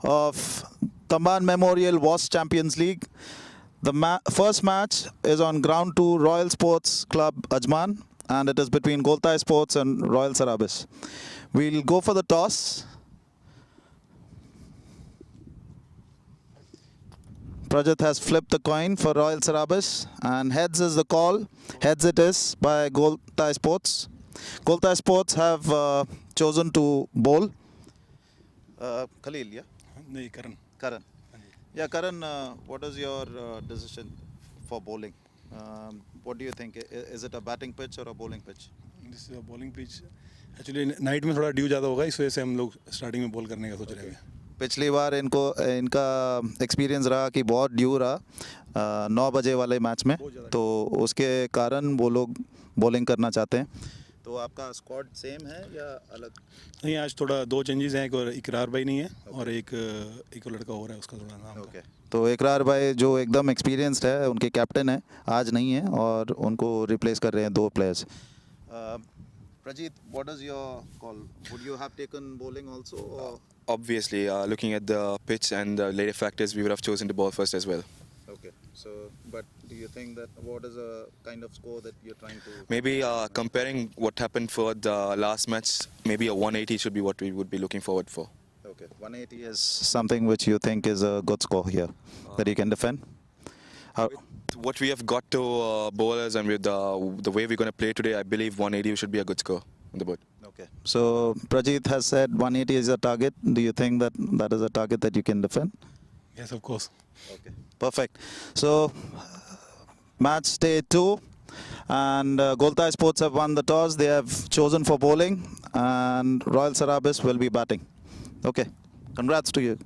of Tamban Memorial WOS Champions League. The first match is on ground 2 Royal Sports Club Ajman, and it is between Goltay Sports and Royal SARABIS. We'll go for the toss. Prajit has flipped the coin for Royal SARABIS, and heads is the call. Heads it is by Goltay Sports. Goltay Sports have chosen to bowl. Khalil, yeah? No, Karan. Karan. Yeah, Karan, what is your decision for bowling? What do you think? Is it a batting pitch or a bowling pitch? This is a bowling pitch. Actually, night में थोड़ा due ज़्यादा होगा, इस वजह से हम लोग starting में बॉल करने का सोच रहे हैं. पिछली बार इनका एक्सपीरियंस रहा कि बहुत ड्यू रहा 9 बजे वाले मैच में, तो उसके कारण वो लोग बॉलिंग करना चाहते हैं. तो आपका स्क्वाड सेम है या अलग? नहीं, आज थोड़ा 2 चेंजेस हैं. एक और इकरार भाई नहीं है और एक लड़का हो रहा है, उसका थोड़ा नाम. ओके, तो इकरार भाई जो एकदम एक्सपीरियंस्ड है, उनके कैप्टन है, आज नहीं है और उनको रिप्लेस कर रहे हैं 2 players. Prajit, what is your call? Would you have taken bowling also? Or? Obviously, looking at the pitch and the later factors, we would have chosen to ball first as well. Okay, so but do you think that what is a kind of score that you're trying to? Maybe comparing what happened for the last match, maybe a 180 should be what we would be looking forward for. Okay, 180 is something which you think is a good score here that you can defend? How? What we have got to bowlers and with the way we're going to play today, I believe 180 should be a good score on the board. Okay. So Prajit has said 180 is a target. Do you think that that is a target that you can defend? Yes, of course. Okay. Perfect. So match day 2, and Goltay Sports have won the toss. They have chosen for bowling, and Royal SARABIS will be batting. Okay. Congrats to you.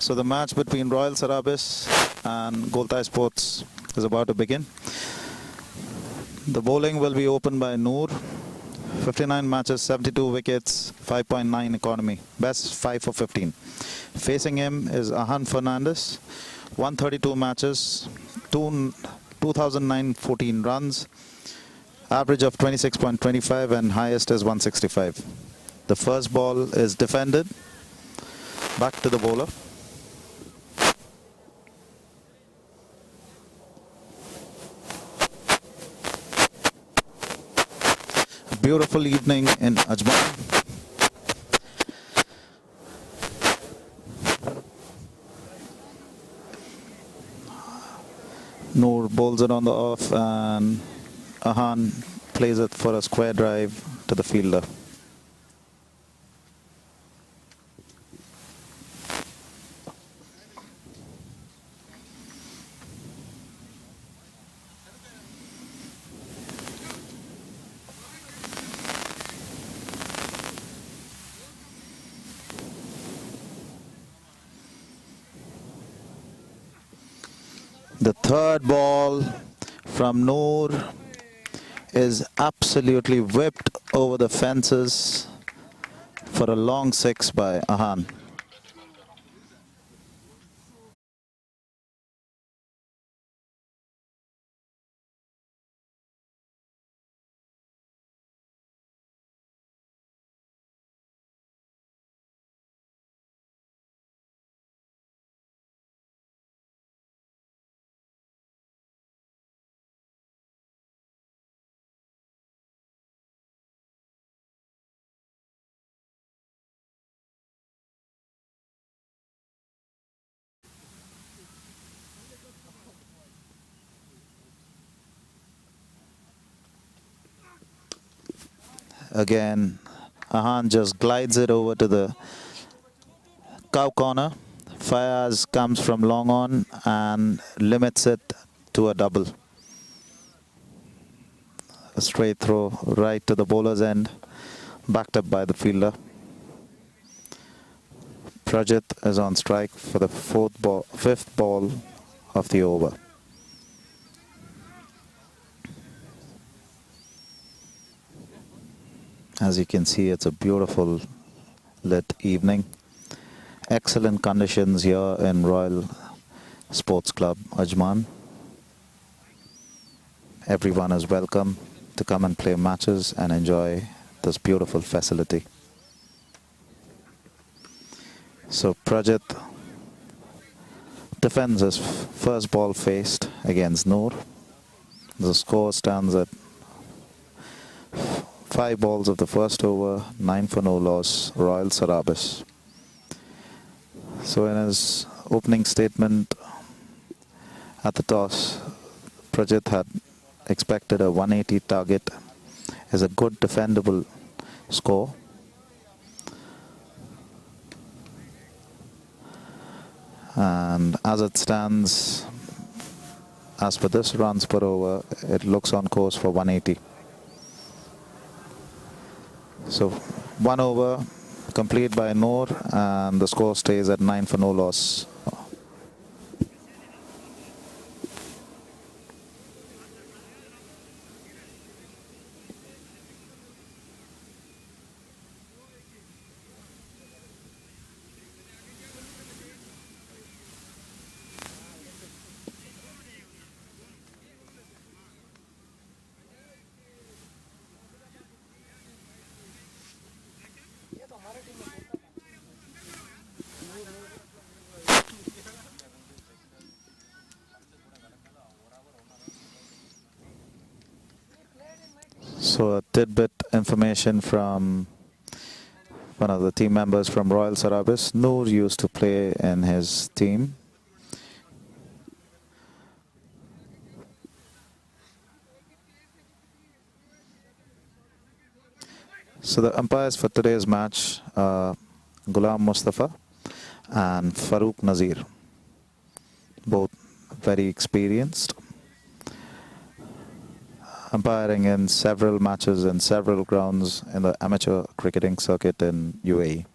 So the match between Royal SARABIS and Goltay Sports is about to begin. The bowling will be opened by Noor. 59 matches, 72 wickets, 5.9 economy. Best 5 for 15. Facing him is Ahan Fernandez. 132 matches, 2,914 runs. Average of 26.25 and highest is 165. The first ball is defended. Back to the bowler. Beautiful evening in Ajman. Noor bowls it on the off, and Ahan plays it for a square drive to the fielder. The third ball from Noor is absolutely whipped over the fences for a long 6 by Ahan. Again, Ahan just glides it over to the cow corner. Fayaz comes from long on and limits it to a double. A straight throw right to the bowler's end, backed up by the fielder. Prajit is on strike for the fifth ball of the over. As you can see, it's a beautiful lit evening. Excellent conditions here in Royal Sports Club, Ajman. Everyone is welcome to come and play matches and enjoy this beautiful facility. So Prajit defends his first ball faced against Noor. The score stands at 5 balls of the first over, 9 for no loss, Royal SARABIS. So in his opening statement at the toss, Prajit had expected a 180 target as a good defendable score. And as it stands, as per this runs per over, it looks on course for 180. So 1 over complete by Noor, and the score stays at 9 for no loss. So a tidbit information from one of the team members from Royal SARABIS. Noor used to play in his team. So the umpires for today's match are Ghulam Mustafa and Farooq Nazir, both very experienced, umpiring in several matches in several grounds in the amateur cricketing circuit in UAE.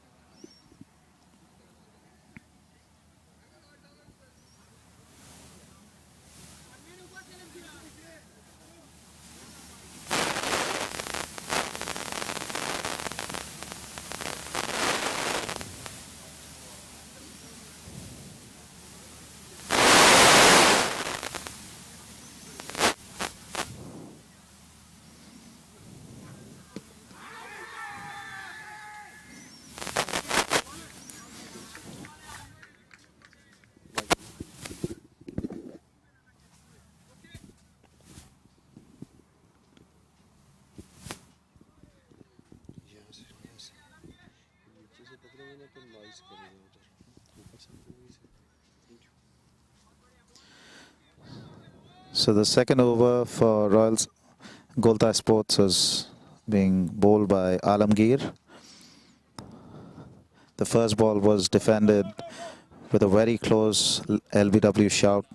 So the second over for Royals Goltay Sports is being bowled by Alamgir. The first ball was defended with a very close LBW shout,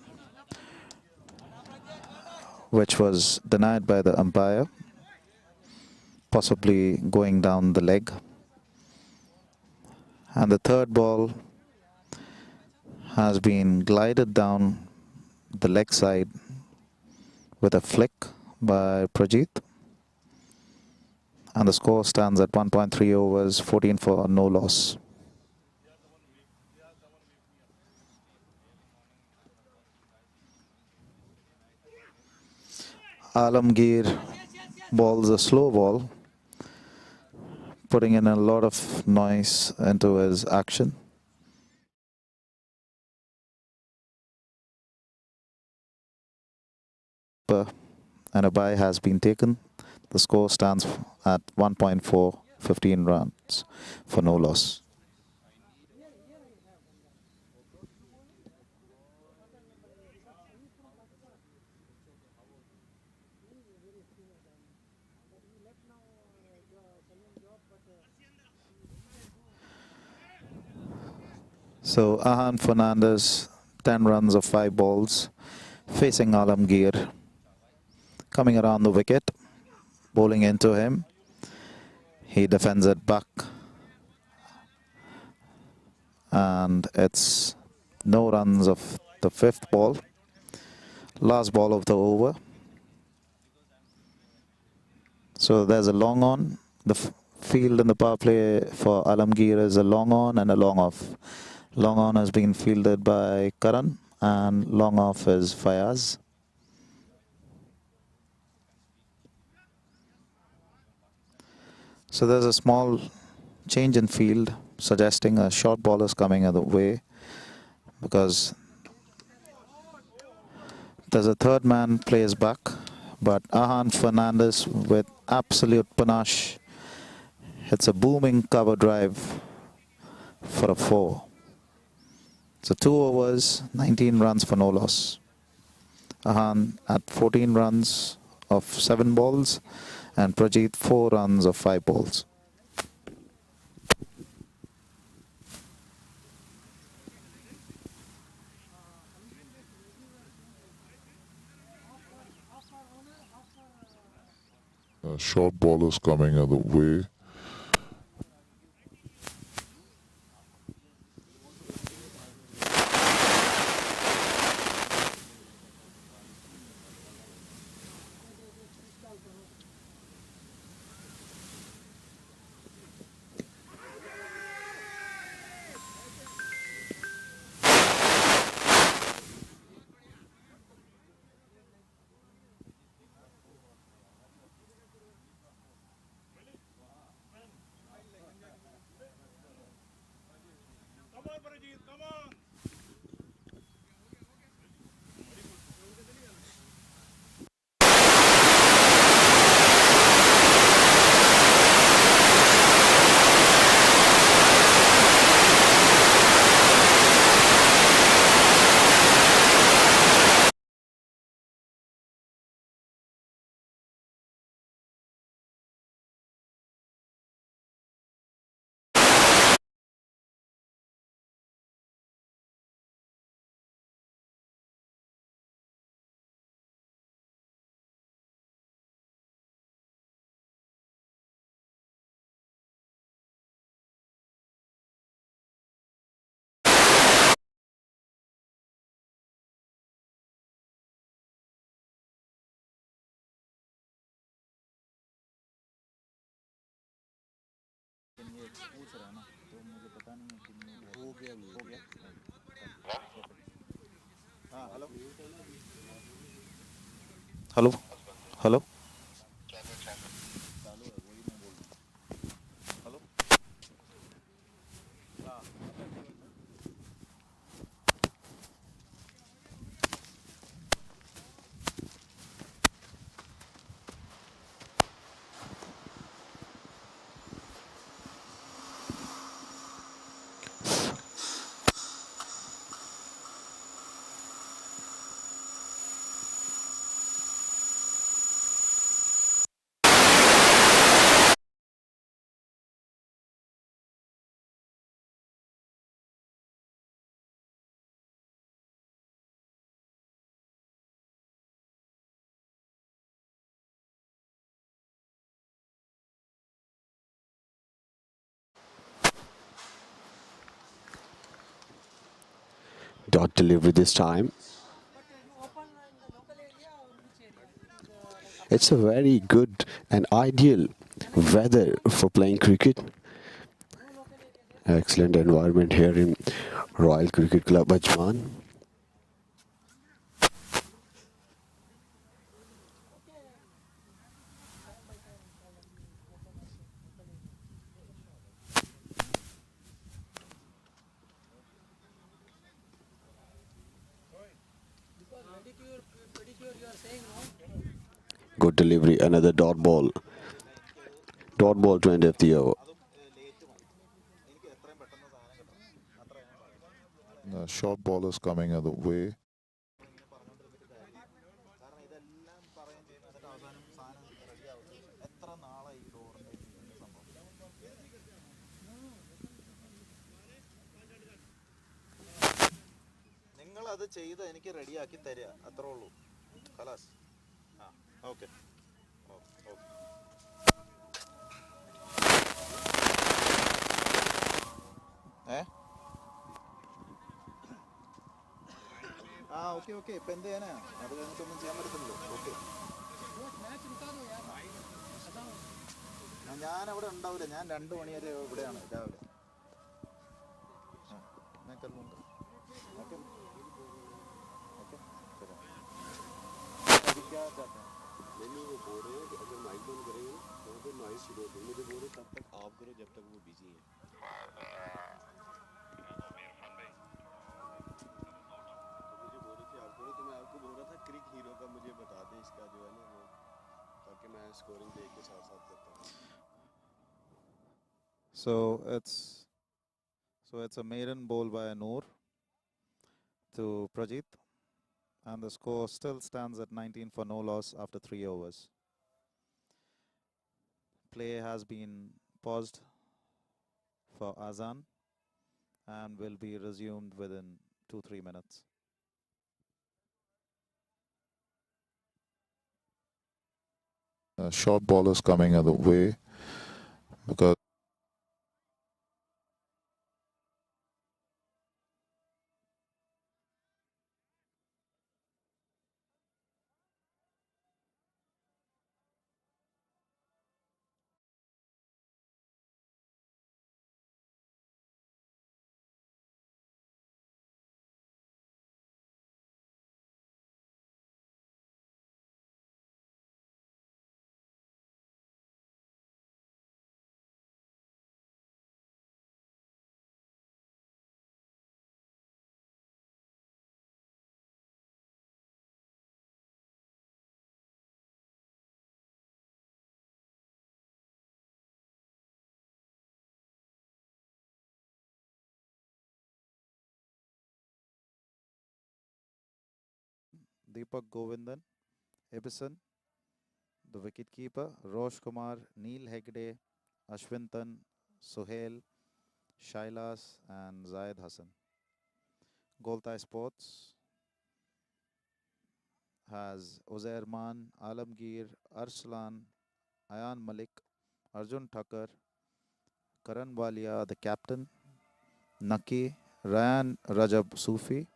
which was denied by the umpire, possibly going down the leg. And the third ball has been glided down the leg side with a flick by Prajit. And the score stands at 1.3 overs, 14 for no loss. Alamgir bowls a slow ball, putting in a lot of noise into his action. And a bye has been taken. The score stands at 1.4, 15 runs for no loss. So Ahan Fernandez, 10 runs of 5 balls, facing Alamgir, coming around the wicket, bowling into him. He defends it back and it's no runs of the fifth ball. Last ball of the over. So there's a long on. The field in the power play for Alamgir is a long on and a long off. Long on has been fielded by Karan and long off is Fayaz. So there's a small change in field suggesting a short ball is coming the way, because there's a third man plays back, but Ahan Fernandez with absolute panache hits a booming cover drive for a 4. So 2 overs, 19 runs for no loss. Ahan at 14 runs of 7 balls and Prajeet 4 runs of 5 balls. Short ballers coming the way. Hello? Hello? Dot delivery this time. It's a very good and ideal weather for playing cricket. Excellent environment here in Royal Cricket Club Ajman. Good delivery, another dot ball. Dot ball to end of the over. Short ballers coming the way. അത് ചെയ്ത് എനിക്ക് റെഡിയാക്കി തരിക, അത്രേ ഉള്ളൂ. ഖലാസ്. ആ okay okay. ഏ okay okay ഇപ്പം എന്ത് ചെയ്യാനാ അത് കഴിഞ്ഞിട്ടൊന്നും ചെയ്യാൻ പറ്റത്തില്ലല്ലോ ഓക്കെ ഞാൻ അവിടെ ഉണ്ടാവില്ല ഞാൻ 2 മണി വരെ ഇവിടെയാണ് രാവിലെ मैं कर लूँगा ओके ओके चलो अभी क्या चाहते हैं नहीं वो बोल रहे हैं कि अगर माइक बंद करेंगे ना तो फिर नॉइस शुरू होती है मुझे बोल रहे तब तक ऑफ करो जब तक वो बिजी है तो मुझे बोल रहे थे ऑफ करो तो मैं आपको बोल रहा था क्रिक हीरो का मुझे बता दें इसका जो है ना वो ताकि मैं स्कोरिंग देख के साथ साथ करता हूँ so it's a maiden ball by Noor to Prajeet and the score still stands at 19 for no loss after 3 overs. Play has been paused for Azan and will be resumed within 2-3 minutes. Short ballers coming the way because Deepak Govindan, Ibison, the wicketkeeper, Rosh Kumar, Neil Hegde, Ashwintan, Sohail, Shailas and Zayed Hassan. Goltay Sports has Uzair Man, Alamgir, Arslan, Ayan Malik, Arjun Thakkar, Karan Walia, the captain, Naki, Ryan Rajab Sufi,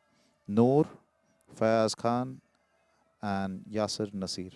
Noor, Fayaz Khan and Yasir Nasir.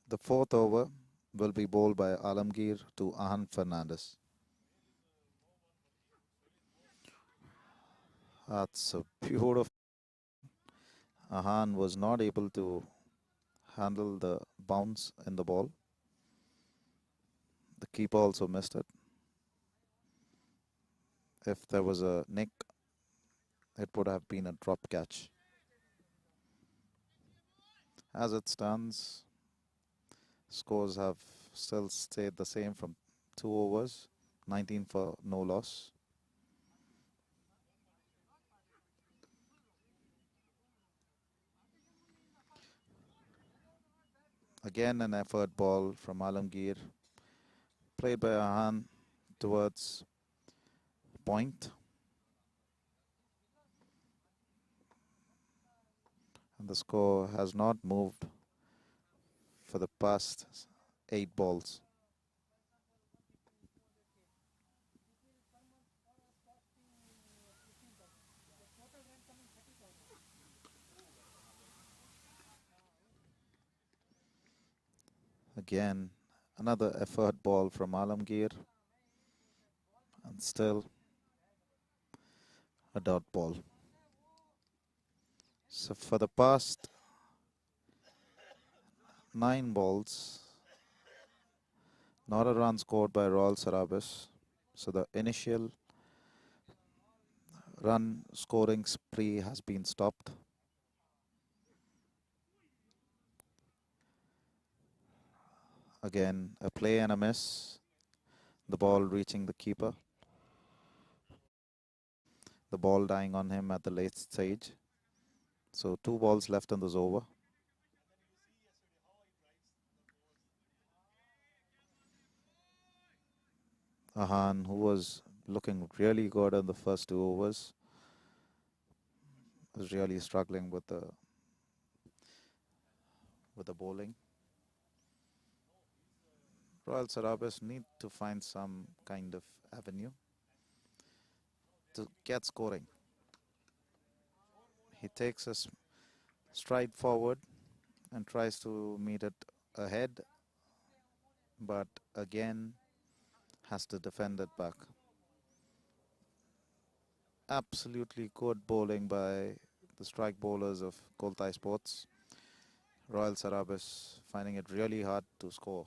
The fourth over will be bowled by Alamgir to Ahan Fernandez. That's a beautiful. Ahan was not able to handle the bounce in the ball. The keeper also missed it. If there was a nick, it would have been a drop catch. As it stands, scores have still stayed the same from 2 overs, 19 for no loss. Again an effort ball from Alamgir, played by Ahan towards point. And the score has not moved for the past 8 balls. Again, another effort ball from Alamgir. And still a dot ball. So for the past 9 balls. Not a run scored by Royal SARABIS. So the initial run scoring spree has been stopped. Again, a play and a miss. The ball reaching the keeper. The ball dying on him at the late stage. So 2 balls left in this over. Ahan, who was looking really good in the first 2 overs, was really struggling with the bowling. Royal SARABIS need to find some kind of avenue to get scoring. He takes a stride forward and tries to meet it ahead, but again has to defend it back. Absolutely good bowling by the strike bowlers of Goltay Sports. Royal SARABIS finding it really hard to score.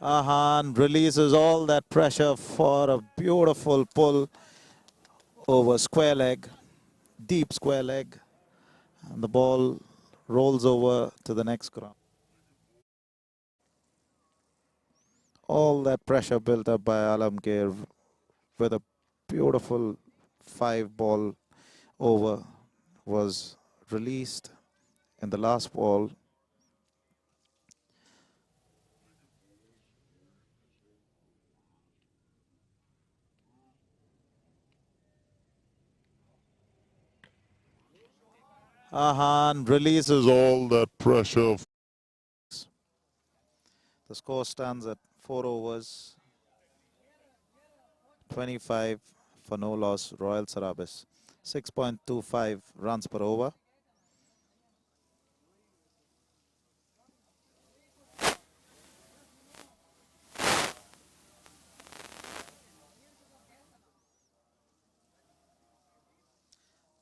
Ahan releases all that pressure for a beautiful pull over square leg, deep square leg, and the ball rolls over to the next ground. All that pressure built up by Alamgir with a beautiful 5-ball over was released in the last ball. Ahan releases all that pressure. The score stands at 4 overs, 25 for no loss, Royal SARABIS. 6.25 runs per over.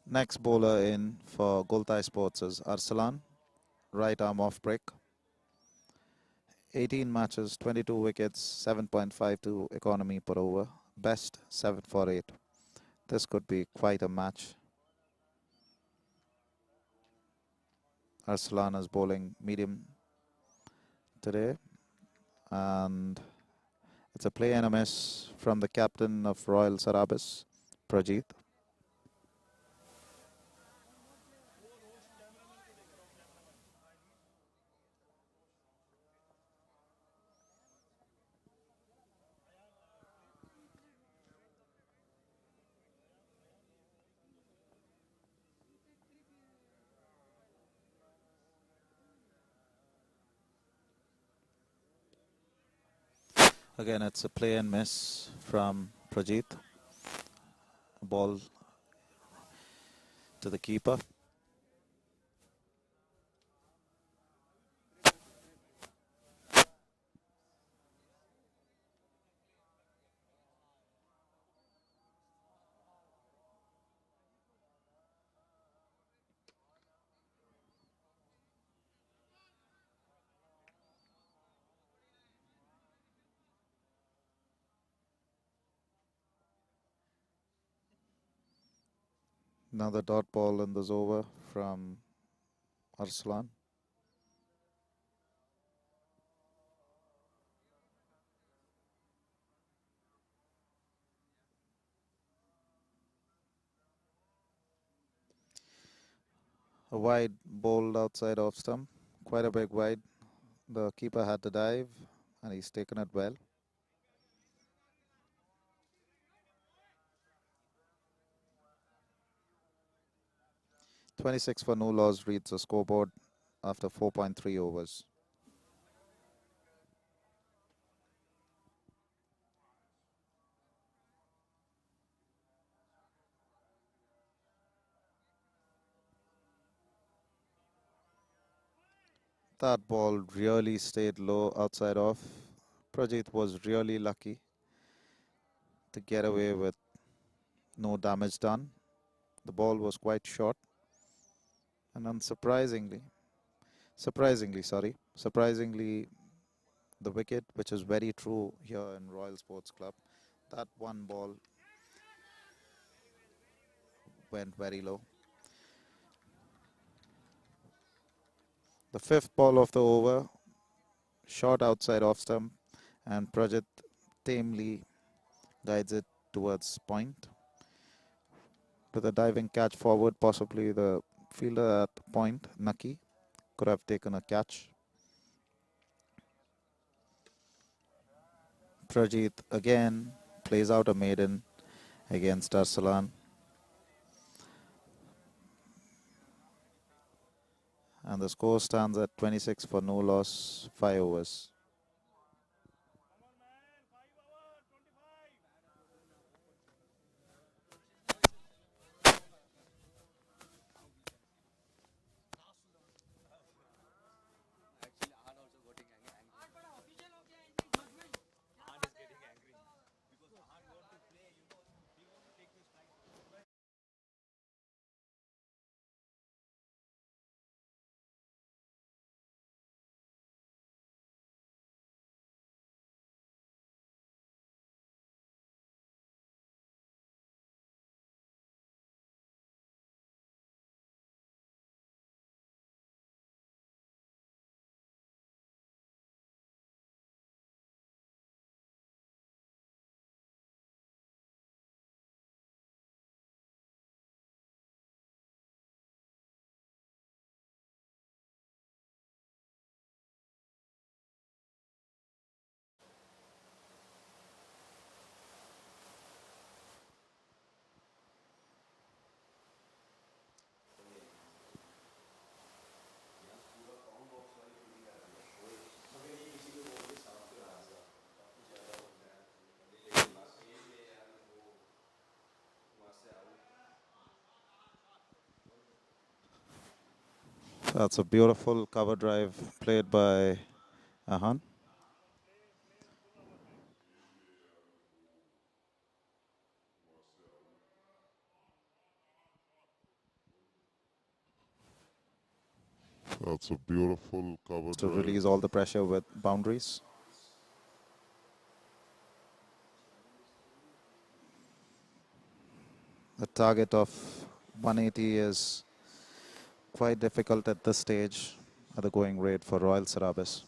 Next bowler in for Goltay Sports is Arsalan, right arm off break. 18 matches, 22 wickets, 7.52 economy per over. Best 7 for 8. This could be quite a match. Arsalan is bowling medium today, and it's a play and a miss from the captain of Royal SARABIS, Prajit. Again, it's a play and miss from Prajit. Ball to the keeper. Another dot ball in this over from Arslan. A wide bowled outside off stump, quite a big wide. The keeper had to dive, and he's taken it well. .26 for no loss reads the scoreboard after 4.3 overs. That ball really stayed low outside off, Prajit was really lucky to get away with no damage done. The ball was quite short, and surprisingly, the wicket, which is very true here in Royal Sports Club, that one ball went very low. The fifth ball of the over, shot outside off stump, and Prajit tamely guides it towards point. With a diving catch forward, possibly the fielder at point, Naki, could have taken a catch. Prajit again plays out a maiden against Arsalan. And the score stands at 26 for no loss, 5 overs. That's a beautiful cover drive played by Ahan. That's a beautiful cover To drive. release all the pressure with boundaries. The target of 180 is quite difficult at this stage at the going rate for Royal SARABIS.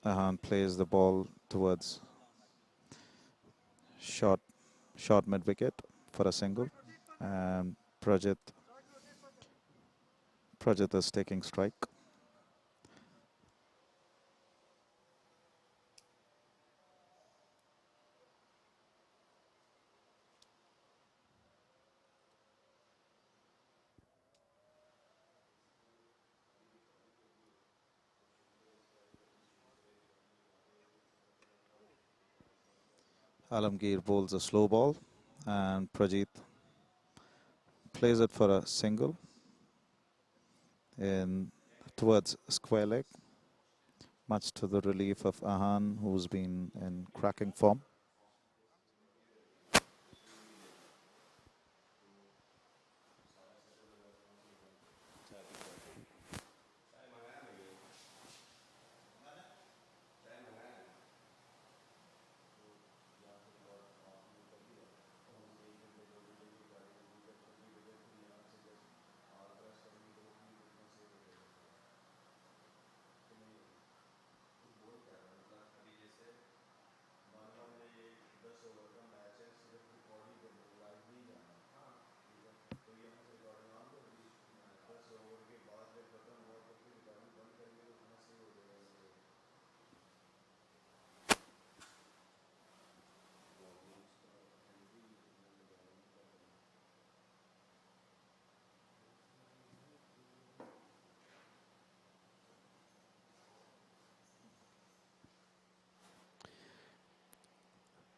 Ahan plays the ball towards short mid wicket for a single, and Prajit is taking strike. Alamgir bowls a slow ball, and Prajit plays it for a single in towards square leg, much to the relief of Ahan, who's been in cracking form.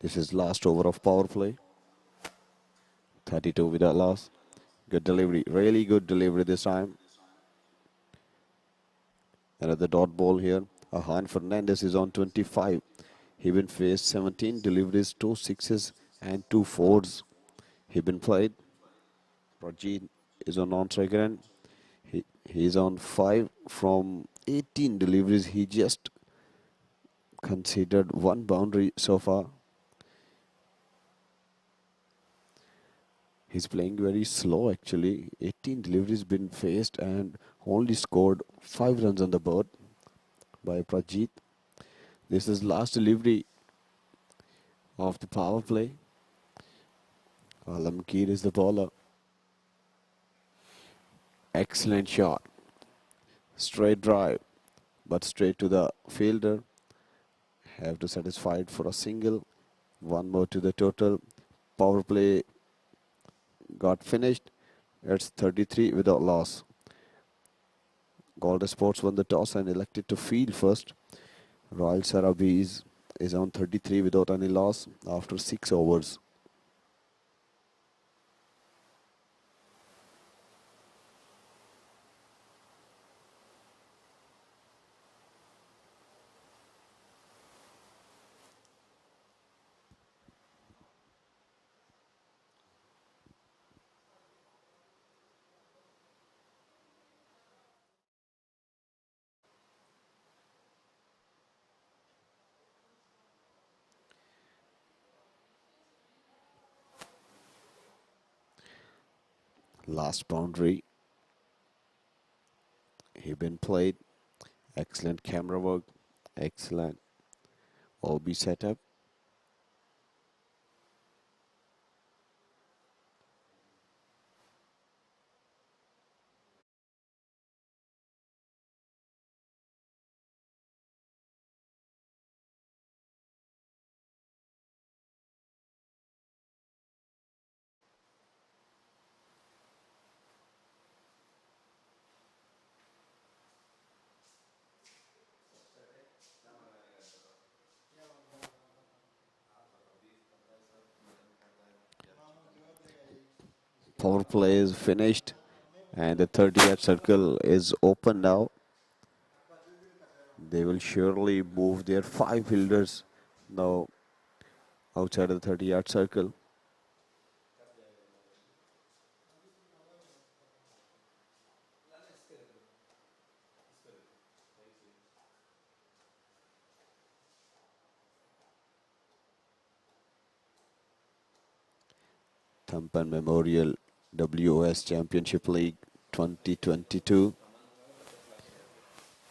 This is last over of power play. 32 without loss. Good delivery. Really good delivery this time. Another dot ball here. Ahan Fernandez is on 25. He been faced 17 deliveries, 2 sixes and 2 fours. He been played. Rajit is on non-strike end. He's on 5 from 18 deliveries. He just considered 1 boundary so far. He's playing very slow actually. 18 deliveries been faced and only scored 5 runs on the board by Prajit. This is last delivery of the power play. Alamgir is the bowler. Excellent shot. Straight drive, but straight to the fielder. Have to satisfy it for a single. 1 more to the total. Power play got finished. It's 33 without loss. Goltay Sports won the toss and elected to field first. Royal SARABIS is on 33 without any loss after 6 overs. Last boundary. He been played. Excellent camera work. Excellent OB setup. Power play is finished and the 30-yard circle is open now. They will surely move their 5 fielders now outside of the 30-yard circle. Thampan Memorial WOS Championship League 2022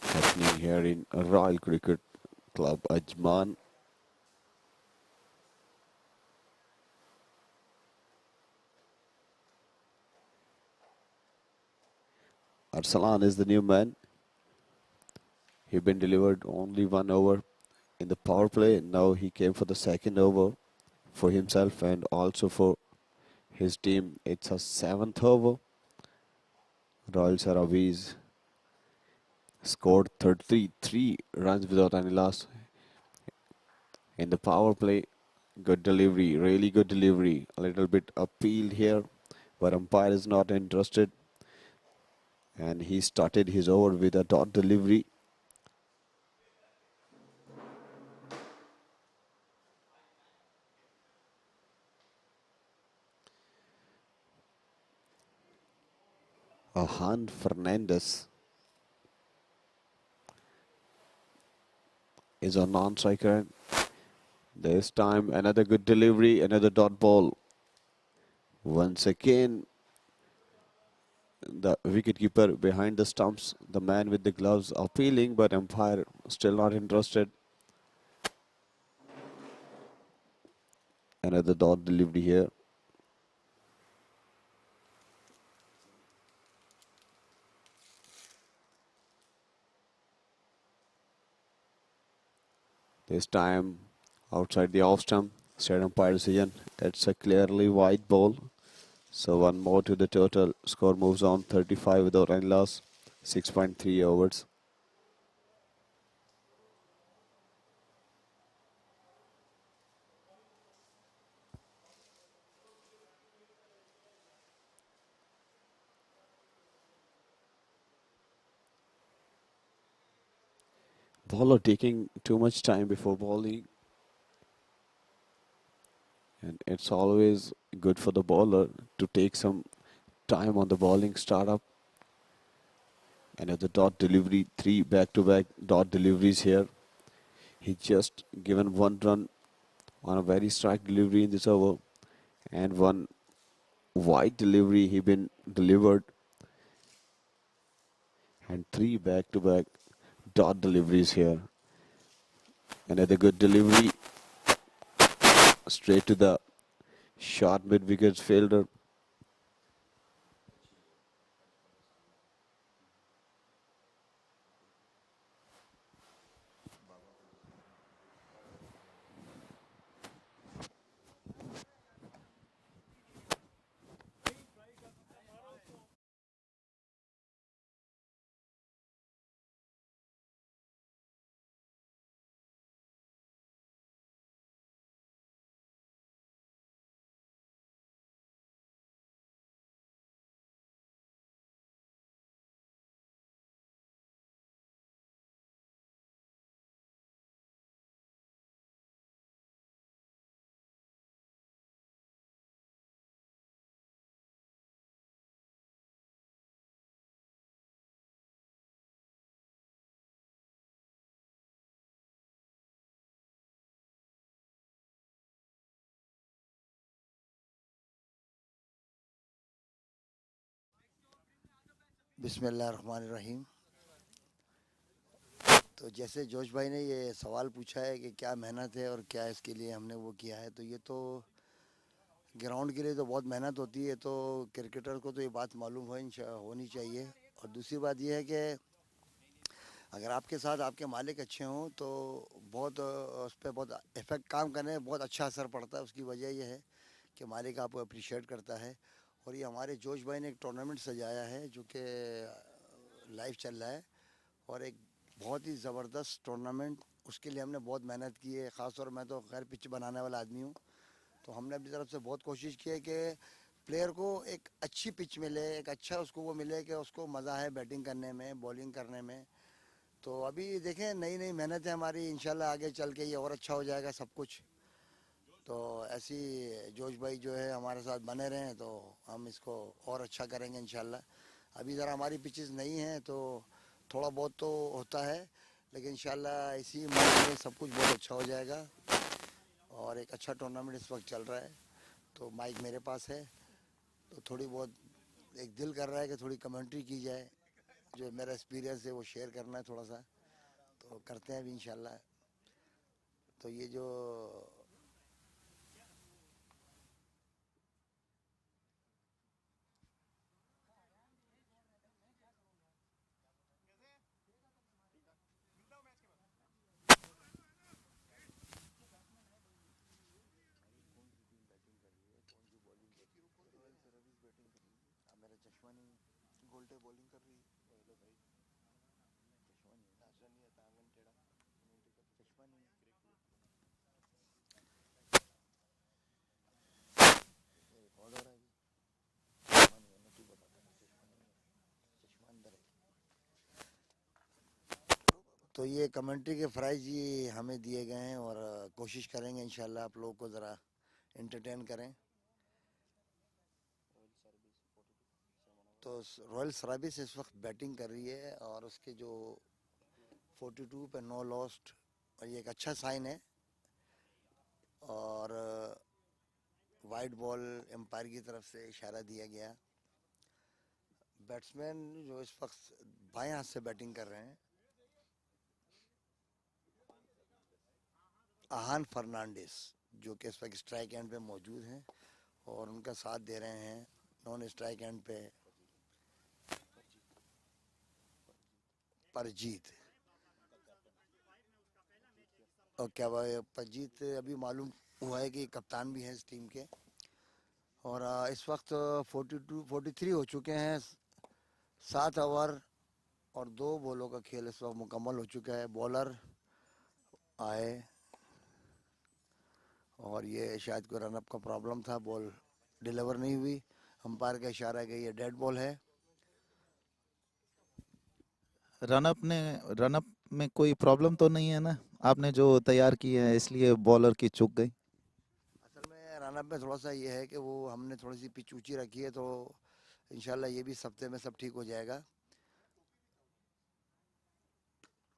happening here in Royal Cricket Club Ajman. Arsalan is the new man. He been delivered only 1 over in the power play. Now he came for the second over for himself and also for his team. It's a 7th over. Royal SARABIS scored 33 runs without any loss in the power play. Good delivery, really good delivery. A little bit appealed here, but umpire is not interested. And he started his over with a dot delivery. Ahan Fernandez is a non-striker. This time another good delivery, another dot ball. Once again, the wicketkeeper behind the stumps, the man with the gloves appealing, but umpire still not interested. Another dot delivery here. This time outside the off stump, straight umpire decision. It's a clearly wide ball. So 1 more to the total. Score moves on 35 without any loss. 6.3 overs. Bowler taking too much time before bowling, and it's always good for the bowler to take some time on the bowling startup. And at the dot delivery, 3 back-to-back dot deliveries here. He just given 1 run on a very strike delivery in this over, and 1 wide delivery he been delivered, and 3 back-to-back dot deliveries here. Another good delivery straight to the short mid-wicket fielder. बिस्मिल्लाहिर्रहमानिर्रहीम। तो जैसे जोश भाई ने ये सवाल पूछा है कि क्या मेहनत है और क्या इसके लिए हमने वो किया है, तो ये तो ग्राउंड के लिए तो बहुत मेहनत होती है, तो क्रिकेटर को तो ये बात मालूम होनी चाहिए। और दूसरी बात ये है कि अगर आपके साथ आपके मालिक अच्छे हों तो बहुत उस पर बहुत इफ़ेक्ट काम करने में बहुत अच्छा असर पड़ता है। उसकी वजह यह है कि मालिक आपको अप्रिशिएट करता है। और ये हमारे जोश भाई ने एक टूर्नामेंट सजाया है जो कि लाइव चल रहा है, और एक बहुत ही ज़बरदस्त टूर्नामेंट, उसके लिए हमने बहुत मेहनत की है। ख़ासतौर मैं तो खैर पिच बनाने वाला आदमी हूँ, तो हमने अपनी तरफ से बहुत कोशिश की है कि प्लेयर को एक अच्छी पिच मिले, एक अच्छा उसको वो मिले कि उसको मज़ा है बैटिंग करने में, बॉलिंग करने में। तो अभी देखें, नई नई मेहनत है हमारी, इंशाल्लाह आगे चल के ये और अच्छा हो जाएगा सब कुछ। तो ऐसी जोश भाई जो है हमारे साथ बने रहें तो हम इसको और अच्छा करेंगे इंशाल्लाह। अभी ज़रा हमारी पिचेस नहीं हैं तो थोड़ा बहुत तो होता है, लेकिन इंशाल्लाह इसी मंथ में सब कुछ बहुत अच्छा हो जाएगा। और एक अच्छा टूर्नामेंट इस वक्त चल रहा है, तो माइक मेरे पास है, तो थोड़ी बहुत एक दिल कर रहा है कि थोड़ी कमेंट्री की जाए, जो मेरा एक्सपीरियंस है वो शेयर करना है थोड़ा सा, तो करते हैं अभी इंशाल्लाह। तो ये जो मेरा चश्मा नहीं, गोल्टे बॉलिंग कर रही है, चश्मा नहीं है, ऐसा नहीं है, तांगन टेढ़ा, चश्मा नहीं है, ये रिकॉर्ड हो रहा है जी। चश्मा नहीं है, मैं तू बताता हूँ, चश्मा नहीं है, चश्मा अंदर है। तो ये कमेंट्री के प्राइज ये हमें दिए गए हैं, और कोशिश करेंगे इंशाल्लाह आप लोगों को ज़रा एंटरटेन करें। तो रॉयल सराबिस इस वक्त बैटिंग कर रही है, और उसके जो 42 पे नो लॉस्ट, और ये एक अच्छा साइन है। और वाइड बॉल एम्पायर की तरफ से इशारा दिया गया। बैट्समैन जो इस वक्त बाएं हाथ से बैटिंग कर रहे हैं, आहान फर्नांडिस, जो कि इस वक्त स्ट्राइक एंड पे मौजूद हैं और उनका साथ दे रहे हैं नॉन स्ट्राइक एंड पे परजीत। और क्या परजीत अभी मालूम हुआ है कि कप्तान भी हैं इस टीम के। और इस वक्त 43 हो चुके हैं, 7 ओवर और 2 बॉलों का खेल इस वक्त मुकम्मल हो चुका है। बॉलर आए और ये शायद कोई रनअप का प्रॉब्लम था, बॉल डिलीवर नहीं हुई। अंपायर का इशारा है कि ये डेड बॉल है। रनअप में कोई प्रॉब्लम तो नहीं है ना? आपने जो तैयार किए हैं इसलिए बॉलर की चूक गई। असल में रनअप में थोड़ा सा ये है कि वो हमने थोड़ी सी पिच ऊंची रखी है, तो इंशाल्लाह ये भी इस हफ्ते में सब ठीक हो जाएगा।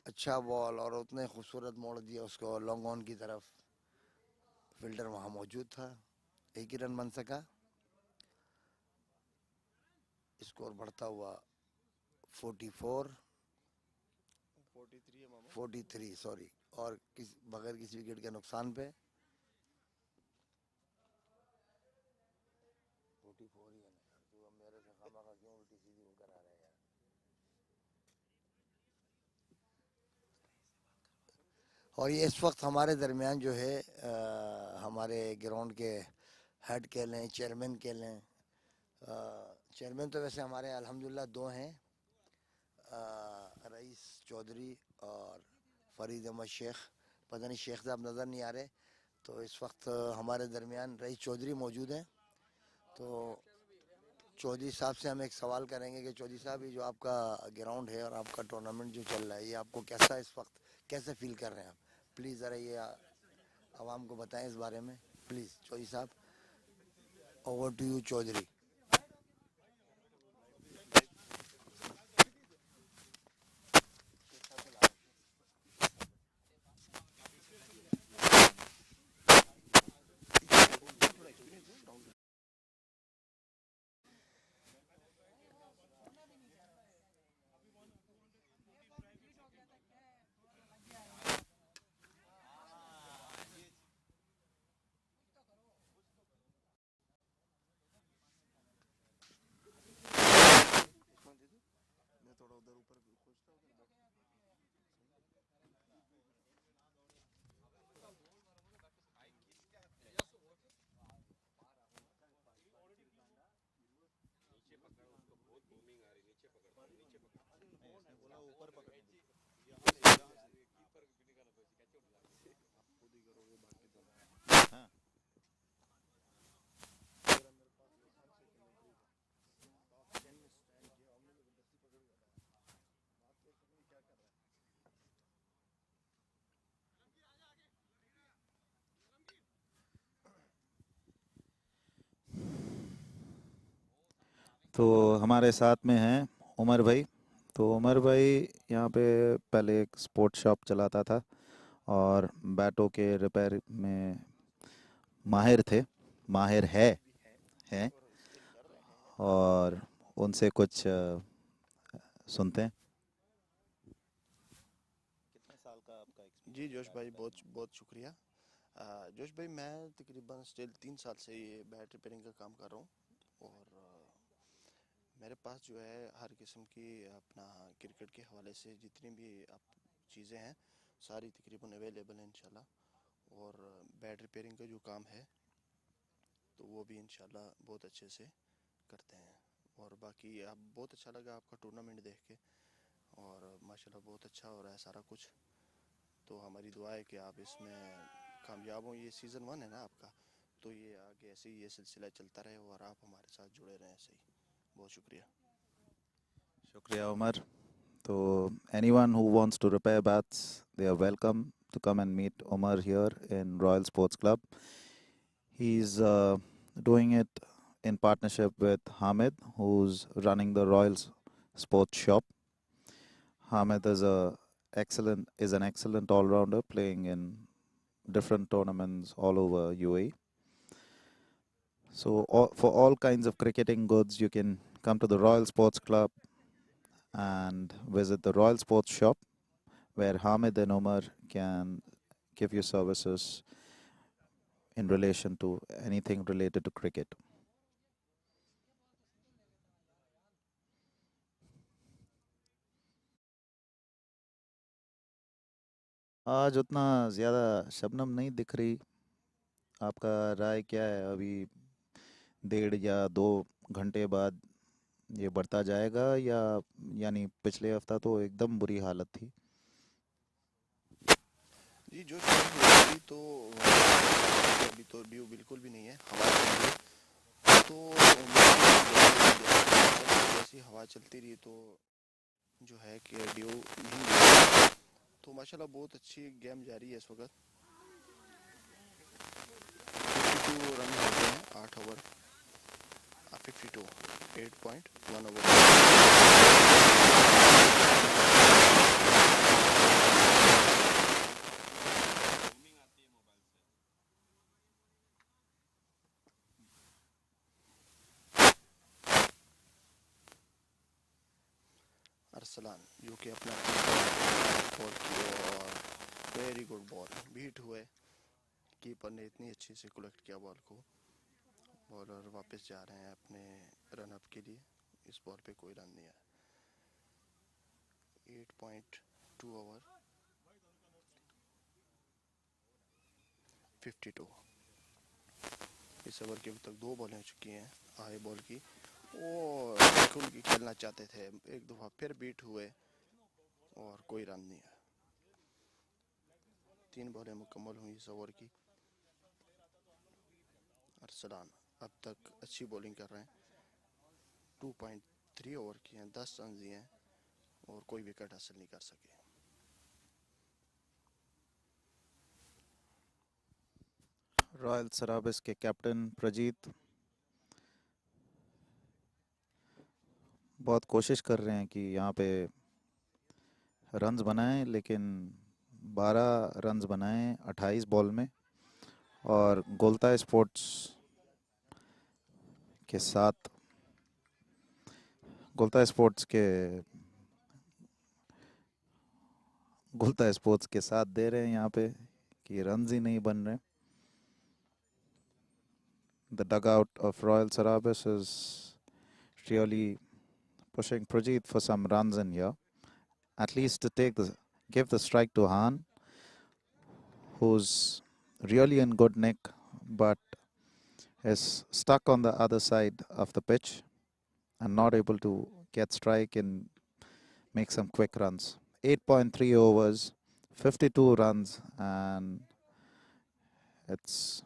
अच्छा बॉल और उतने खूबसूरत मोड़ दिया उसको लॉन्ग ऑन की तरफ। फील्डर वहाँ मौजूद था, एक ही रन बन सका। स्कोर बढ़ता हुआ 44 43 सॉरी, और बगैर किसी विकेट के नुकसान पे 44 ही है ना यार, तू अब मेरे से खामा खा क्यों उल्टी सीधी होकर आ रहा है यार। और ये इस वक्त हमारे दरमियान जो है हमारे ग्राउंड के हेड कह लें, चेयरमैन कह लें। चेयरमैन तो वैसे हमारे अल्हम्दुलिल्लाह दो हैं, रईस चौधरी और फरीद अहमद शेख। पता नहीं शेख साहब नज़र नहीं आ रहे, तो इस वक्त हमारे दरमियान रईस चौधरी मौजूद हैं। तो चौधरी साहब से हम एक सवाल करेंगे कि चौधरी साहब, ये जो आपका ग्राउंड है और आपका टूर्नामेंट जो चल रहा है, ये आपको कैसा इस वक्त कैसे फील कर रहे हैं आप? प्लीज़ ज़रा ये आवाम को बताएं इस बारे में, please Chaudhary sahab. Over to you Chaudhary. तो हमारे साथ में हैं उमर भाई। तो उमर भाई यहाँ पे पहले एक स्पोर्ट शॉप चलाता था और बैटों के रिपेयर में माहिर थे, माहिर है हैं। और उनसे कुछ सुनते हैं। कितने साल का आपका जी एक्सपीरियंस जोश है भाई, बैट बहुत रिपेयरिंग बहुत शुक्रिया। जोश भाई, मैं तकरीबन स्टिल 3 साल से ये बैट रिपेयरिंग का काम कर रहा हूँ। और मेरे पास जो है हर किस्म की अपना क्रिकेट के हवाले से जितनी भी आप चीज़ें हैं सारी तकरीबन अवेलेबल हैं इंशाल्लाह। और बैट रिपेयरिंग का जो काम है तो वो भी इंशाल्लाह बहुत अच्छे से करते हैं। और बाकी आप बहुत अच्छा लगा आपका टूर्नामेंट देख के, और माशाल्लाह बहुत अच्छा हो रहा है सारा कुछ। तो हमारी दुआ है कि आप इसमें कामयाब हों। ये सीज़न 1 है ना आपका, तो ये आगे ऐसे ही ये सिलसिला चलता रहे और आप हमारे साथ जुड़े रहें ऐसे ही। बहुत शुक्रिया। शुक्रिया उमर। तो anyone who wants to repair bats, they are welcome to come and meet Umar here in Royal Sports Club. He's doing it in partnership with Hamid, who's running the Royal Sports Shop. Hamid is an excellent all-rounder, playing in different tournaments all over UAE. So for all kinds of cricketing goods, you can come to the Royal Sports Club and visit the Royal Sports Shop, where Hamid and Umar can give you services in relation to anything related to cricket. आज उतना ज़्यादा शबनम नहीं दिख रही। आपका राय क्या है? अभी 1.5 या 2 घंटे बाद ये बढ़ता जाएगा, या यानी पिछले हफ्ता तो एकदम बुरी हालत थी। जी जो अभी तो अभी तो ड्यू बिल्कुल भी नहीं है, हवा चल रही है। तो जैसी हवा चलती रही तो जो है कि ड्यू नहीं है। तो माशाल्लाह बहुत अच्छी गेम जारी है इस वक्त। 52 रन हो गए हैं 8 ओवर 52 8.1 ओवर। अरसलान जो कि अपना बॉल की और वेरी गुड बॉल बीट हुए। कीपर ने इतनी अच्छी से कलेक्ट किया बॉल को। बॉलर वापस जा रहे हैं अपने रन अप के लिए। इस बॉल पे कोई रन नहीं आया। 8.2 ओवर 52। इस ओवर के अभी तक 2 बॉलें हो चुकी हैं हाई बॉल की और खुल की खेलना चाहते थे। एक दफ़ा फिर बीट हुए और कोई रन नहीं आया। 3 बॉलें मुकम्मल हुई इस ओवर की। अरसलान अब तक अच्छी बॉलिंग कर रहे हैं। 2.3 ओवर की हैं, 10 रन दिए हैं और कोई विकेट हासिल नहीं कर सके। रॉयल सराबिस के कैप्टन प्रजीत बहुत कोशिश कर रहे हैं कि यहाँ पे रन्स बनाएं, लेकिन 12 रन्स बनाएं 28 बॉल में। और गोल्ताई स्पोर्ट्स के साथ गोल्ताई स्पोर्ट्स के साथ दे रहे हैं यहाँ पे कि रन्स ही नहीं बन रहे। The dugout of Royal Sarabis is really pushing Prajit for some runs in here, at least to give the strike to Han, who's really in good nick but is stuck on the other side of the pitch and not able to get strike and make some quick runs. 8.3 overs, 52 runs, and it's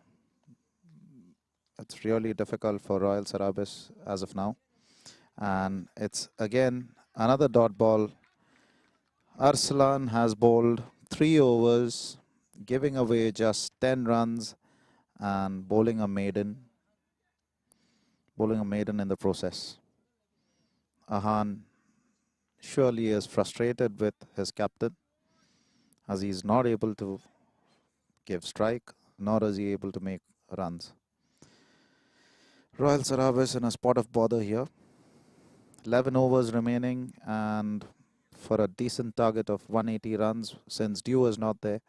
really difficult for Royal Sarabis as of now. And it's again another dot ball. Arslan has bowled 3 overs, giving away just 10 runs and bowling a maiden in the process. Ahan surely is frustrated with his captain as he's not able to give strike, nor is he able to make runs. Royal Sarabis in a spot of bother here. 11 overs remaining, and for a decent target of 180 runs, since Dew is not there,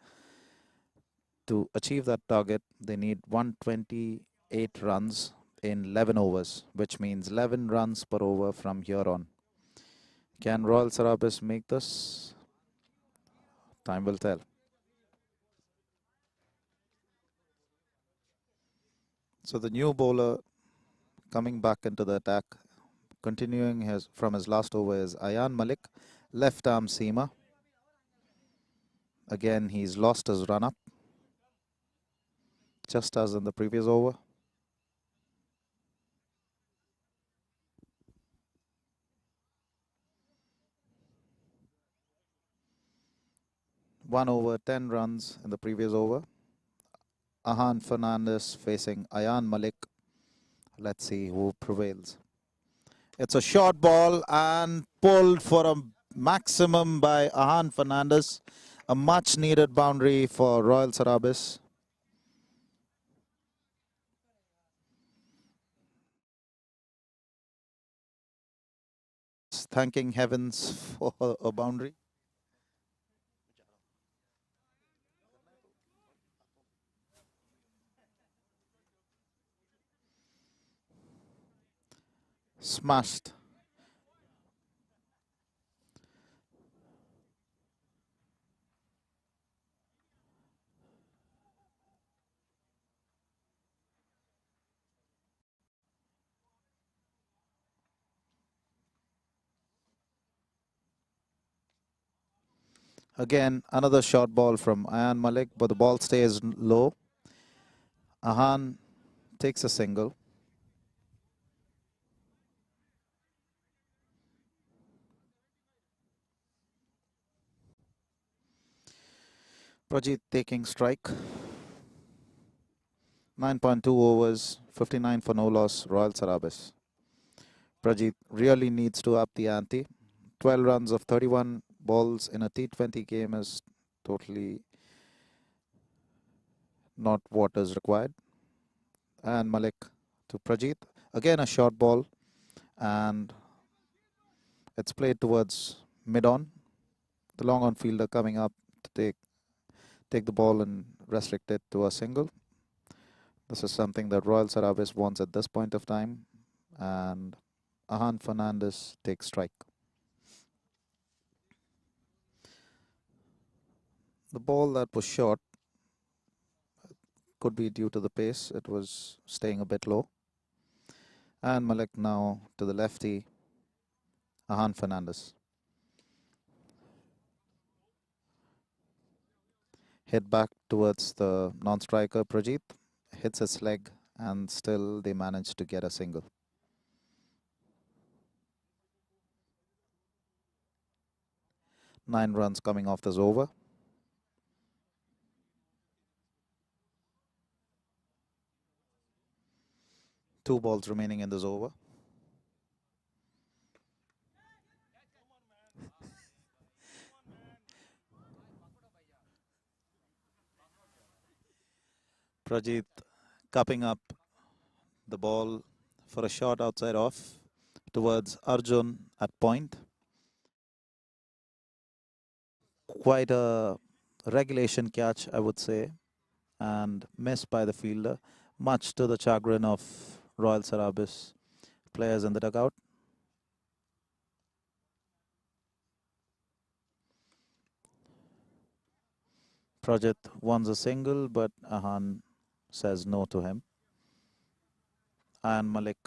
to achieve that target, they need 128 runs in 11 overs, which means 11 runs per over from here on. Can Royal Sarabis make this? Time will tell. So the new bowler coming back into the attack, continuing from his last over, is Ayan Malik, left arm seamer. Again, he's lost his run up, just as in the previous over. One over, 10 runs in the previous over. Ahan Fernandez facing Ayan Malik. Let's see who prevails. It's a short ball and pulled for a maximum by Ahan Fernandez. A much needed boundary for Royal Sarabis. Thanking heavens for a boundary. Smashed. Again, another short ball from Ayan Malik, but the ball stays low. Ahan takes a single. Prajit taking strike. 9.2 overs, 59 for no loss, Royal SARABIS. Prajit really needs to up the ante. 12 runs of 31 balls in a T20 game is totally not what is required. And Malik to Prajit. Again a short ball, and it's played towards mid-on. The long-on fielder coming up to take the ball and restrict it to a single. This is something that Royal SARABIS wants at this point of time. And Ahan Fernandez takes strike. The ball that was short could be due to the pace. It was staying a bit low. And Malik now to the lefty, Ahan Fernandez. Hit back towards the non-striker Prajit. Hits his leg, and still they managed to get a single. Nine runs coming off this over. Two balls remaining in this over. Prajit cupping up the ball for a shot outside off towards Arjun at point. Quite a regulation catch, I would say, and missed by the fielder, much to the chagrin of Royal SARABIS players in the dugout. Prajit wants a single, but Ahan says no to him. And Malik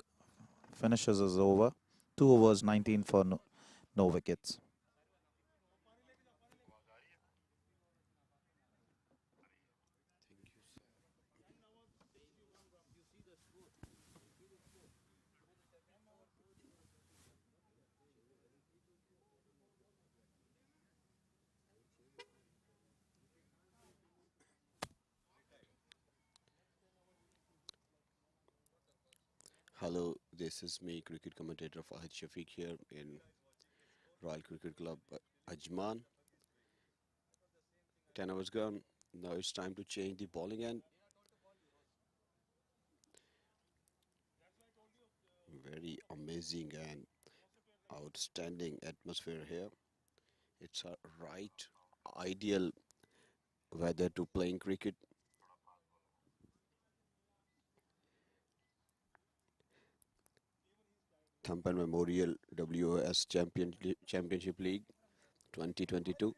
finishes his over. 2 overs, 19 for no wickets. Hello, this is me, cricket commentator Fahid Shafiq here in Royal Cricket Club Ajman. 10 hours gone. Now it's time to change the bowling end. Very amazing and outstanding atmosphere here. It's a right ideal weather to playing cricket. Thampan Memorial WOS Championship League 2022.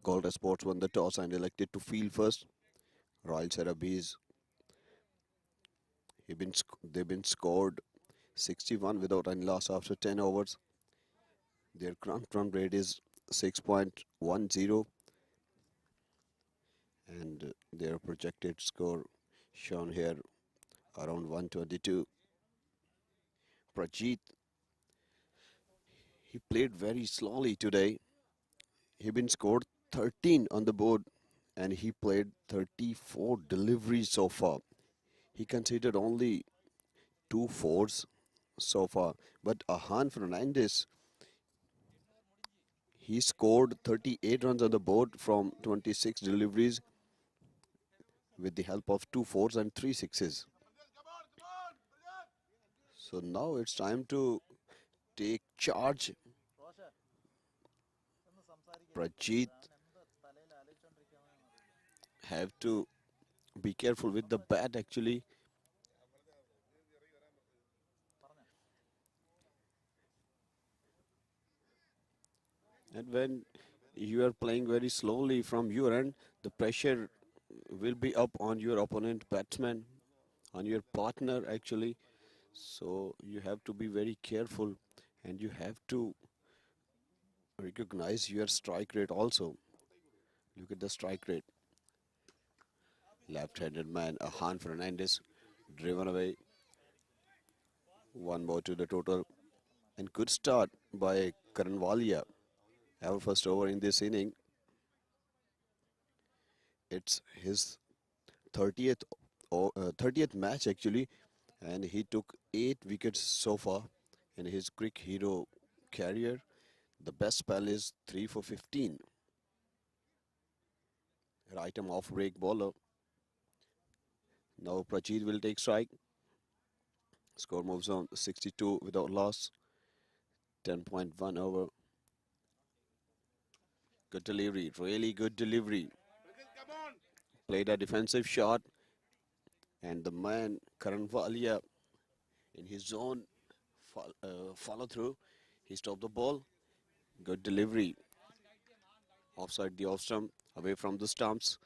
Goltay Sports won the toss and elected to field first. Royal SARABIS, they've been scored 61 without any loss after 10 overs. Their ground run rate is 6.10 and their projected score shown here around 122. Prajit, he played very slowly today. He been scored 13 on the board and he played 34 deliveries so far. He conceded only 2 fours so far, but Ahan Fernandez, he scored 38 runs on the board from 26 deliveries with the help of 2 fours and 3 sixes. So now it's time to take charge. Prajit have to be careful with the bat actually. And when you are playing very slowly from your end, the pressure will be up on your opponent batsman, on your partner actually. So you have to be very careful and you have to recognize your strike rate also. Look at the strike rate. Left-handed man, Ahan Fernandez, driven away. One more to the total. And good start by Karanwalia. Our first over in this inning. It's his 30th 30th match actually, and he took 8 wickets so far in his quick hero career. The best spell is 3 for 15. Right arm off break bowler. Now Prachit will take strike. Score moves on 62 without loss. 10.1 over. Good delivery, really good delivery. Played a defensive shot, and the man Karan Valia in his zone follow through. He stopped the ball. Good delivery. Offside the off stump, away from the stumps.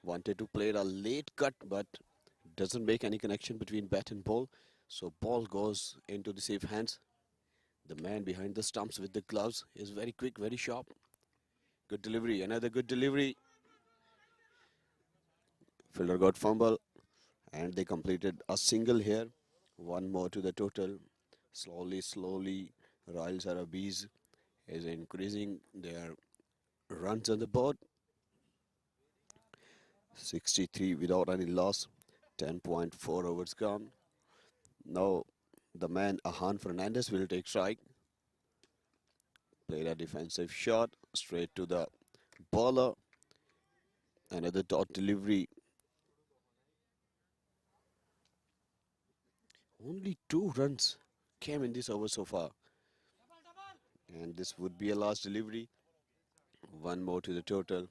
Wanted to play a late cut, but doesn't make any connection between bat and ball. So ball goes into the safe hands. The man behind the stumps with the gloves is very quick, very sharp. Good delivery, another good delivery. Fielder got fumble, and they completed a single here. One more to the total. Slowly, Royal SARABIS is increasing their runs on the board. 63 without any loss. 10.4 overs gone. Now the man Ahan Fernandez will take strike. Played a defensive shot straight to the bowler. Another dot delivery. Only 2 runs came in this over so far. And this would be a last delivery. One more to the total.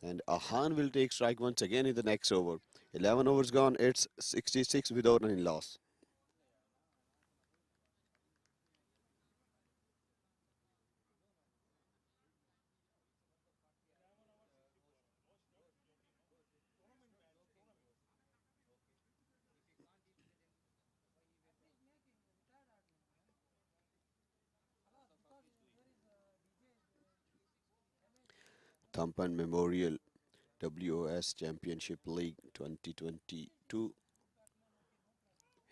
And Ahan will take strike once again in the next over. 11 overs gone. It's 66 without any loss. Thampan Memorial WOS Championship League 2022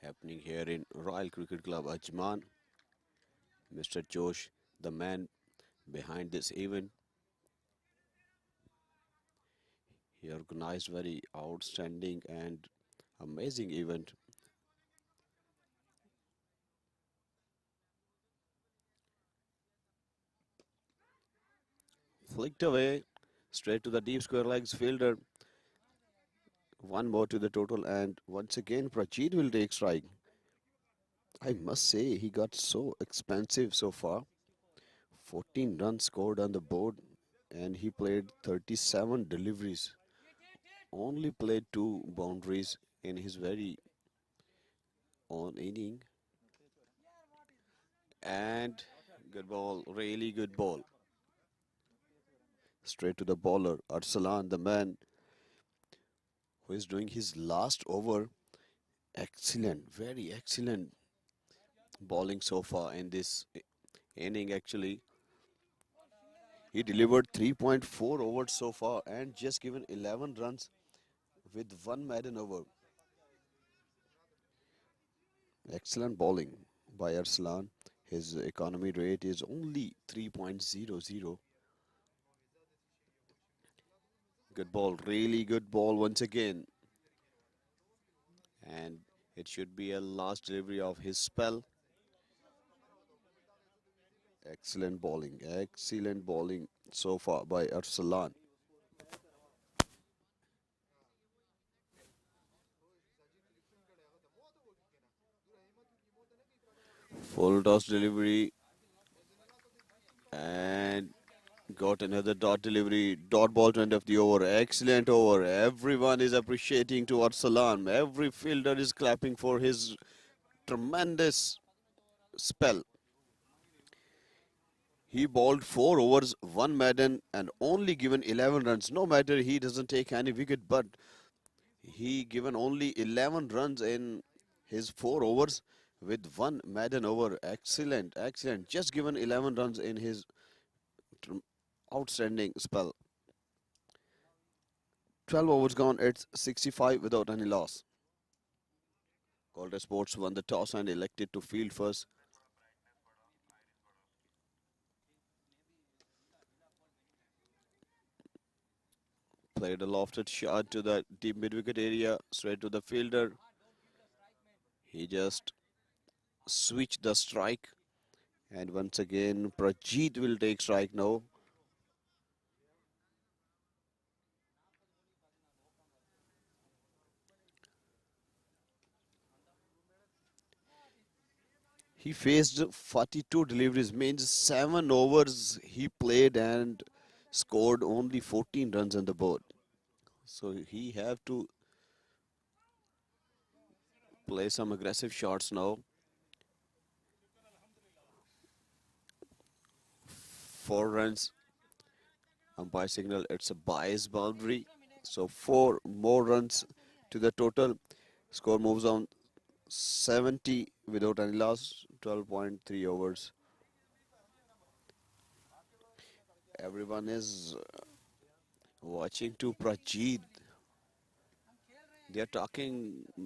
happening here in Royal Cricket Club Ajman. Mr. Josh, the man behind this event, he organized very outstanding and amazing event. Flicked away straight to the deep square legs fielder. One more to the total, and once again Prachit will take strike. I must say he got so expensive so far. 14 runs scored on the board, and he played 37 deliveries. Only played 2 boundaries in his very own inning. And good ball, really good ball. Straight to the bowler, Arsalan, the man who is doing his last over. Excellent, very excellent bowling so far in this inning actually. He delivered 3.4 overs so far and just given 11 runs with 1 maiden over. Excellent bowling by Arslan. His economy rate is only 3.00. Good ball, really good ball once again. And it should be a last delivery of his spell. Excellent bowling so far by Arslan. Full toss delivery and got another dot delivery. Dot ball to end of the over. Excellent over. Everyone is appreciating to Arsalan. Every fielder is clapping for his tremendous spell. He bowled 4 overs, 1 maiden and only given 11 runs. No matter he doesn't take any wicket, but he given only 11 runs in his 4 overs with 1 maiden over. Excellent. Just given 11 runs in his outstanding spell. 12 overs gone, it's 65 without any loss. Goltay Sports won the toss and elected to field first. Played a lofted shot to the deep mid-wicket area, straight to the fielder. He just switched the strike. And once again, Prajit will take strike now. He faced 42 deliveries, means 7 overs he played and scored only 14 runs on the board. So he have to play some aggressive shots now. 4 runs. Umpire signal it's a bias boundary. So 4 more runs to the total. Score moves on 70 without any loss. 12.3 overs. Everyone is watching to Prajit.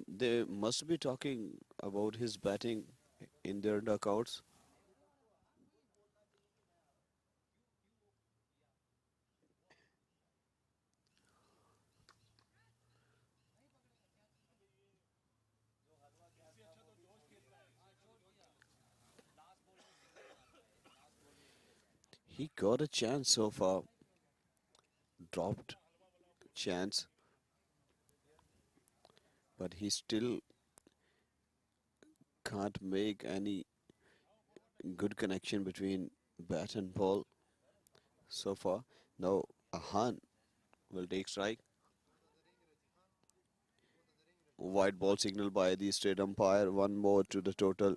They must be talking about his batting in their dugouts. He got a chance so far, dropped chance, but he still can't make any good connection between bat and ball so far. Now Ahan will take strike. White ball signal by the straight umpire. 1 more to the total.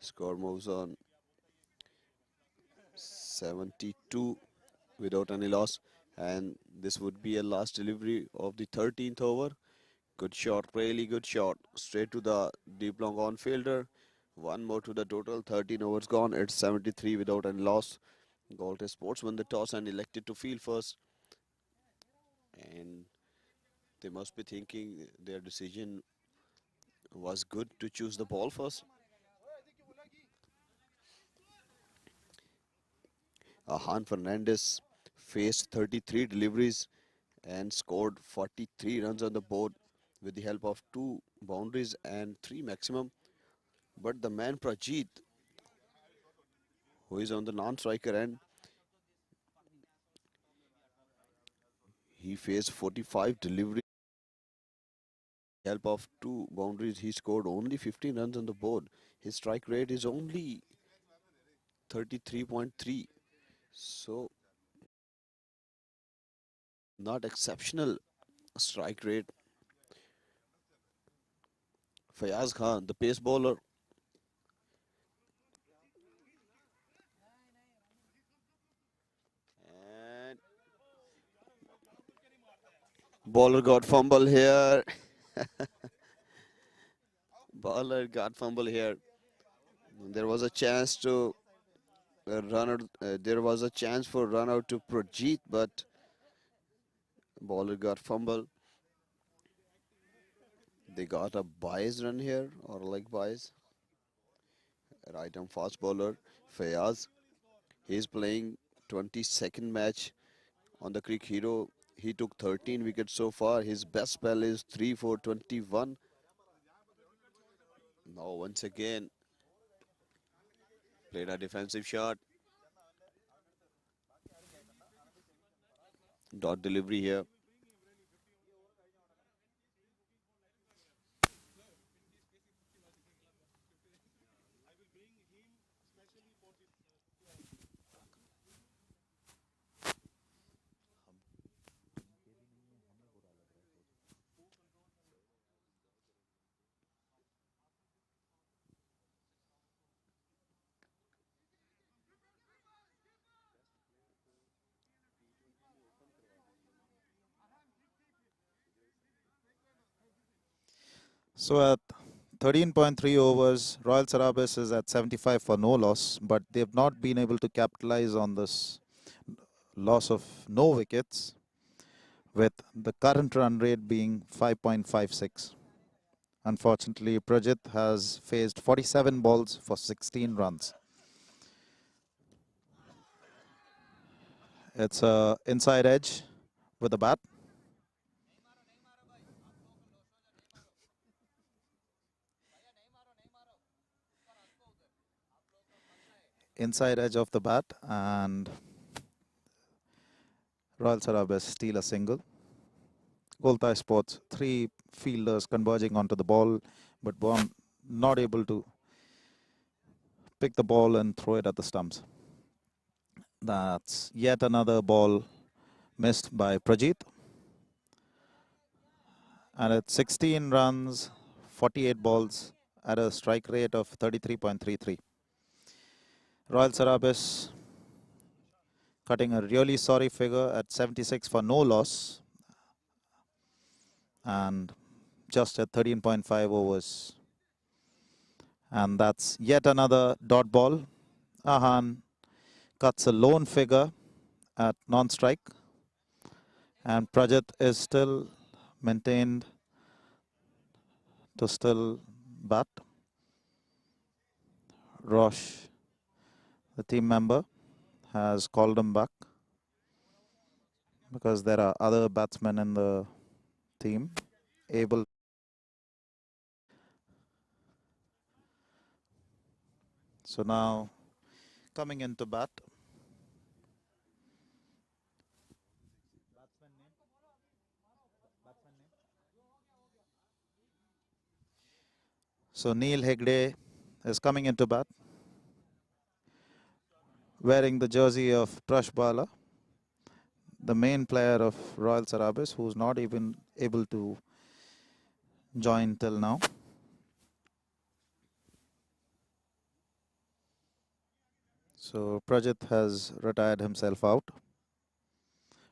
Score moves on 72 without any loss. And this would be a last delivery of the 13th over. Good shot, really good shot. Straight to the deep long on fielder. 1 more to the total. 13 overs gone. It's 73 without any loss. Goltay Sports won the toss and elected to field first. And they must be thinking their decision was good to choose the ball first. Ahan Fernandez faced 33 deliveries and scored 43 runs on the board with the help of 2 boundaries and 3 maximum. But the man Prajit, who is on the non-striker end, he faced 45 deliveries. With the help of 2 boundaries, he scored only 15 runs on the board. His strike rate is only 33.3. So, not exceptional strike rate. Fayaz Khan, the pace bowler. And bowler got fumble here. Bowler got fumble here. There was a chance to run out. There was a chance for run out to Prajit, but bowler got fumble. They got a bias run here, or like bias. Right arm fast bowler Fayaz. He's playing 22nd match on the Creek Hero. He took 13 wickets so far. His best spell is 3 for 21. Now once again played a defensive shot. Dot delivery here. So at 13.3 overs, Royal SARABIS is at 75 for no loss, but they've not been able to capitalize on this loss of no wickets, with the current run rate being 5.56. Unfortunately, Prajit has faced 47 balls for 16 runs. It's a inside edge with the bat. inside edge of the bat, and Royal SARABIS steal a single. Goltay Sports, 3 fielders converging onto the ball, but one not able to pick the ball and throw it at the stumps. That's yet another ball missed by Prajit. And at 16 runs, 48 balls at a strike rate of 33.33. Royal SARABIS cutting a really sorry figure at 76 for no loss, and just at 13.5 overs. And that's yet another dot ball. Ahan cuts a lone figure at non-strike, and Prajit is still maintained to still bat. Rosh, the team member, has called him back because there are other batsmen in the team able. So now coming into bat. So Neil Hegde is coming into bat, wearing the jersey of Prash Bala, the main player of Royal SARABIS, who's not even able to join till now. So Prajit has retired himself out.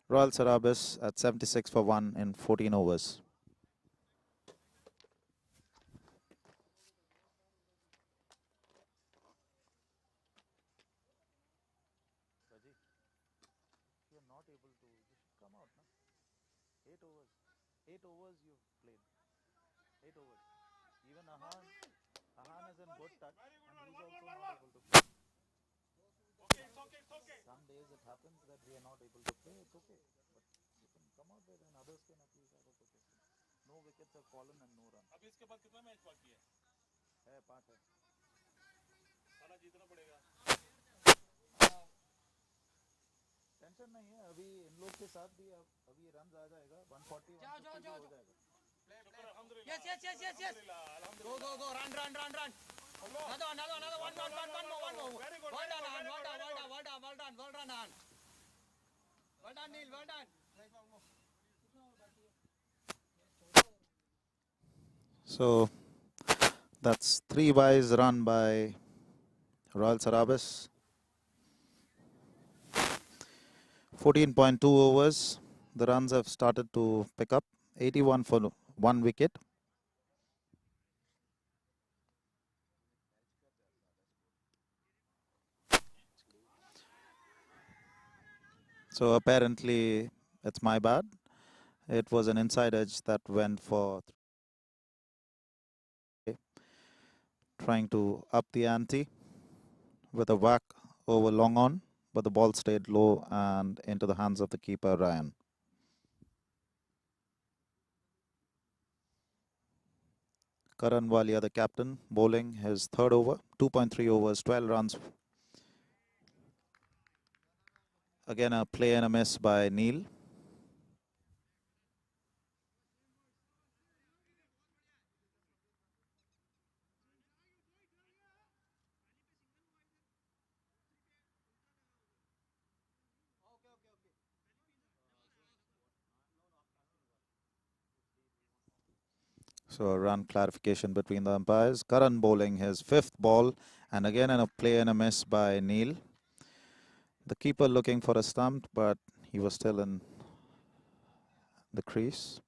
Royal SARABIS at 76 for 1 in 14 overs. Some days it happens that we are not able to play, it's okay. But you can come out there and others can at least have a position. No wickets have fallen and no runs. अभी इसके बाद कितना match बाकी है 5 है सारा जीतना पड़ेगा टेंशन नहीं है अभी इन लोग के साथ भी अभी रन आ जाएगा 140 150 हो जाएगा yes go run another one more very good well done Neil well done so that's 3 wides run by Royal SARABIS. 14.2 overs. The runs have started to pick up. 81 for 1 wicket. So apparently it's my bad. It was an inside edge that went for trying to up the ante with a whack over long on, but the ball stayed low and into the hands of the keeper Ryan. Karan Walia, the captain, bowling his third over, 2.3 overs, 12 runs. Again a play and a miss by Neil. So a run clarification between the umpires. Karan bowling his 5th ball, and again a play and a miss by Neil. The keeper looking for a stump, but he was still in the crease.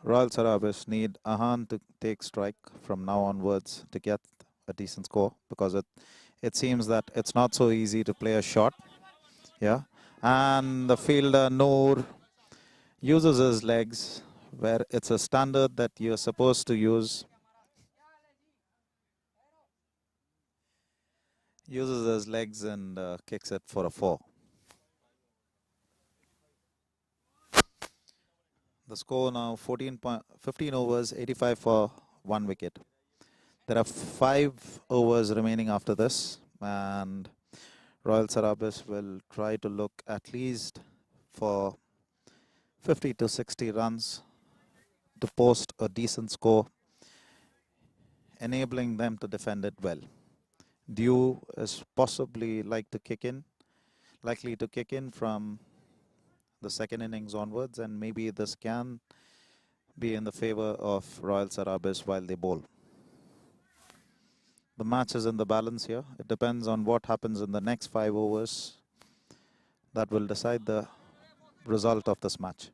Royal SARABIS need Ahan to take strike from now onwards to get a decent score, because it seems that it's not so easy to play a shot. Yeah, and the fielder Noor uses his legs where it's a standard that you're supposed to use. Uses his legs and kicks it for a 4. The score now 15 overs, 85 for 1 wicket. There are 5 overs remaining after this, and Royal Sarabis will try to look at least for 50 to 60 runs to post a decent score, enabling them to defend it well. Dew is possibly likely to kick in from the second innings onwards, and maybe this can be in the favor of Royal Sarabis while they bowl. The match is in the balance here. It depends on what happens in the next 5 overs that will decide the result of this match.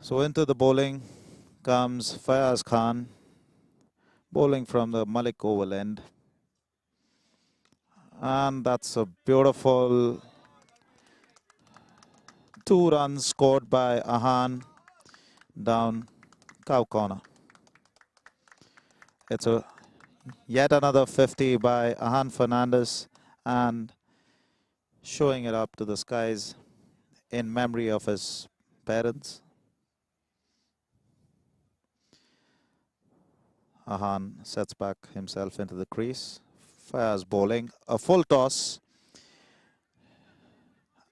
So into the bowling comes Fayaz Khan, bowling from the Malik oval end. And that's a beautiful 2 runs scored by Ahan down cow corner. It's yet another 50 by Ahan Fernandez, and showing it up to the skies in memory of his parents. Ahan sets back himself into the crease. Fires bowling a full toss,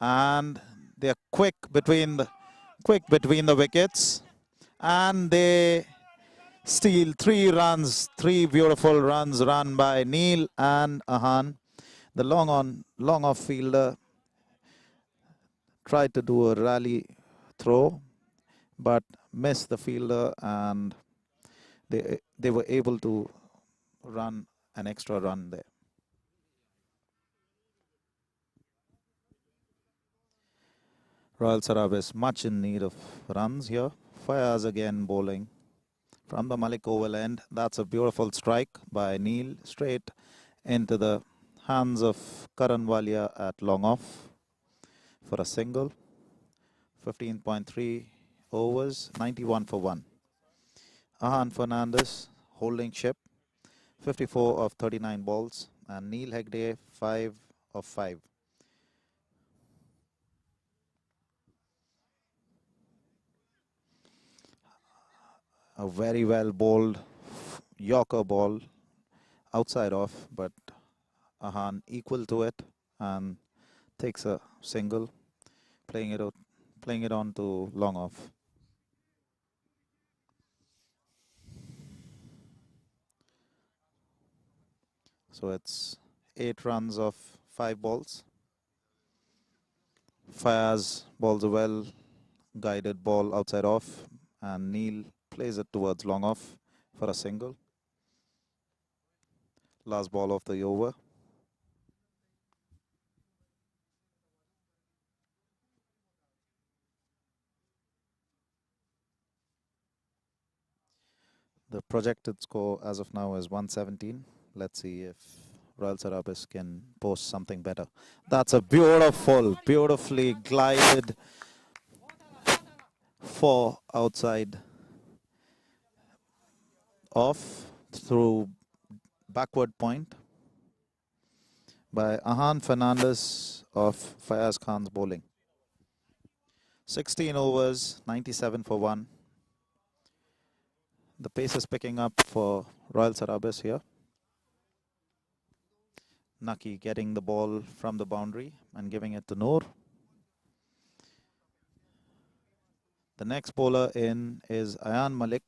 and they're quick between the wickets, and they steal 3 runs, 3 beautiful runs run by Neil and Ahan. The long off fielder tried to do a rally throw, but missed the fielder, and they were able to run an extra run there. Royal Sarabis much in need of runs here. Fires again bowling from the Malik oval end. That's a beautiful strike by Neil, straight into the hands of Karan Walia at long off for a single. 15.3 overs, 91 for 1. Ahan Fernandez holding ship, 54 of 39 balls, and Neil Hegde 5 of 5. A very well bowled Yorker ball outside off, but Ahan equal to it and takes a single, playing it on to long off. So it's 8 runs of 5 balls. Fires bowls a well guided ball outside off, and Neil plays it towards long off for a single. Last ball of the over. The projected score as of now is 117. Let's see if Royal Sarabis can post something better. That's a beautifully glided 4 outside off through backward point by Ahan Fernandez of Fayaz Khan's bowling. 16 overs, 97 for 1. The pace is picking up for Royal Sarabis here. Naki getting the ball from the boundary and giving it to Noor. The next bowler in is Ayan Malik,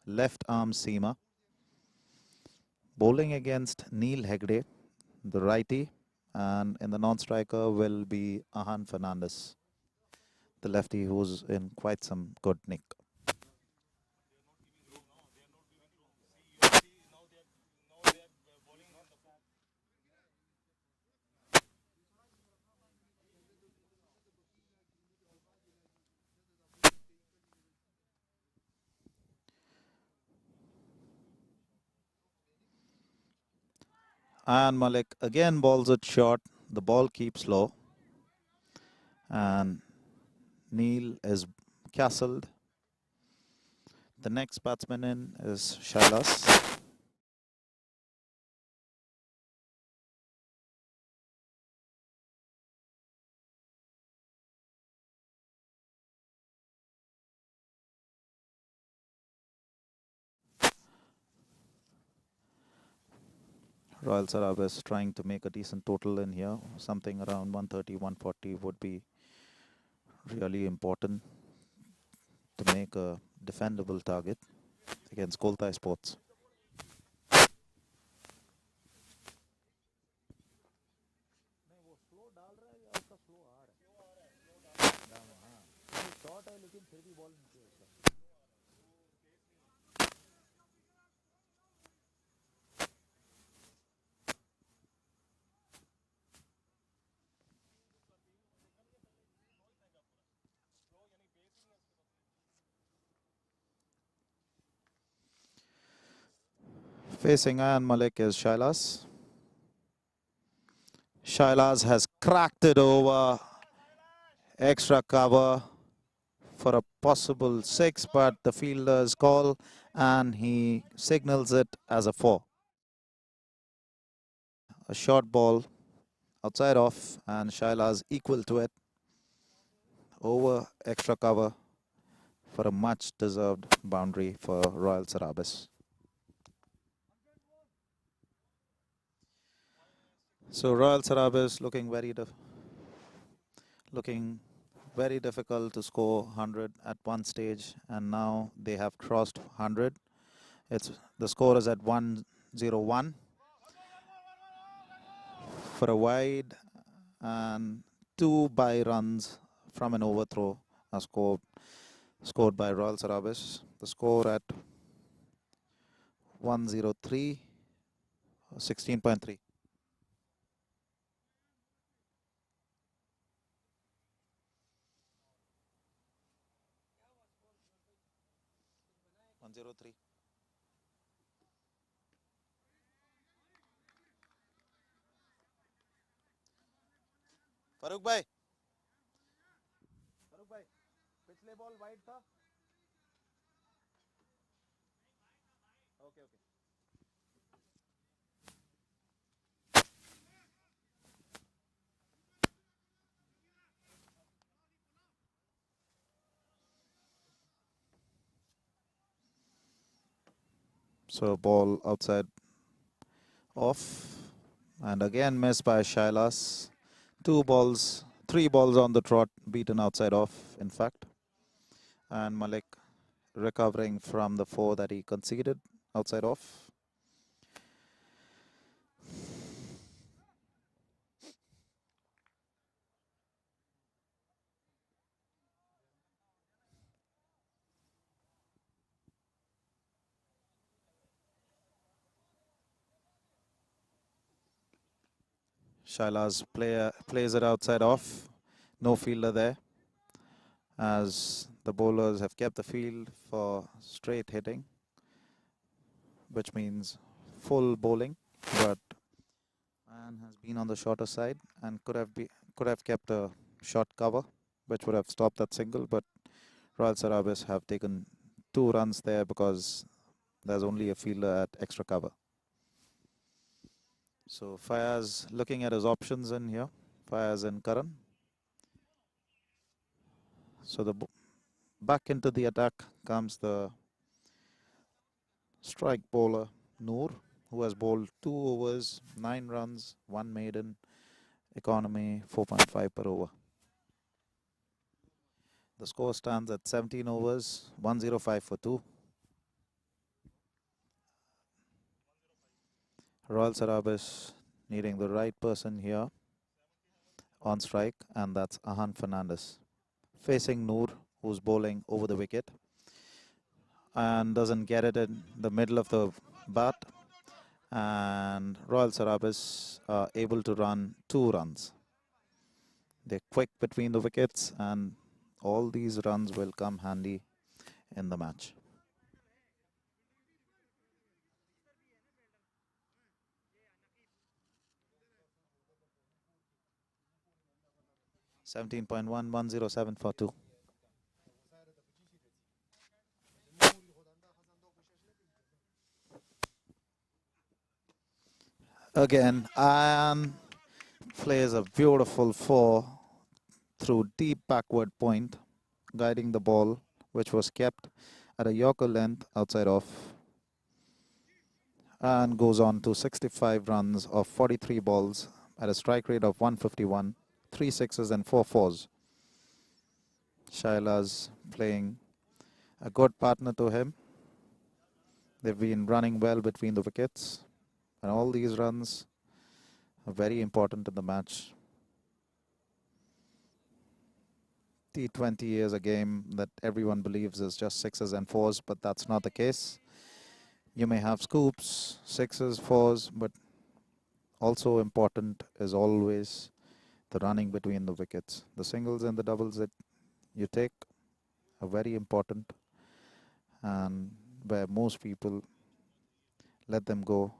left arm seamer, bowling against Neil Hegde, the righty, and in the non-striker will be Ahan Fernandez, the lefty, who's in quite some good nick. Ayan Malik again bowls it short. The ball keeps low, and Neil is castled. The next batsman in is Shailas. Royal Sarabis trying to make a decent total in here. Something around 130, 140 would be really important to make a defendable target against Goltay Sports. Facing Ayan Malik is Shailas. Shailas has cracked it over. Extra cover for a possible 6, but the fielder's call and he signals it as a 4. A short ball outside off and Shailas equal to it. Over extra cover for a much deserved boundary for Royal Sarabis. So Royal Sarabis looking very difficult to score 100 at one stage, and now they have crossed 100. The score is at 101 for a wide, and 2 by runs from an overthrow are scored by Royal Sarabis. The score at 103, 16.3. Farooq भाई पिछले ball wide था okay So ball outside off and again missed by Shailas. 3 balls on the trot, beaten outside off, in fact. And Malik recovering from the 4 that he conceded outside off. Shailas plays it outside off. No fielder there, as the bowlers have kept the field for straight hitting, which means full bowling, but man has been on the shorter side and could have kept a short cover, which would have stopped that single, but Royal Sarabis have taken 2 runs there because there's only a fielder at extra cover. So Fayaz looking at his options in here, Fayaz and Karan. So back into the attack comes the strike bowler Noor, who has bowled 2 overs, 9 runs, 1 maiden, economy 4.5 per over. The score stands at 17 overs, 105 for 2. Royal Sarabis needing the right person here on strike, and that's Ahan Fernandez. Facing Noor, who's bowling over the wicket and doesn't get it in the middle of the bat. And Royal Sarabis are able to run 2 runs. They're quick between the wickets, and all these runs will come handy in the match. 17.1, 107 for 2. Again, Ayan plays a beautiful 4 through deep backward point, guiding the ball, which was kept at a Yorker length outside off. and goes on to 65 runs of 43 balls at a strike rate of 151, 3 sixes and 4 fours. Shaila's playing a good partner to him. They've been running well between the wickets, and all these runs are very important in the match. T20 is a game that everyone believes is just sixes and fours, but that's not the case. You may have scoops, sixes, fours, but also important is always the running between the wickets. The singles and the doubles that you take are very important, and where most people let them go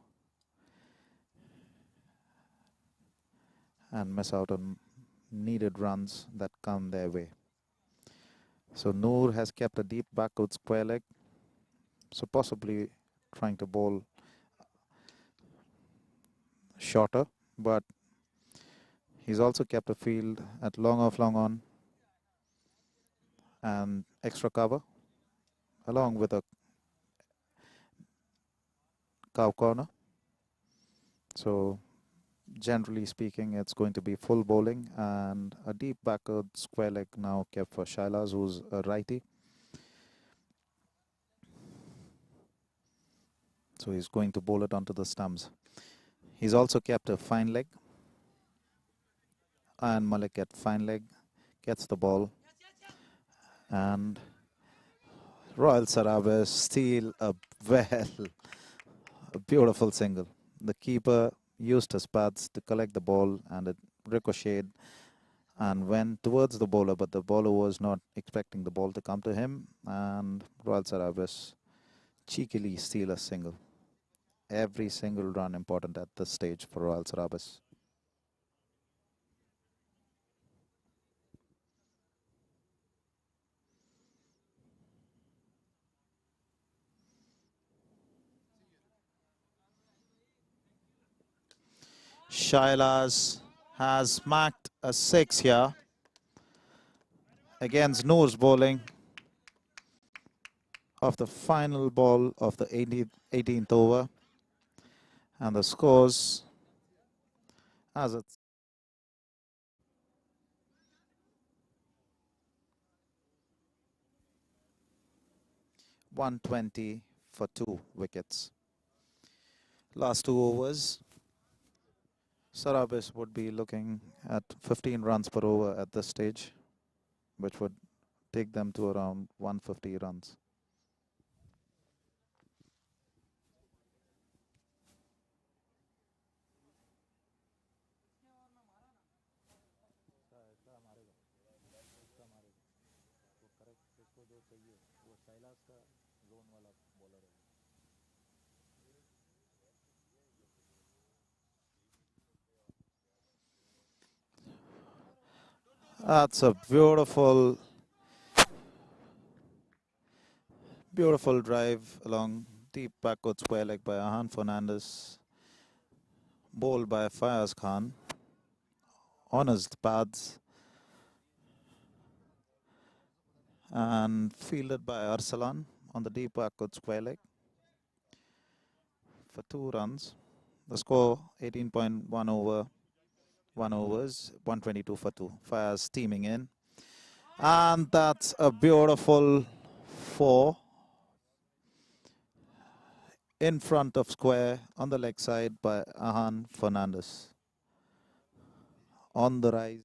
and miss out on needed runs that come their way. So Noor has kept a deep backward square leg, so possibly trying to bowl shorter, but he's also kept a field at long off, long on and extra cover along with a cow corner. So generally speaking, it's going to be full bowling and a deep backward square leg now kept for Shailas, who's a righty. So he's going to bowl it onto the stumps. He's also kept a fine leg, and Malik at fine leg gets the ball, and Royal Sarabis steal a beautiful single. The keeper used his pads to collect the ball, and it ricocheted and went towards the bowler, but the bowler was not expecting the ball to come to him, and Royal Sarabis cheekily steal a single. Every single run important at this stage for Royal Sarabis. Shailas has smacked a 6 here against Noor's bowling of the final ball of the 18th over, and the scores as it's 120 for 2 wickets. Last 2 overs, Sarabis would be looking at 15 runs per over at this stage, which would take them to around 150 runs. That's a beautiful drive along deep backward square leg by Ahan Fernandez, bowled by Fayaz Khan on his pads and fielded by Arsalan on the deep backward square leg for 2 runs. The score 18.1 over 1 overs, 122 for 2. Fayaz steaming in, and that's a beautiful 4 in front of square on the leg side by Ahan Fernandez. On the rise.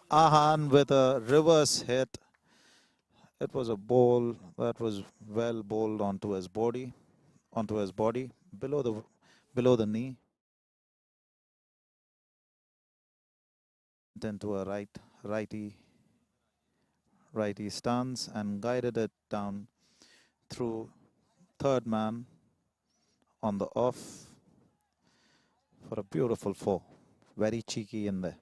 Ahan with a reverse hit. It was a ball that was well bowled onto his body, below the knee, into a righty stance and guided it down through third man on the off for a beautiful 4. Very cheeky in there.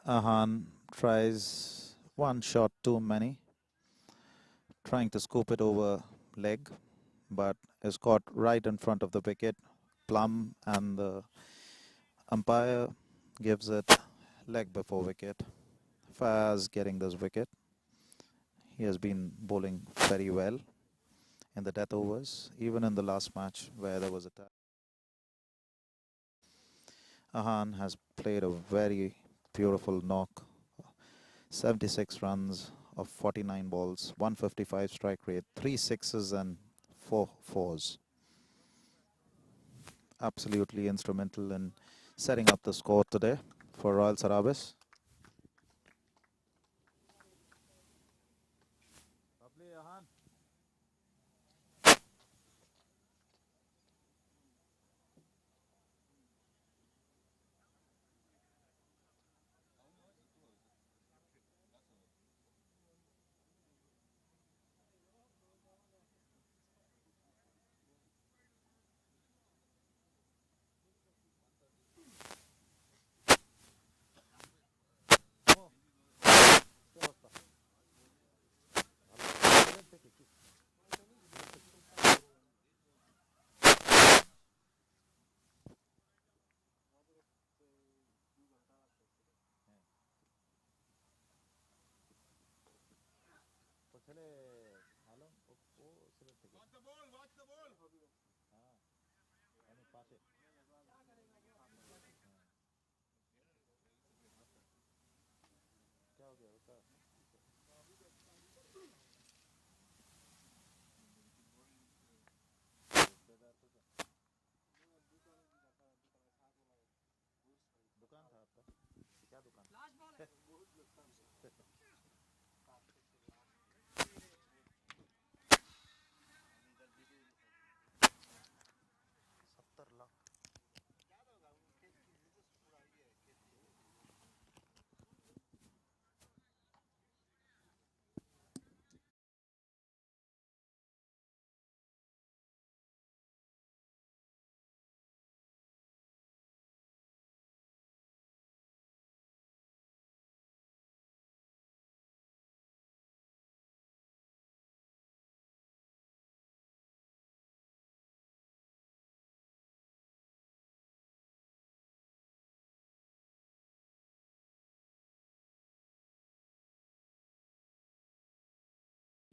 Ahan tries one shot too many, trying to scoop it over leg, but is caught right in front of the wicket, plumb, and the umpire gives it leg before wicket. Faz getting this wicket. He has been bowling very well in the death overs, even in the last match where there was a tie. Ahan has played a very beautiful knock, 76 runs of 49 balls, 155 strike rate, 3 sixes and 4 fours. Absolutely instrumental in setting up the score today for Royal SARABIS.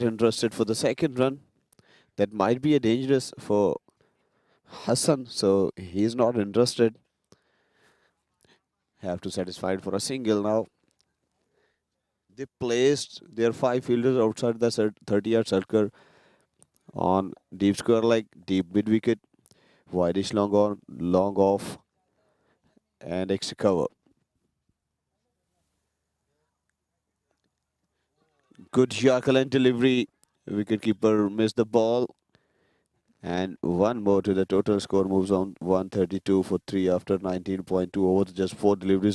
Interested for the second run. That might be a dangerous for Hassan, so he's not interested. Have to satisfied for a single now. They placed their 5 fielders outside the 30-yard circle on deep square leg, deep mid wicket, wideish long on, long off, and extra cover. Good Yorker and delivery. Wicketkeeper missed the ball. And one more to the total score moves on 132 for 3 after 19.2 overs. Just 4 delivery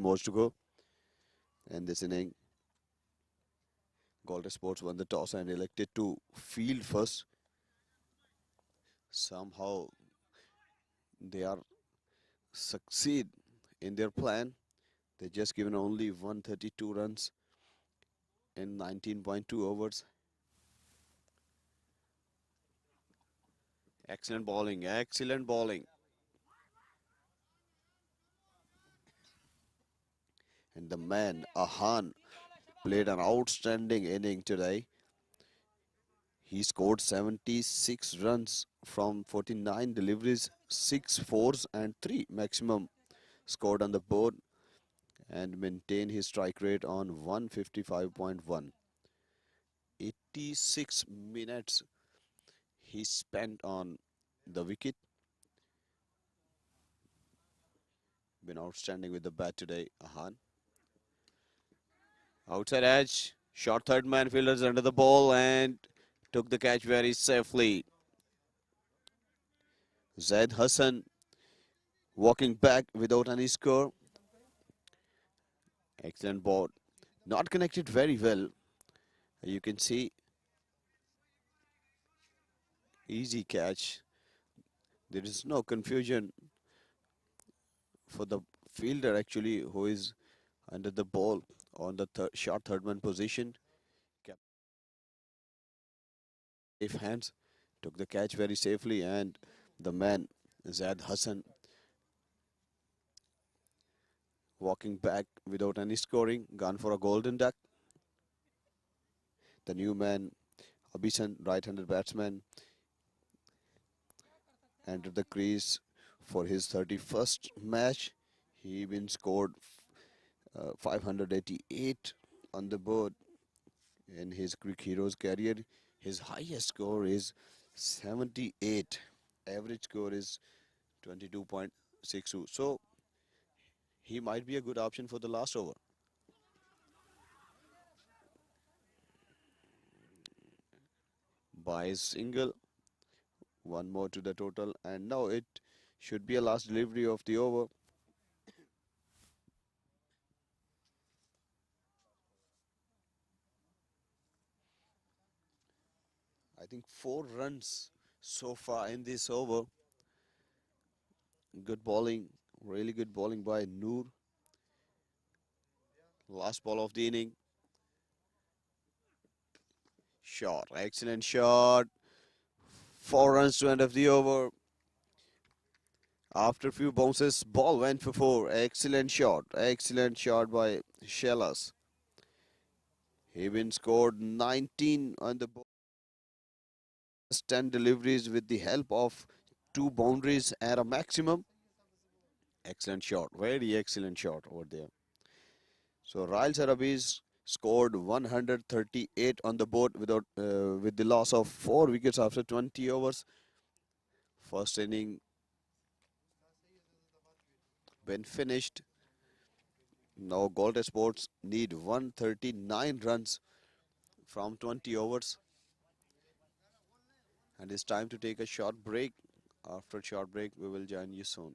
modes to go. And this inning, Goltay Sports won the toss and elected to field first. Somehow they are succeed in their plan. They just given only 132 runs in 19.2 overs. Excellent bowling, excellent bowling. And the man, Ahan, played an outstanding inning today. He scored 76 runs from 49 deliveries, 6 fours and 3 maximum scored on the board, and maintained his strike rate on 155.1. 86 minutes he spent on the wicket. Been outstanding with the bat today, Ahan. Outside edge, short third man, fielders under the ball and took the catch very safely. Zaid Hassan walking back without any score. Excellent ball. Not connected very well. You can see easy catch. There is no confusion for the fielder actually who is under the ball on the short third man position. Safe hands, took the catch very safely, and the man Zaid Hassan walking back without any scoring, gone for a golden duck. The new man Abisan, right-handed batsman, entered the crease for his 31st match. He been scored 588 on the board in his Cricket Heroes career. His highest score is 78. Average score is 22.62. So he might be a good option for the last over. By a single, one more to the total, and now it should be a last delivery of the over. I think 4 runs so far in this over. Good bowling, really good bowling by Noor. Last ball of the inning. Shot, excellent shot. 4 runs to end of the over. After a few bounces, ball went for 4. Excellent shot by Shellas. He been scored 19 on the ball. 10 deliveries with the help of 2 boundaries at a maximum. Excellent shot, very excellent shot over there. So Royal SARABIS scored 138 on the board with the loss of 4 wickets after 20 overs. First inning been finished. Now Goltay Sports need 139 runs from 20 overs. And it's time to take a short break. After a short break, we will join you soon.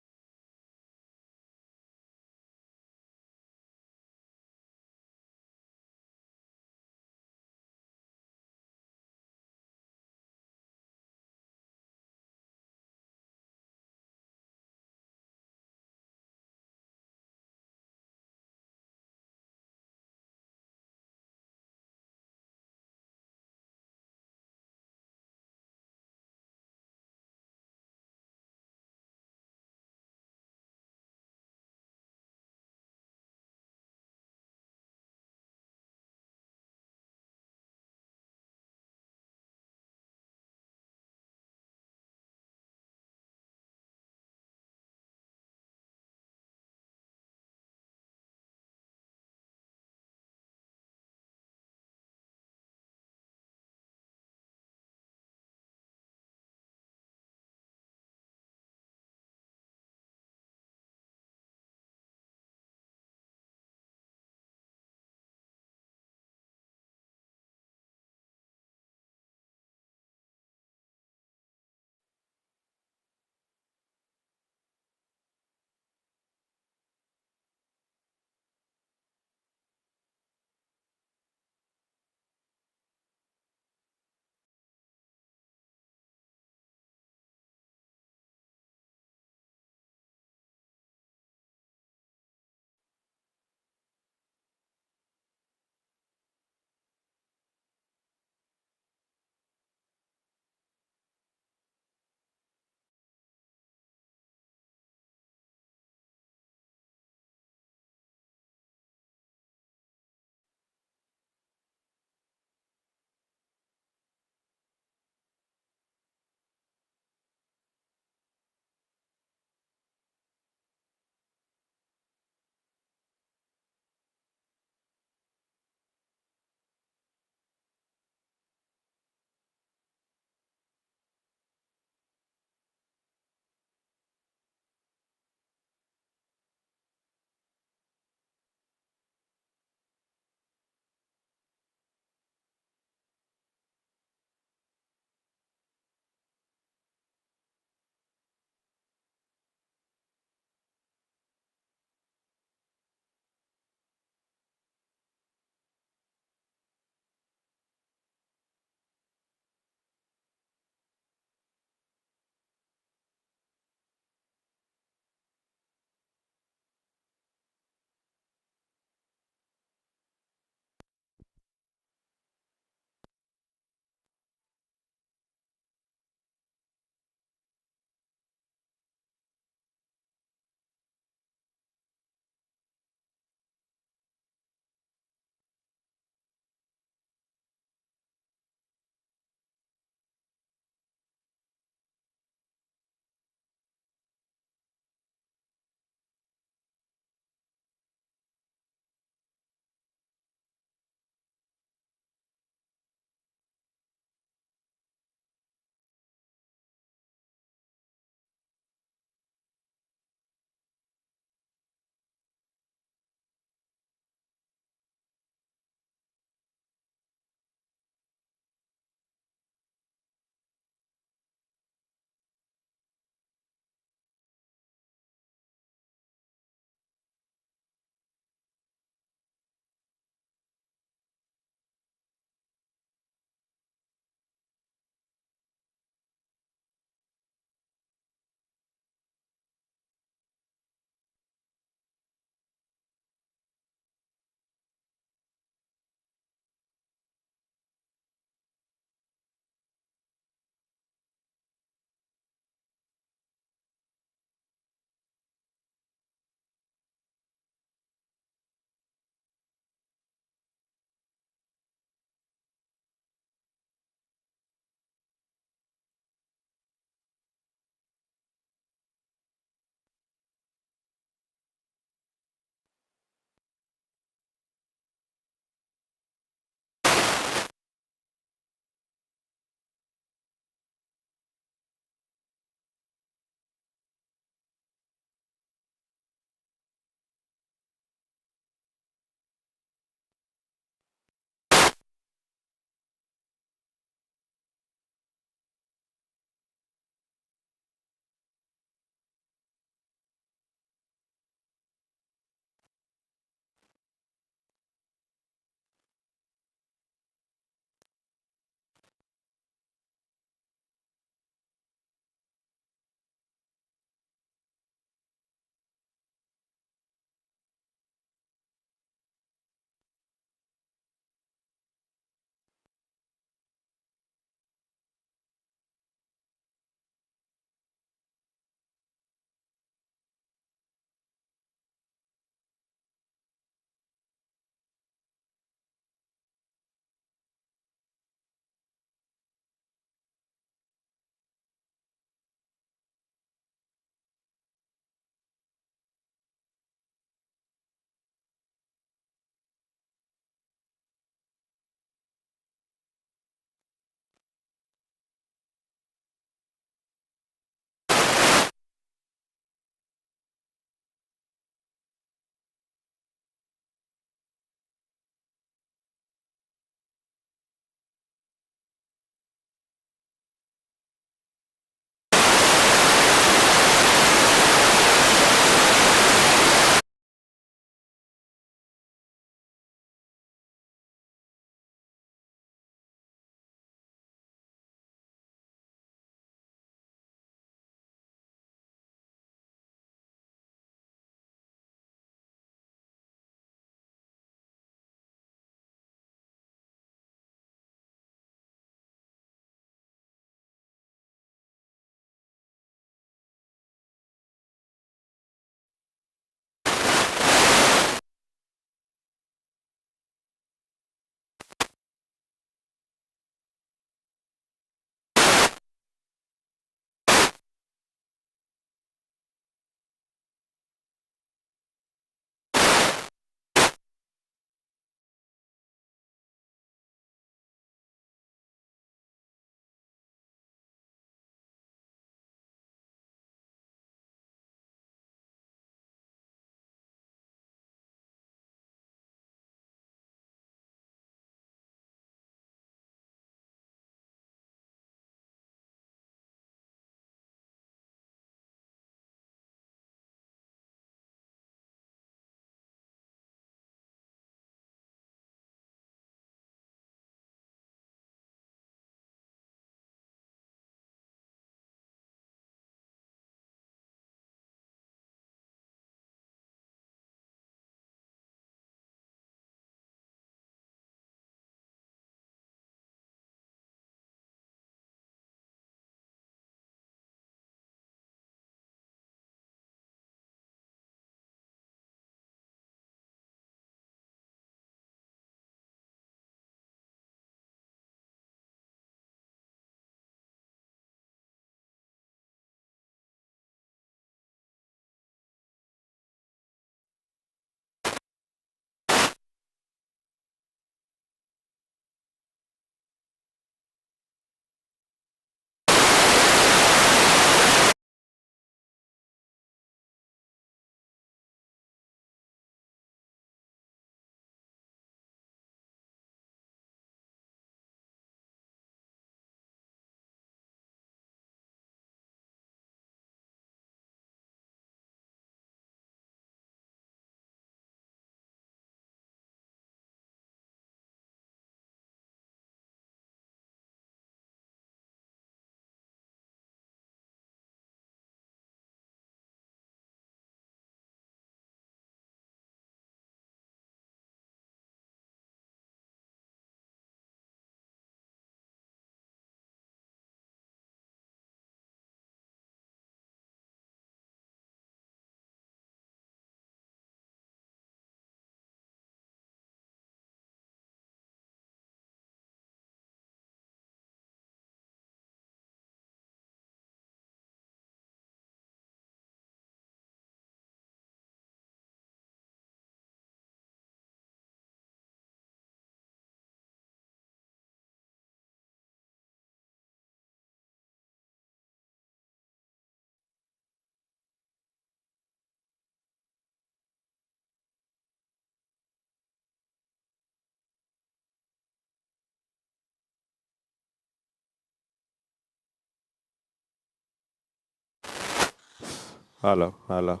Hello, hello.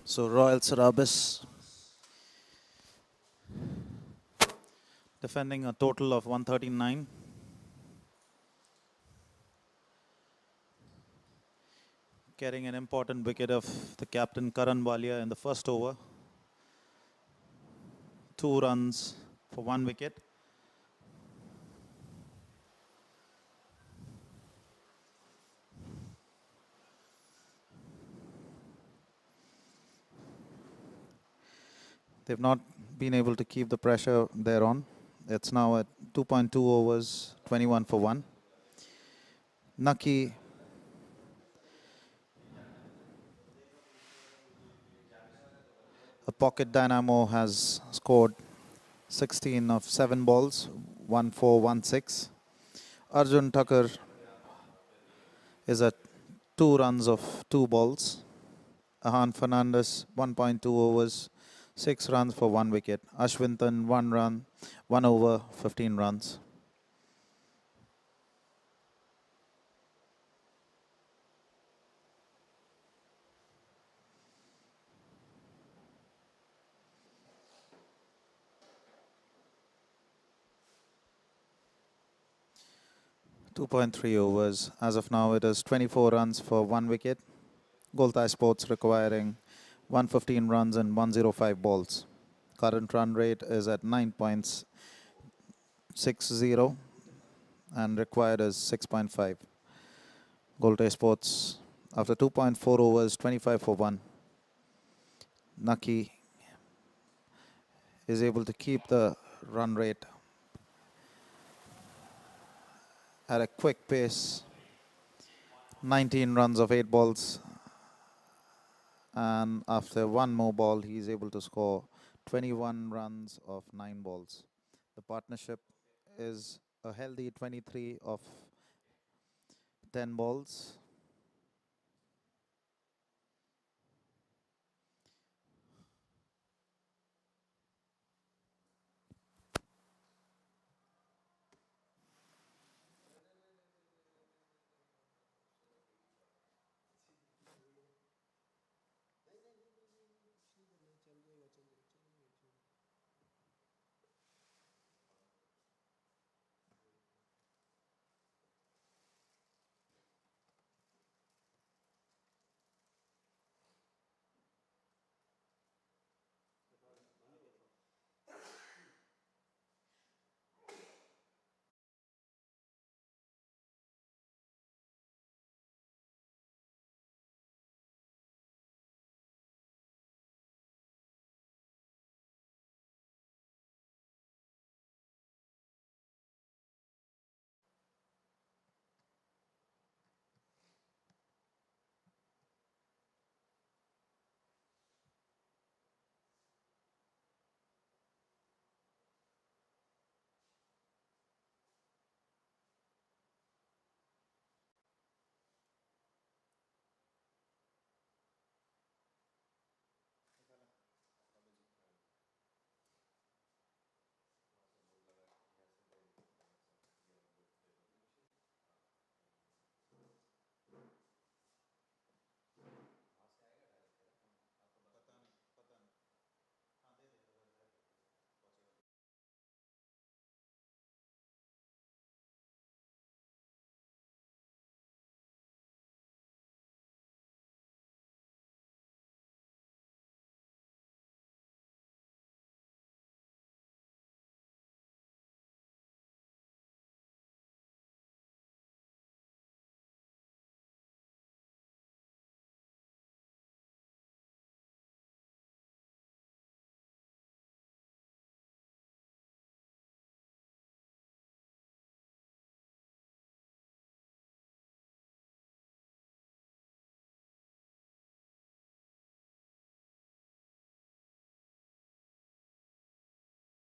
So Royal SARABIS defending a total of 139. Getting an important wicket of the captain Karan Walia in the first over. 2 runs for 1 wicket. They've not been able to keep the pressure there on. It's now at 2.2 overs, 21 for 1. Nucky a pocket dynamo has scored 16 of 7 balls, 1-4, 1-6. Arjun Thakur is at 2 runs of 2 balls. Ahan Fernandez 1.2 overs, 6 runs for 1 wicket. Ashwinton 1 run, 1 over, 15 runs. .3 overs. As of now, it is 24 runs for 1 wicket. Goltay Sports requiring 115 runs and 105 balls. Current run rate is at 9.60 and required is 6.5. Goltay Sports after 2.4 overs, 25 for 1. Nucky is able to keep the run rate at a quick pace. 19 runs of 8 balls. And after one more ball, he is able to score 21 runs of 9 balls. The partnership is a healthy 23 of 10 balls.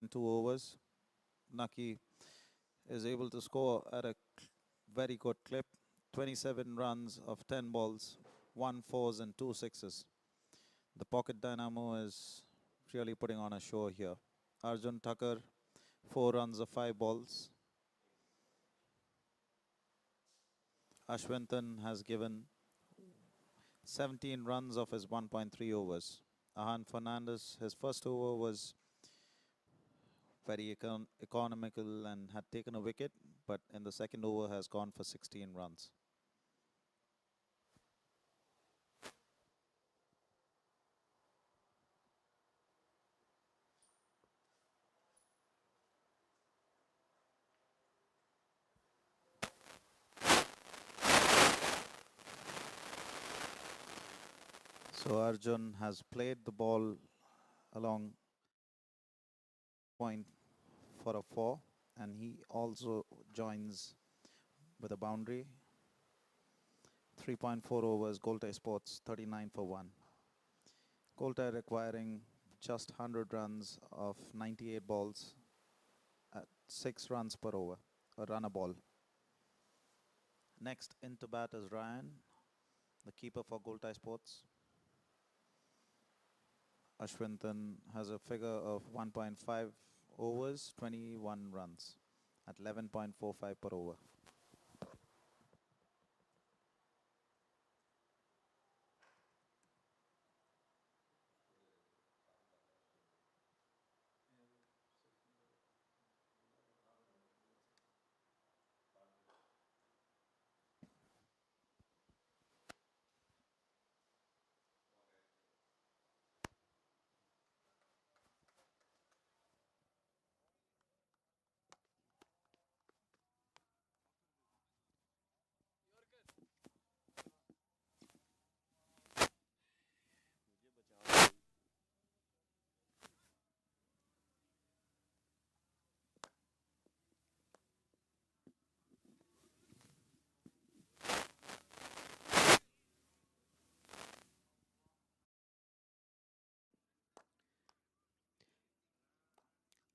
In 2 overs, Nucky is able to score at a very good clip. 27 runs of 10 balls, 1 fours and 2 sixes. The pocket dynamo is really putting on a show here. Arjun Thakur 4 runs of 5 balls. Ashwinton has given 17 runs of his 1.3 overs. Ahan Fernandez, his first over was very economical and had taken a wicket, but in the second over has gone for 16 runs. So Arjun has played the ball along point for a 4, and he also joins with a boundary. 3.4 overs, Goltay Sports 39 for 1. Goltay requiring just 100 runs of 98 balls at 6 runs per over, a run a ball. Next into bat is Ryan, the keeper for Goltay Sports. Ashwinton has a figure of 1.5 overs, 21 runs at 11.45 per over.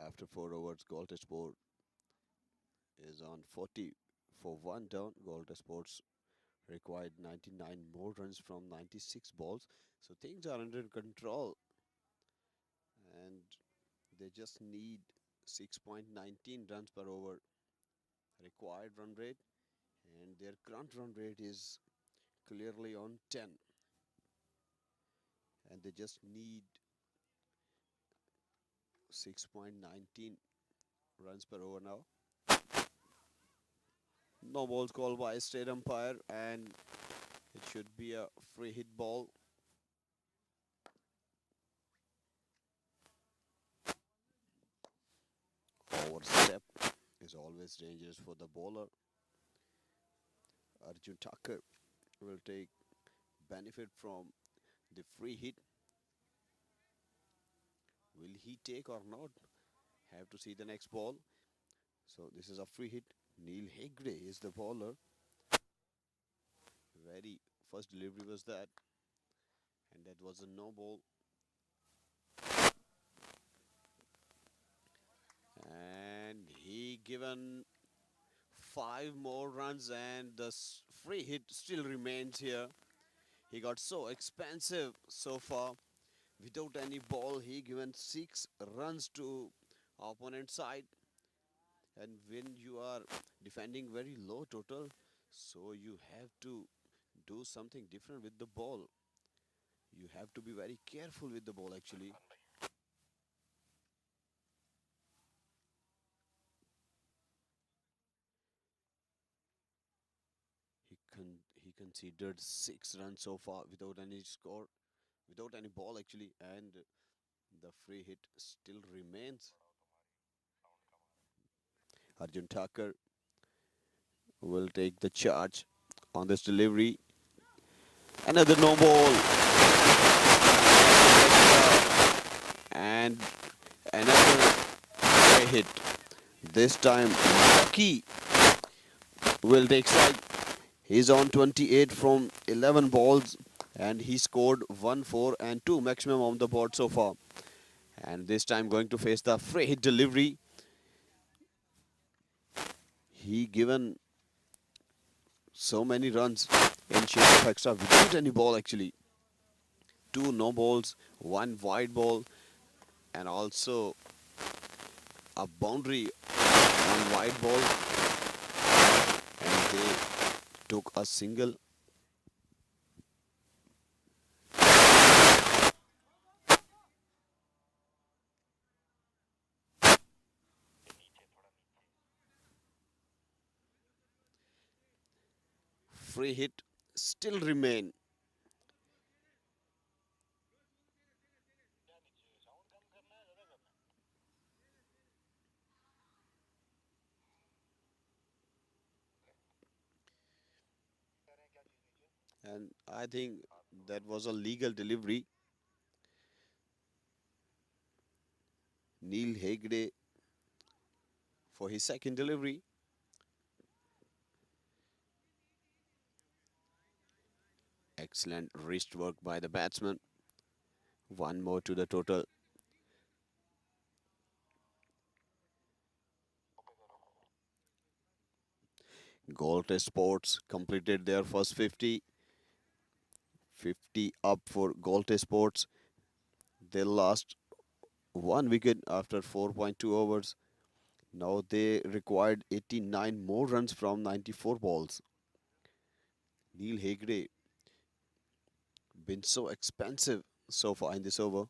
After 4 overs, Goltay Sport is on 40 for 1 down. Goltay Sports required 99 more runs from 96 balls. So things are under control. And they just need 6.19 runs per over required run rate. And their current run rate is clearly on 10. And they just need 6.19 runs per over now. No balls called by state umpire, and it should be a free hit ball. Overstep is always dangerous for the bowler. Arjun Thakur will take benefit from the free hit. Will he take or not? Have to see the next ball. So this is a free hit. Neil Hegde is the bowler. Very first delivery was that, and that was a no ball. And he given 5 more runs, and the free hit still remains here. He got so expensive so far. Without any ball, he given 6 runs to opponent side. And when you are defending very low total, so you have to do something different with the ball. You have to be very careful with the ball actually. He considered 6 runs so far without any score, without any ball actually, and the free hit still remains. Arjun Thakur will take the charge on this delivery. Another no ball. And another free hit. This time Lucky will take strike. He's on 28 from 11 balls, and he scored 1, 4 and 2 maximum on the board so far. And this time going to face the free hit delivery. He given so many runs in shape of extra without any ball actually. 2 no balls, 1 wide ball, and also a boundary on wide ball, and they took a single. Free hit still remain. And I think that was a legal delivery. Neil Hegde for his second delivery. Excellent wrist work by the batsman. One more to the total. Goltay Sports completed their first 50. 50 up for Goltay Sports. They lost one wicket after 4.2 overs. Now they required 89 more runs from 94 balls. Neil Hegde been so expensive so far in this over.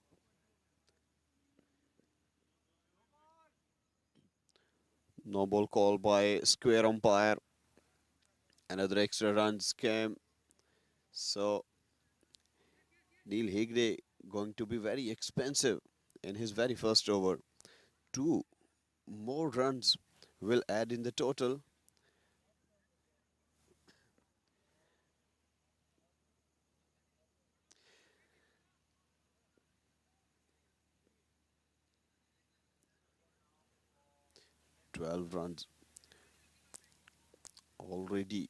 No ball call by square umpire. Another extra runs came. So Neil Hegde going to be very expensive in his very first over. 2 more runs will add in the total. Twelve runs already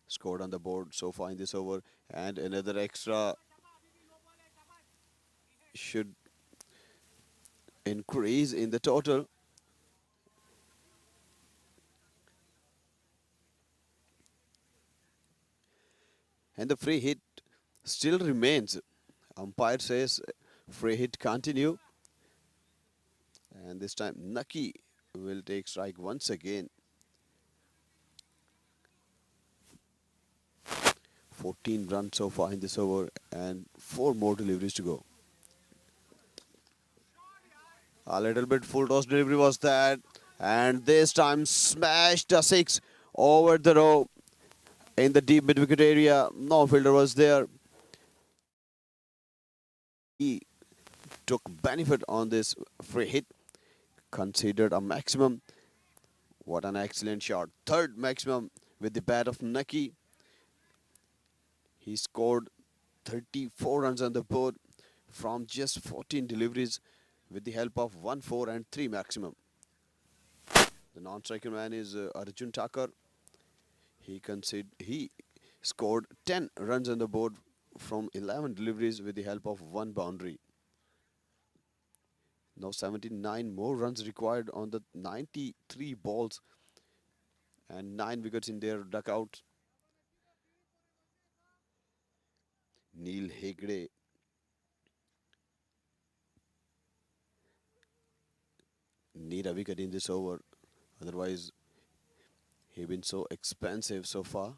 scored on the board so far in this over, and another extra should increase in the total. And the free hit still remains. Umpire says free hit continue. And this time Nucky will take strike once again. 14 runs so far in this over and 4 more deliveries to go. A little bit full toss delivery was that, and this time smashed a 6 over the row in the deep mid wicket area. No fielder was there. He took benefit on this free hit, considered a maximum. What an excellent shot. Third maximum with the bat of Nucky. He scored 34 runs on the board from just 14 deliveries with the help of 1, 4 and 3 maximum. The non-striker man is Arjun Thakur. He scored 10 runs on the board from 11 deliveries with the help of 1 boundary. Now 79 more runs required on the 93 balls and 9 wickets in their dugout. Neil Hegde need a wicket in this over, otherwise he been so expensive so far.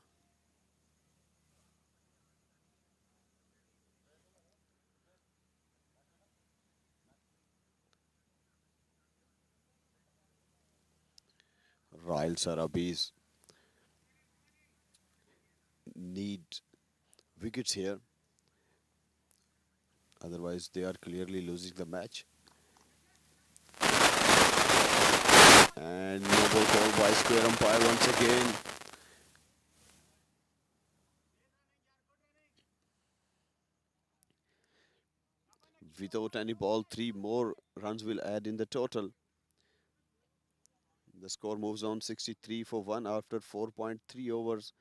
Royal SARABIS need wickets here, otherwise they are clearly losing the match. And no ball called by square umpire once again. Without any ball, 3 more runs will add in the total. The score moves on 63 for 1 after 4.3 overs.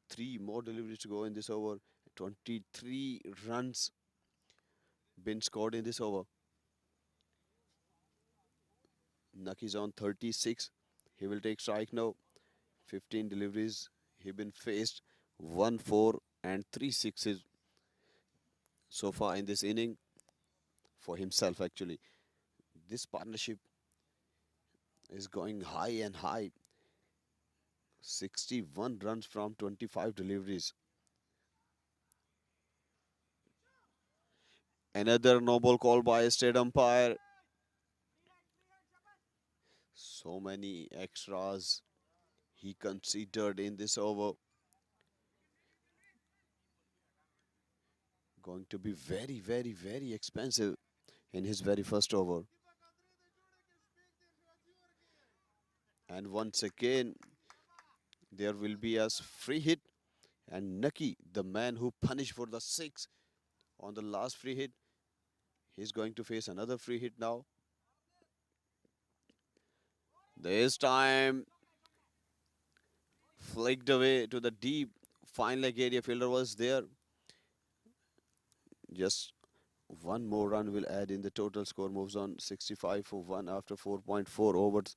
3 more deliveries to go in this over. 23 runs been scored in this over. Nucky's on 36. He will take strike now. 15 deliveries. He been faced 1, 4 and 3 sixes so far in this inning for himself actually. This partnership is going high and high. 61 runs from 25 deliveries. Another no ball call by a state umpire. So many extras he considered in this over. Going to be very, very, very expensive in his very first over. And once again, there will be a free hit. And Nucky, the man who punished for the 6 on the last free hit, he's going to face another free hit now. This time, flicked away to the deep fine leg area. Fielder was there. Just one more run will add in the total score. Moves on 65 for 1 after 4.4 overs.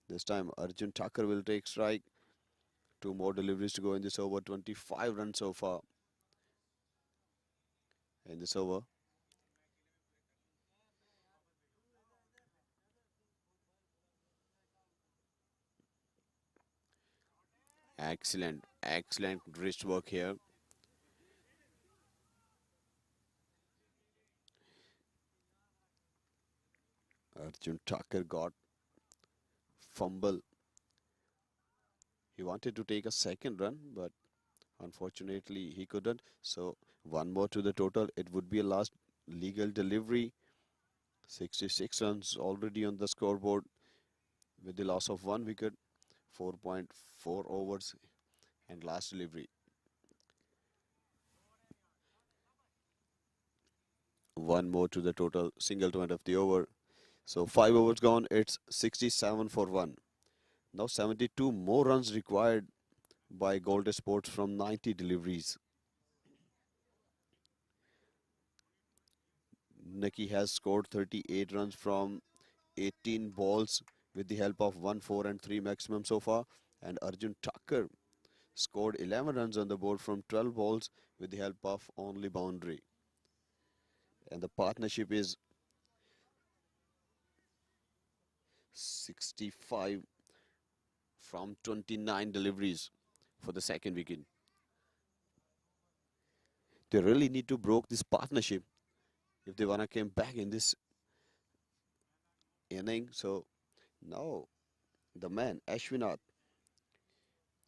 This time, Arjun Thakur will take strike. 2 more deliveries to go in this over. 25 runs so far in this over. Excellent, excellent wrist work here. Arjun Thakur got fumble. He wanted to take a second run, but unfortunately he couldn't. So 1 more to the total. It would be a last legal delivery. 66 runs already on the scoreboard with the loss of 1 wicket. 4.4 overs and last delivery. 1 more to the total, single to end of the over. So 5 overs gone, it's 67 for 1. Now 72 more runs required by Goltay Sports from 90 deliveries. Nucky has scored 38 runs from 18 balls with the help of 1, 4 and 3 maximum so far. And Arjun Thakur scored 11 runs on the board from 12 balls with the help of only boundary. And the partnership is 65 from 29 deliveries for the second wicket. They really need to break this partnership if they want to come back in this inning. So now the man Ashwinath,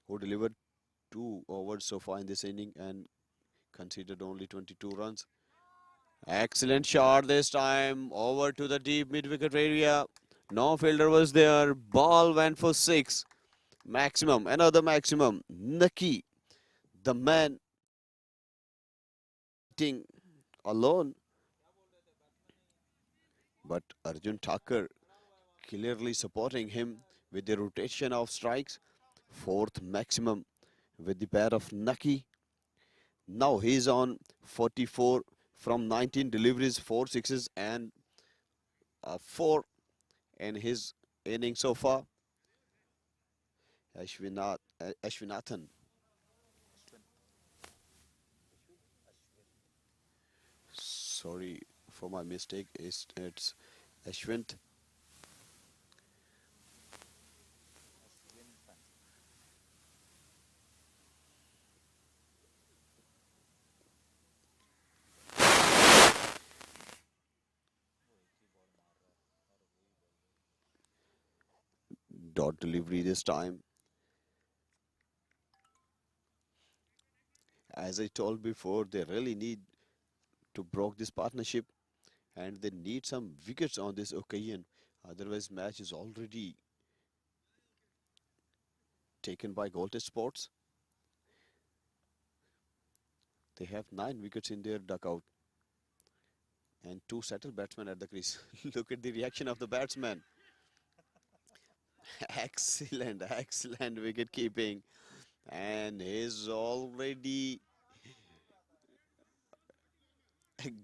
who delivered 2 overs so far in this inning and conceded only 22 runs. Excellent shot this time, over to the deep mid-wicket area. No fielder was there. Ball went for 6. Maximum, another maximum. Nucky, the man hitting alone. But Arjun Thakur clearly supporting him with the rotation of strikes. 4th maximum with the pair of Nucky. Now he's on 44 from 19 deliveries, 4 sixes and 4 in his inning so far. Ashwinathan. Sorry for my mistake. It's Ashwint. Dot delivery this time. As I told before, they really need to break this partnership and they need some wickets on this occasion. Otherwise, match is already taken by Goltay Sports. They have 9 wickets in their dugout and 2 settled batsmen at the crease. Look at the reaction of the batsman. Excellent, excellent wicket keeping. And he's already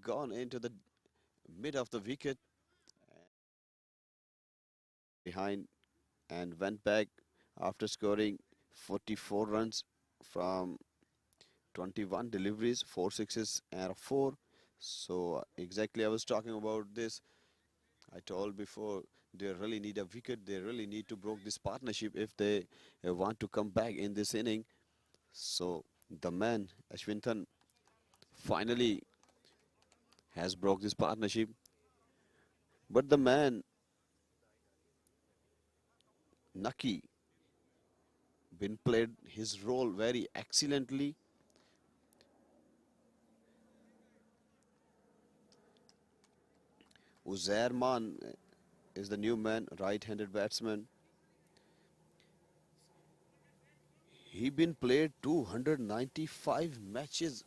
gone into the mid of the wicket. Behind and went back after scoring 44 runs from 21 deliveries, 4 sixes and a 4. So exactly I was talking about this. I told before They really need a wicket. They really need to break this partnership if they want to come back in this inning. So the man, Ashwinton, finally has broke this partnership. But the man, Nucky, been played his role very excellently. Uzairman is the new man, right-handed batsman. He been played 295 matches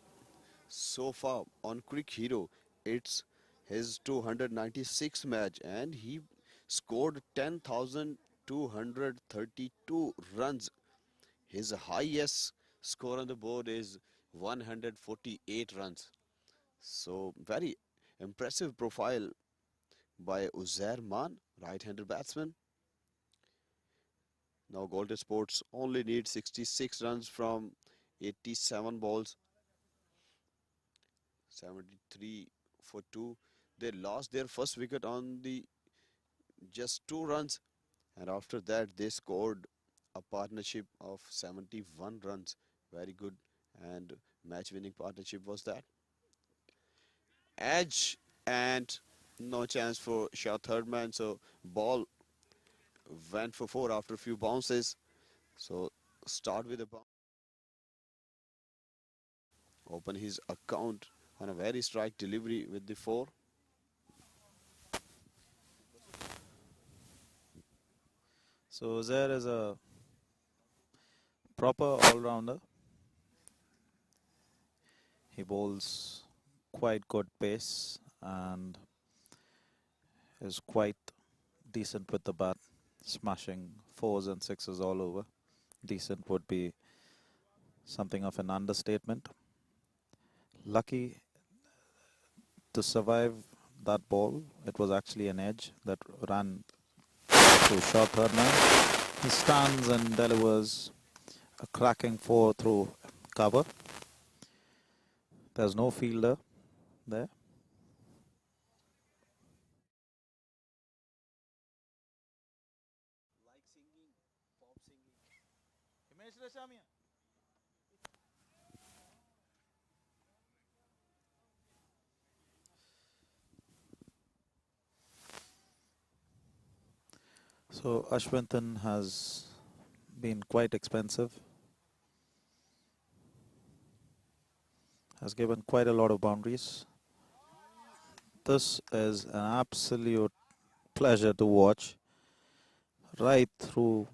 so far on Crick Hero. It's his 296th match and he scored 10,232 runs. His highest score on the board is 148 runs. So very impressive profile by Uzair Man, right-handed batsman. Now Goltay Sports only need 66 runs from 87 balls. 73 for 2. They lost their first wicket on the just 2 runs, and after that they scored a partnership of 71 runs. Very good and match winning partnership was that. Edge and no chance for Shah third man, so ball went for 4 after a few bounces. So start with a bounce. Open his account on a very strike delivery with the 4. So Zaire is a proper all-rounder. He bowls quite good pace and is quite decent with the bat, smashing 4s and 6s all over. Decent would be something of an understatement. Lucky to survive that ball. It was actually an edge that ran to short third man. He stands and delivers a cracking 4 through cover. There's no fielder there. So Ashwinton has been quite expensive. Has given quite a lot of boundaries. This is an absolute pleasure to watch. Right through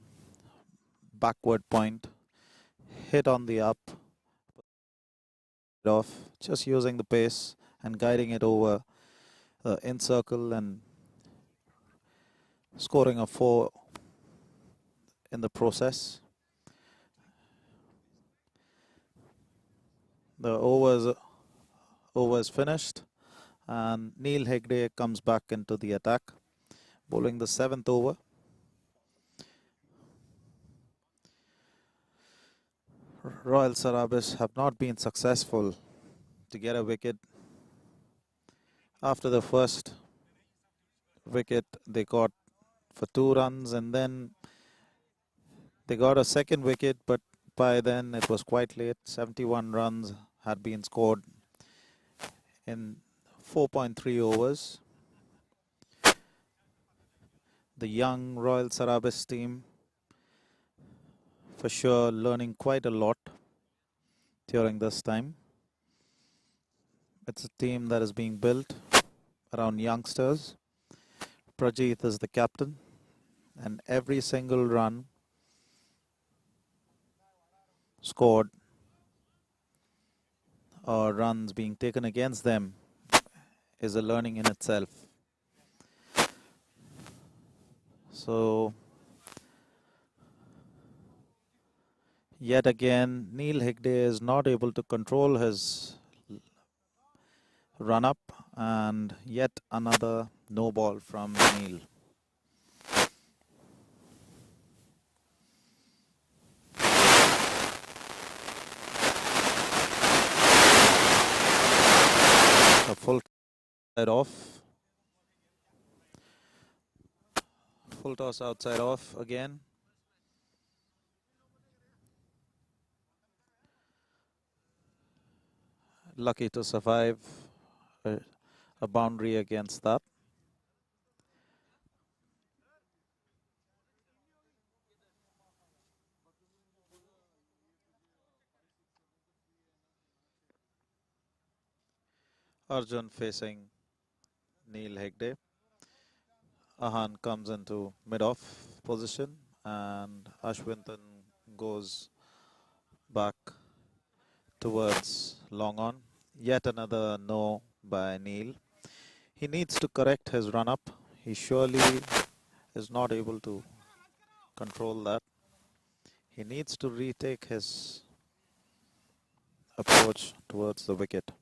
backward point, hit on the up, off, just using the pace and guiding it over in circle and scoring a 4 in the process. The over is finished and Neil Hegde comes back into the attack, bowling the 7th over. Royal SARABIS have not been successful to get a wicket. After the first wicket they got for 2 runs and then they got a second wicket, but by then it was quite late. 71 runs had been scored in 4.3 overs. The young Royal SARABIS team for sure learning quite a lot during this time. It's a team that is being built around youngsters. Prajeet is the captain and every single run scored or runs being taken against them is a learning in itself. So yet again Neil Hegde is not able to control his run up and yet another no ball from Neil. A full side off. Full toss outside off again. Lucky to survive a boundary against that. Arjun facing Neil Hegde. Ahan comes into mid-off position and Ashwinton goes back towards long on. Yet another no by Neil. He needs to correct his run-up. He surely is not able to control that. He needs to retake his approach towards the wicket.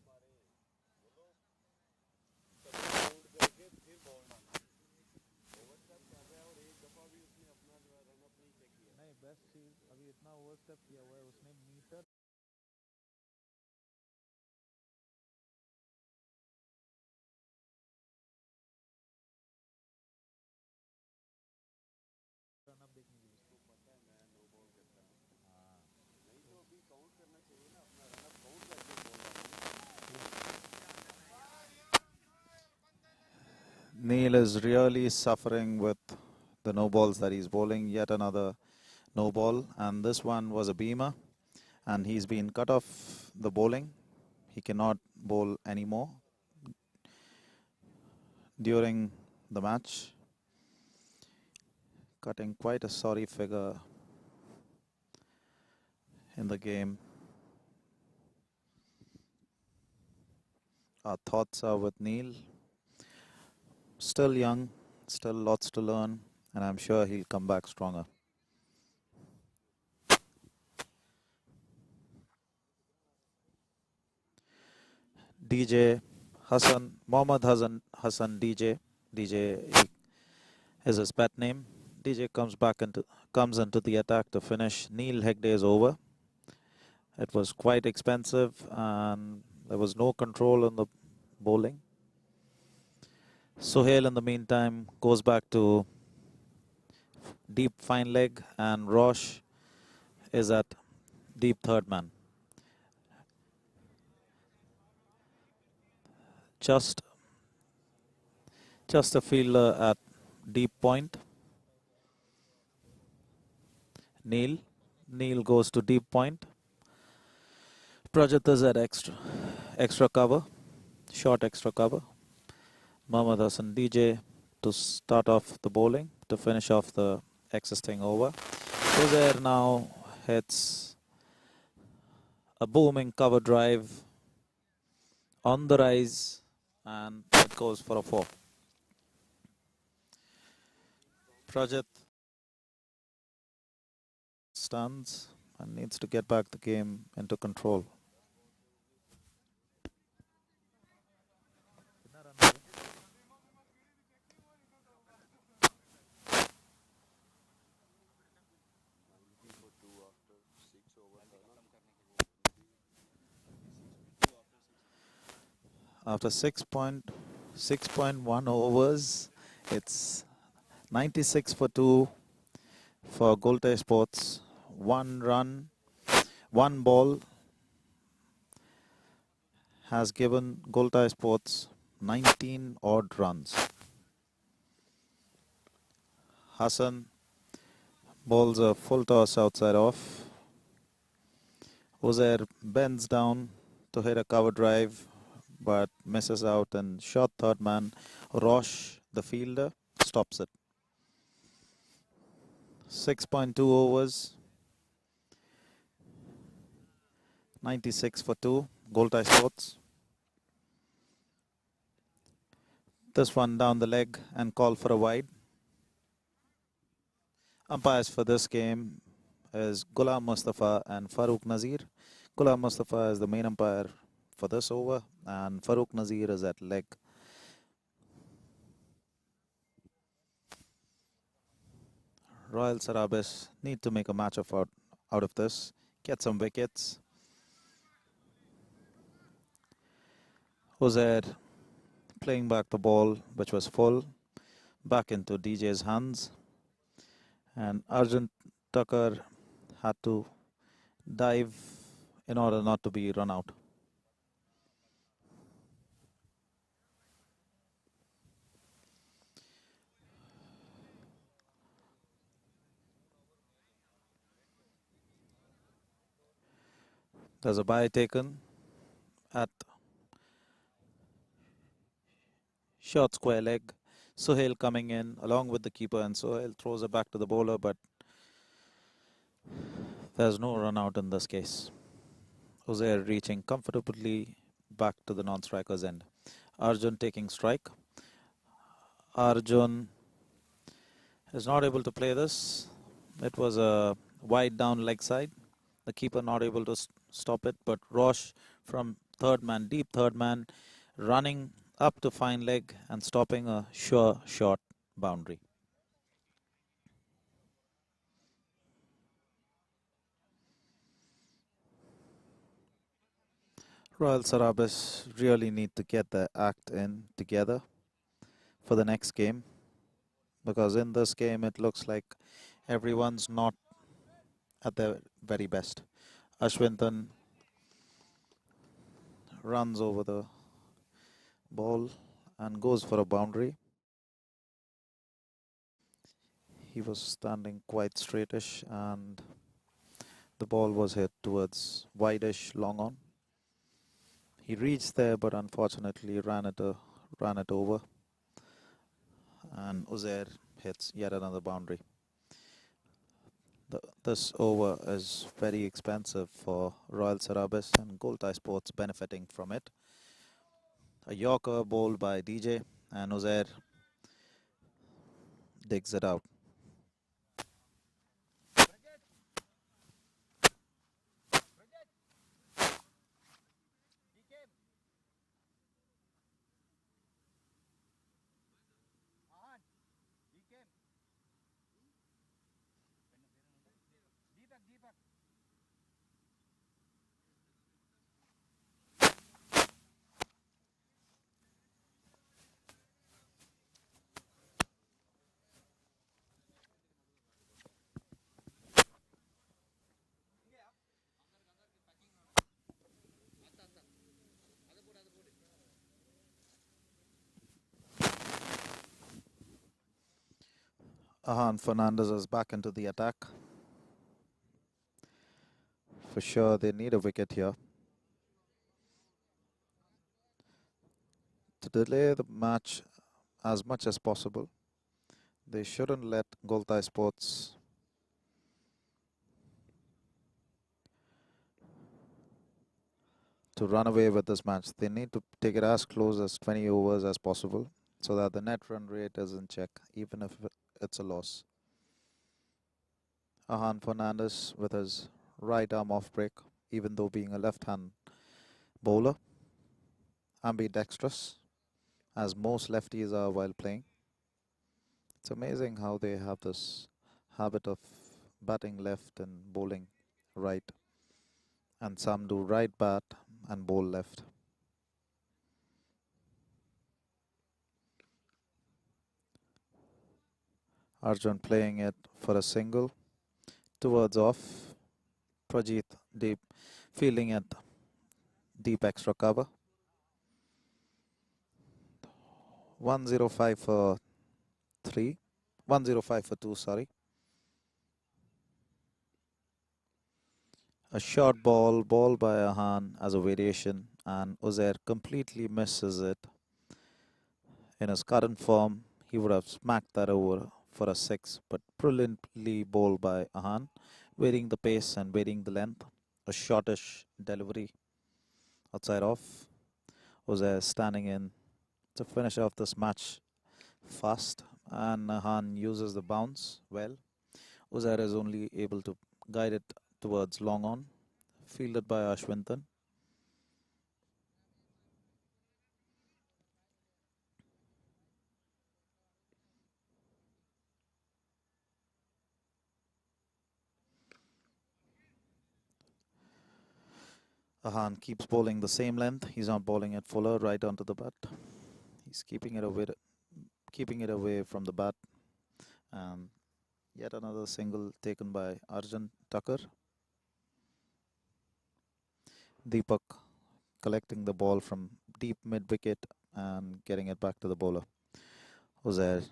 Neil is really suffering with the no balls that he's bowling. Yet another no ball, and this one was a beamer, and he's been cut off the bowling. He cannot bowl anymore during the match, cutting quite a sorry figure in the game. Our thoughts are with Neil. Still young, still lots to learn, and I'm sure he'll come back stronger. DJ Hassan, Mohammad Hassan DJ is his pet name. DJ comes into the attack to finish Neil Hegde's over. It was quite expensive and there was no control on the bowling. Sohail in the meantime goes back to deep fine leg and Rosh is at deep third man. Just a fielder at deep point. Neil goes to deep point. Prajit is at extra cover, short extra cover. Mohammad Hassan DJ to start off the bowling to finish off the existing over. Uzair now hits a booming cover drive on the rise and it goes for a 4. Prajit stuns and needs to get back the game into control. After 6.1 overs, it's 96 for 2 for Goltay Sports. 1 run, 1 ball has given Goltay Sports 19 odd runs. Hassan bowls a full toss outside off. Uzair bends down to hit a cover drive but misses out and short third man. Rosh, the fielder, stops it. 6.2 overs. 96 for 2. Goltay Sports. This one down the leg and call for a wide. Umpires for this game is Ghulam Mustafa and Farooq Nazir. Ghulam Mustafa is the main umpire for this over and Farooq Nazir is at leg. Royal Sarabis need to make a match out of this, get some wickets. Uzair playing back the ball which was full back into DJ's hands. And Arjun Tucker had to dive in order not to be run out. There's a bye taken at short square leg. Sohail coming in along with the keeper, and Sohail throws it back to the bowler, but there's no run out in this case. Uzair reaching comfortably back to the non-striker's end. Arjun taking strike. Arjun is not able to play this. It was a wide down leg side. The keeper not able to stop it, but Roche from third man, deep third man, running up to fine leg and stopping a sure short boundary. Royal Sarabis really need to get their act in together for the next game, because in this game it looks like everyone's not at their very best. Ashwinton runs over the ball and goes for a boundary. He was standing quite straightish and the ball was hit towards wideish long on. He reached there, but unfortunately ran it over, and Uzair hits yet another boundary. This over is very expensive for Royal Sarabis, and Goltay Sports benefiting from it. A Yorker bowled by DJ, and Uzair digs it out. Ahan Fernandez is back into the attack. For sure, they need a wicket here to delay the match as much as possible. They shouldn't let Goltay Sports to run away with this match. They need to take it as close as 20 overs as possible so that the net run rate is in check, even if it's a loss. Ahan Fernandez with his right arm off break, even though being a left-hand bowler, ambidextrous, as most lefties are while playing. It's amazing how they have this habit of batting left and bowling right, and some do right bat and bowl left. Arjun playing it for a single towards off. Prajit deep fielding it deep extra cover. 105 for 3. 105 for 2, sorry. A short ball by Ahan as a variation, and Uzair completely misses it. In his current form, he would have smacked that over for a 6, but brilliantly bowled by Ahan, varying the pace and varying the length. A shortish delivery outside off. Uzair standing in to finish off this match fast, and Ahan uses the bounce well. Uzair is only able to guide it towards long on, fielded by Ashwinton. Ahan keeps bowling the same length. He's not bowling it fuller right onto the bat. He's keeping it away from the bat, and Yet another single taken by Arjun Tucker. Deepak collecting the ball from deep mid-wicket and getting it back to the bowler. Uzair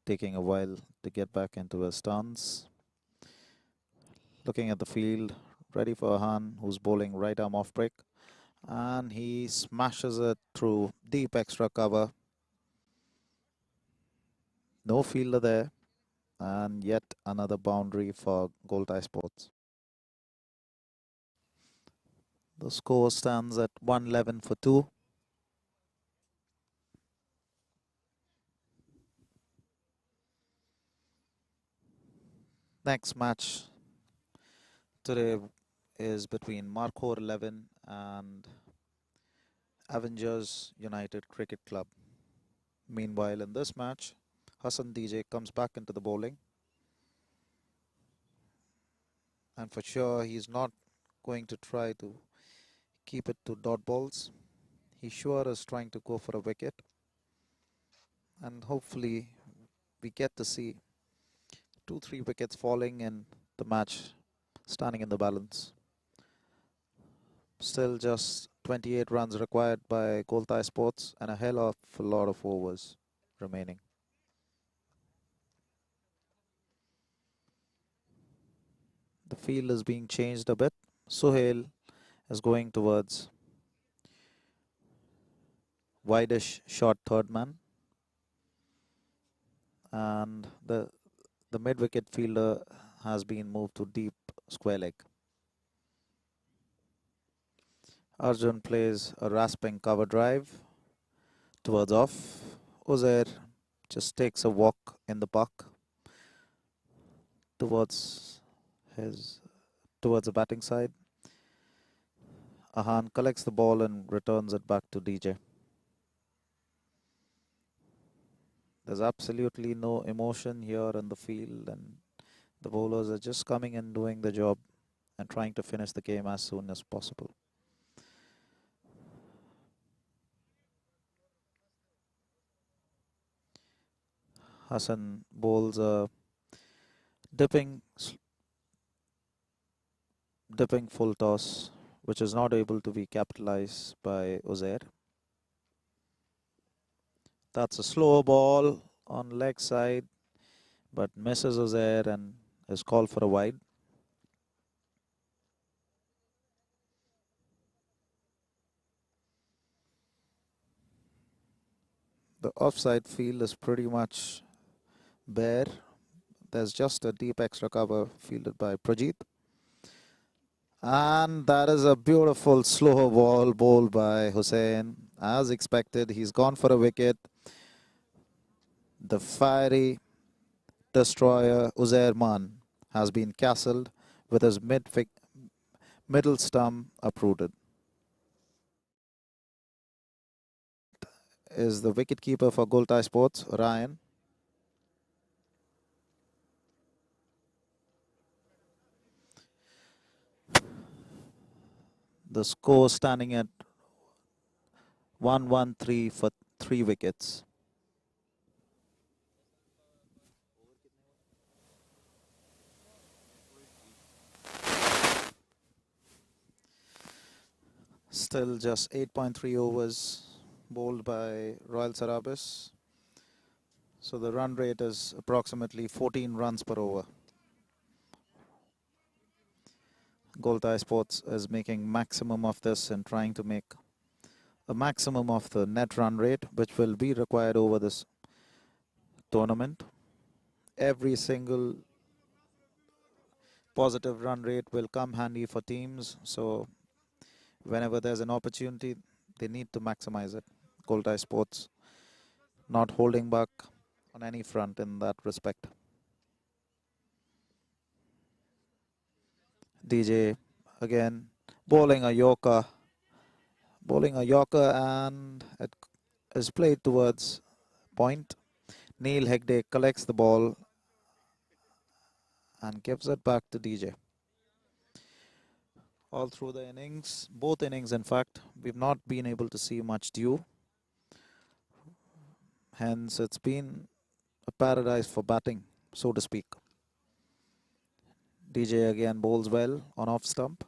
taking a while to get back into his stance. Looking at the field, ready for Han, who's bowling right arm off break. And he smashes it through deep extra cover. No fielder there. And yet another boundary for Goltay Sports. The score stands at 111 for 2. Next match today is between Markhor 11 and Avengers United Cricket Club. Meanwhile, in this match, Hassan DJ comes back into the bowling. And for sure, he's not going to try to keep it to dot balls. He sure is trying to go for a wicket. And hopefully, we get to see 2-3 wickets falling in the match, standing in the balance. Still just 28 runs required by Goltay Sports and a hell of a lot of overs remaining. The field is being changed a bit. Sohail is going towards wideish short third man. And the mid-wicket fielder has been moved to deep square leg. Arjun plays a rasping cover drive towards off. Uzair just takes a walk in the park towards the batting side. Ahan collects the ball and returns it back to DJ. There's absolutely no emotion here in the field, and the bowlers are just coming and doing the job and trying to finish the game as soon as possible. Hassan bowls a dipping full toss, which is not able to be capitalized by Uzair. That's a slow ball on leg side, but misses Uzair and is called for a wide. The offside field is pretty much bare. There's just a deep extra cover fielded by Prajit. And that is a beautiful slow ball bowled by Hussain. As expected, he's gone for a wicket. The fiery destroyer Uzair Man has been castled with his middle stump uprooted. Is the wicketkeeper for Goltay Sports, Ryan. The score standing at 113 for 3 wickets. Still just 8.3 overs bowled by Royal SARABIS. So the run rate is approximately 14 runs per over. Goltay Sports is making maximum of this and trying to make a maximum of the net run rate, which will be required over this tournament. Every single positive run rate will come handy for teams. So whenever there's an opportunity, they need to maximize it. Goltay Sports not holding back on any front in that respect. DJ again bowling a Yorker, and it is played towards point. Neil Hegde collects the ball and gives it back to DJ. All through the innings, both innings in fact, we've not been able to see much dew. Hence, it's been a paradise for batting, so to speak. DJ again bowls well on off stump.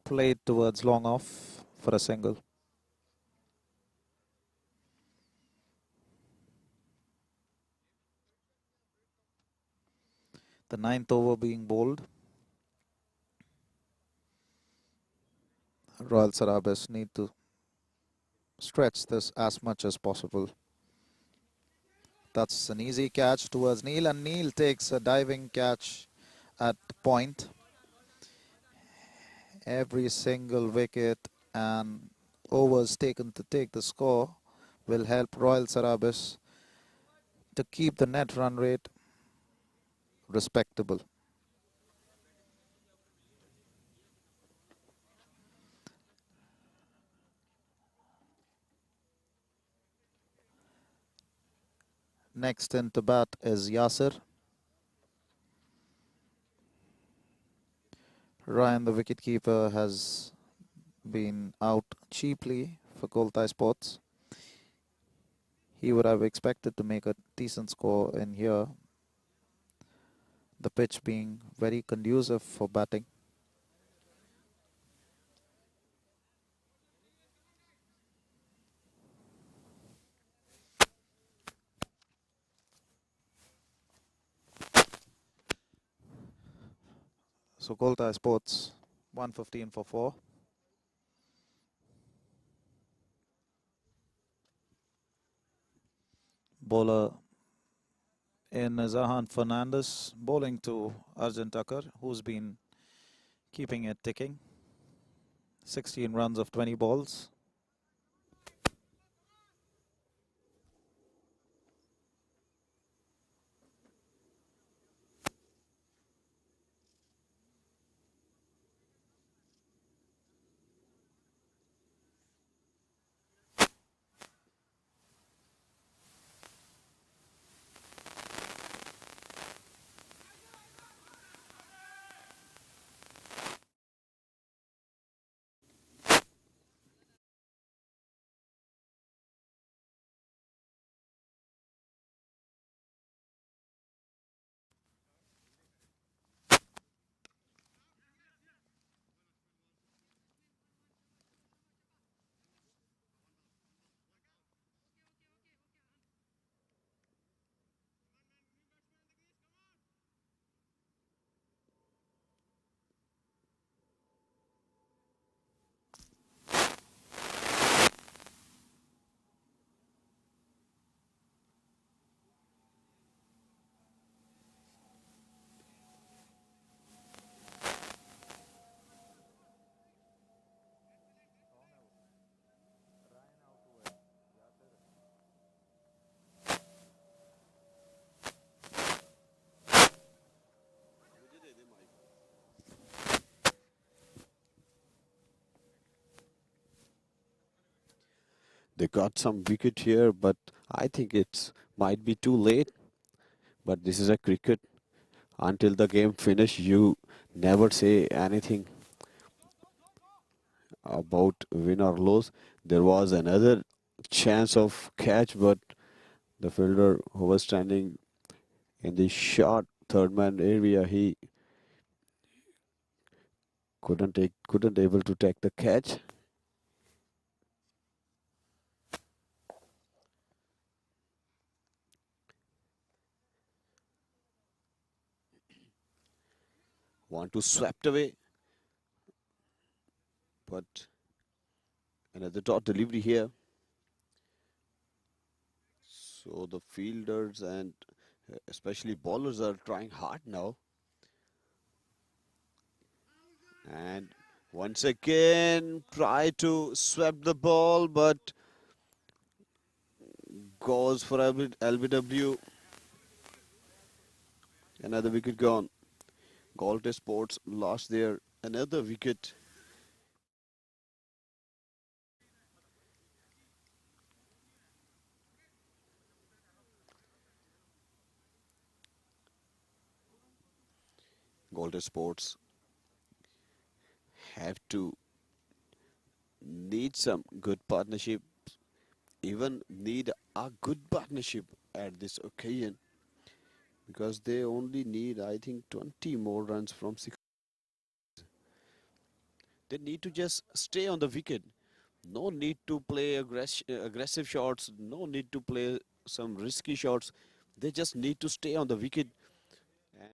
Played towards long off for a single. The 9th over being bowled. Royal Sarabis need to stretch this as much as possible. That's an easy catch towards Neil, and Neil takes a diving catch at point. Every single wicket and overs taken to take the score will help Royal Sarabis to keep the net run rate respectable. Next in to bat is Yasir. Ryan, the wicketkeeper, has been out cheaply for Goltay Sports. He would have expected to make a decent score in here, the pitch being very conducive for batting. So Goltay Sports 115 for 4. Bowler in Zahan Fernandez, bowling to Arjun Tucker, who's been keeping it ticking. 16 runs of 20 balls. They got some wicket here, but I think it might be too late. But this is a cricket. Until the game finish, you never say anything about win or lose. There was another chance of catch, but the fielder who was standing in the short third man area, he couldn't able to take the catch. Want to swept away, but another dot delivery here. So the fielders and especially bowlers are trying hard now. And once again try to sweep the ball, but goes for LBW. Another wicket gone. Goltay Sports lost there. Another wicket. Goltay Sports have to need some good partnership, even need a good partnership at this occasion. because they only need, I think, 20 more runs from 6. They need to just stay on the wicket. No need to play aggressive shots. No need to play some risky shots. They just need to stay on the wicket. And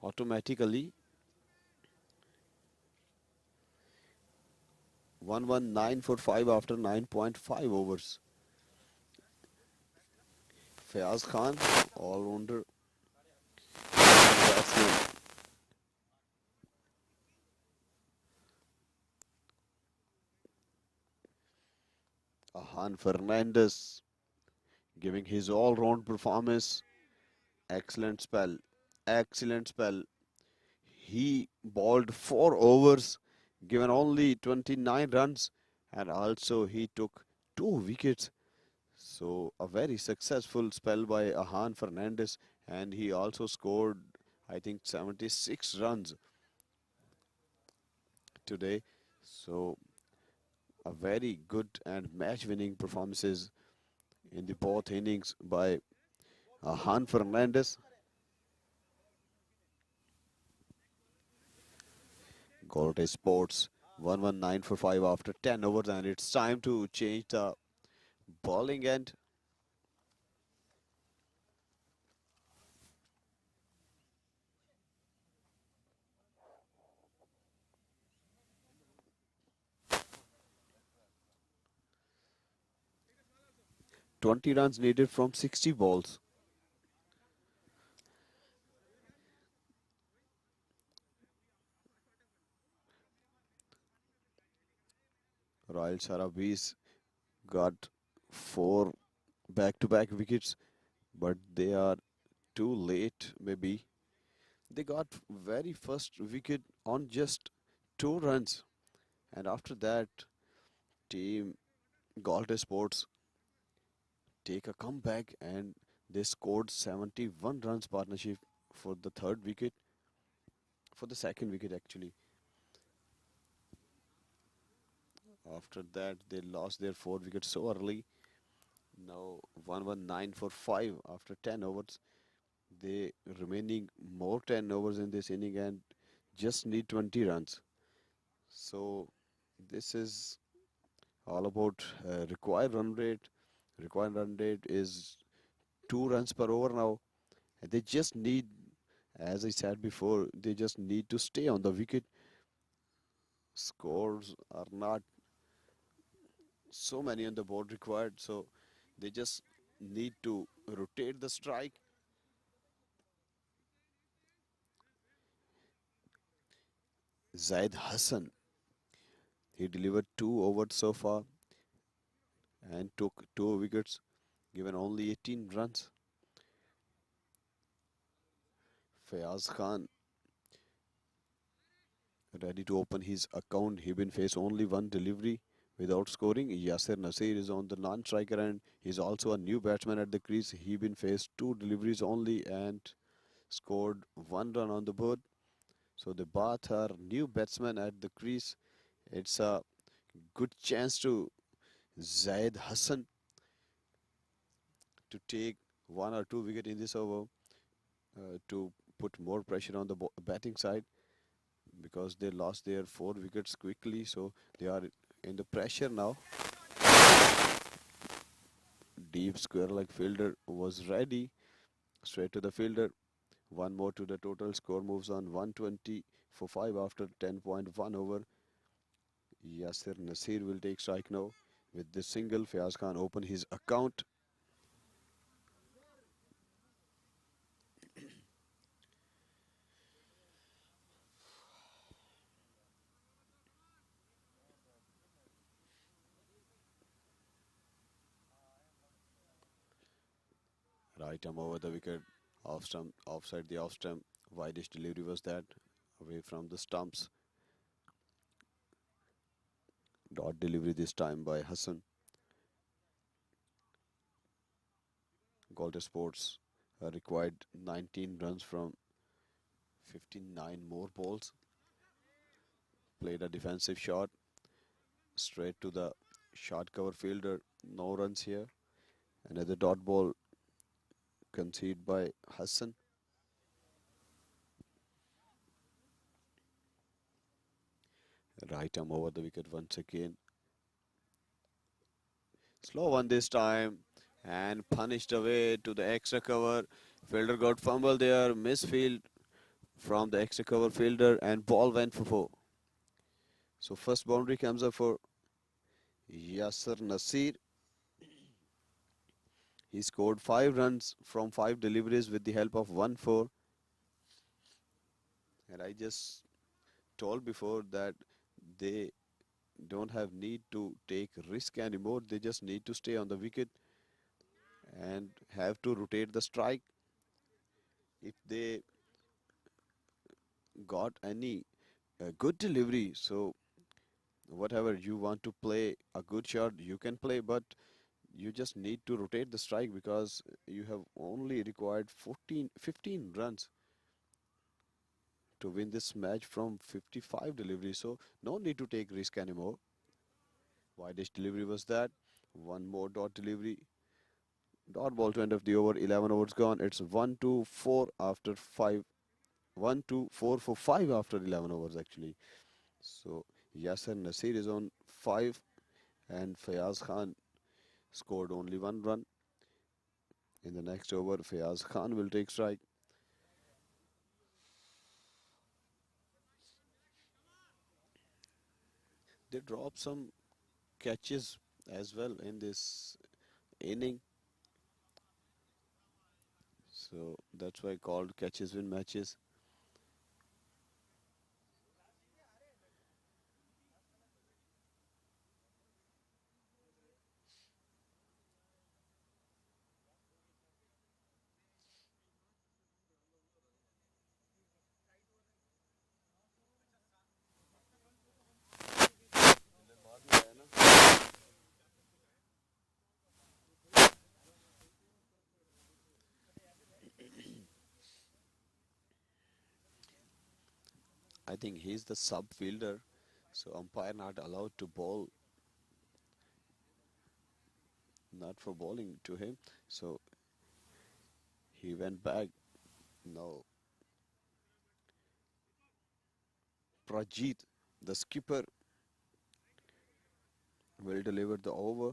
automatically 119 for 5 after 9.5 overs. Fayaz Khan, all-rounder batsman. Ahan Fernandez giving his all-round performance. Excellent spell. Excellent spell. He bowled 4 overs, given only 29 runs, and also he took 2 wickets. So a very successful spell by Ahan Fernandez, and he also scored, I think, 76 runs today. So a very good and match-winning performances in the both innings by Ahan Fernandez. Goltay Sports 119 for 5 after 10 overs, and it's time to change the bowling end. "20 runs needed from 60 balls." Royal SARABIS got 4 back-to-back wickets, but they are too late maybe. They got very first wicket on just 2 runs, and after that team Goltay Sports take a comeback and they scored 71 runs partnership for the third wicket, for the second wicket actually. After that they lost their 4 wickets so early. Now 119 for 5 after 10 overs. They remaining more 10 overs in this inning and just need 20 runs. So this is all about required run rate. Required run rate is 2 runs per over now. And they just need, as I said before, they just need to stay on the wicket. Scores are not so many on the board required, so they just need to rotate the strike. Zaid Hassan, he delivered 2 overs so far and took 2 wickets, given only 18 runs. Fayaz Khan ready to open his account. He been faced only 1 delivery without scoring. Yasir Nasir is on the non-striker and he's also a new batsman at the crease. He been faced 2 deliveries only and scored 1 run on the board. So the both are new batsmen at the crease. It's a good chance to Zaid Hassan to take 1 or 2 wicket in this over to put more pressure on the batting side, because they lost their 4 wickets quickly, so they are in the pressure now. Deep square leg fielder was ready, straight to the fielder. 1 more to the total. Score moves on 120 for 5 after 10.1 over. Yasir Nasir will take strike now. With this single, Fayaz Khan open his account. Right arm over the wicket, off stump, offside the off stump. Widest delivery was that, away from the stumps. Dot delivery this time by Hassan. Goltay Sports required 19 runs from 59 more balls. Played a defensive shot straight to the short cover fielder. No runs here. Another dot ball conceded by Hassan. Right arm over the wicket once again. Slow one this time and punished away to the extra cover. Fielder got fumble there, misfield from the extra cover fielder, and ball went for 4. So first boundary comes up for Yasser Nasir. He scored 5 runs from 5 deliveries with the help of 1-4. And I just told before that they don't have need to take risk anymore. They just need to stay on the wicket and have to rotate the strike. If they got any good delivery, so whatever you want to play a good shot, you can play, but you just need to rotate the strike because you have only required 15 runs to win this match from 55 deliveries. So no need to take risk anymore. Widest delivery was that. One more dot delivery. Dot ball to end of the over. 11 overs gone. It's 1-2-4 after 5. 1-2-4 for 5 after 11 overs actually. So Yasser Nasir is on 5 and Fayaz Khan scored only 1 run. In the next over, Fayaz Khan will take strike. They dropped some catches as well in this inning. So that's why called catches win matches. I think he's the sub fielder, so umpire not allowed to bowl, not for bowling to him. So he went back. Now Prajit, the skipper, will deliver the over.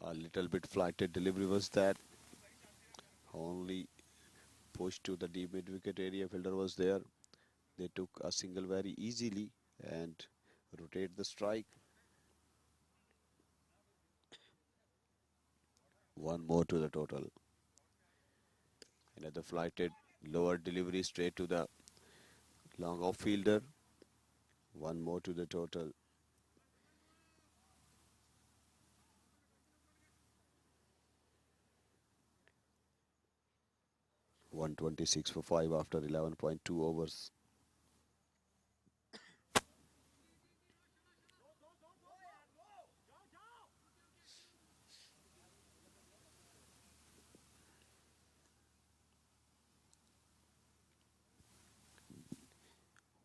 A little bit flighted delivery was that. Only pushed to the deep mid wicket area. Fielder was there. They took a single very easily and rotate the strike. One more to the total. Another flighted lower delivery straight to the long off fielder. One more to the total. .126 for 5 after 11.2 overs.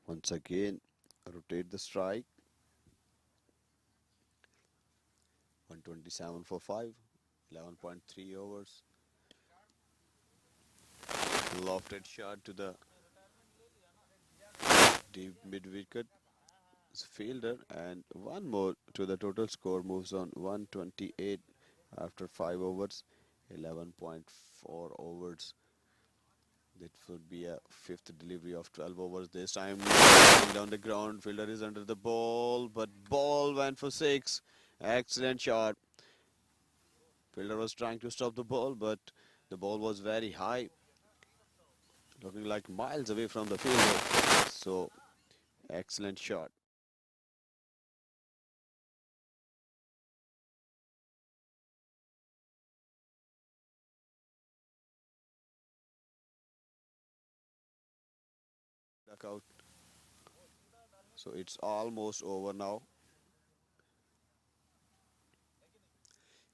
Once again, rotate the strike. 127 for 5, 11.3 overs. Lofted shot to the deep mid wicket fielder, and one more to the total score. Moves on 128 after 5 overs, 11.4 overs. That would be a fifth delivery of 12 overs. This time down the ground, fielder is under the ball, but ball went for 6. Excellent shot. Fielder was trying to stop the ball, but the ball was very high, looking like miles away from the fielder. So excellent shot. Duck out. So it's almost over now.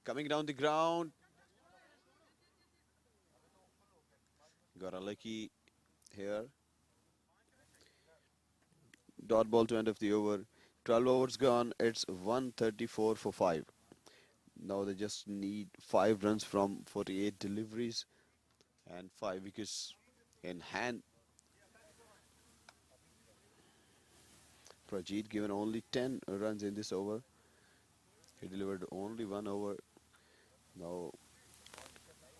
Coming down the ground. Got a lucky here. Dot ball to end of the over. 12 overs gone. It's 134 for 5. Now they just need 5 runs from 48 deliveries and 5 wickets in hand. Prajit given only 10 runs in this over. He delivered only 1 over. Now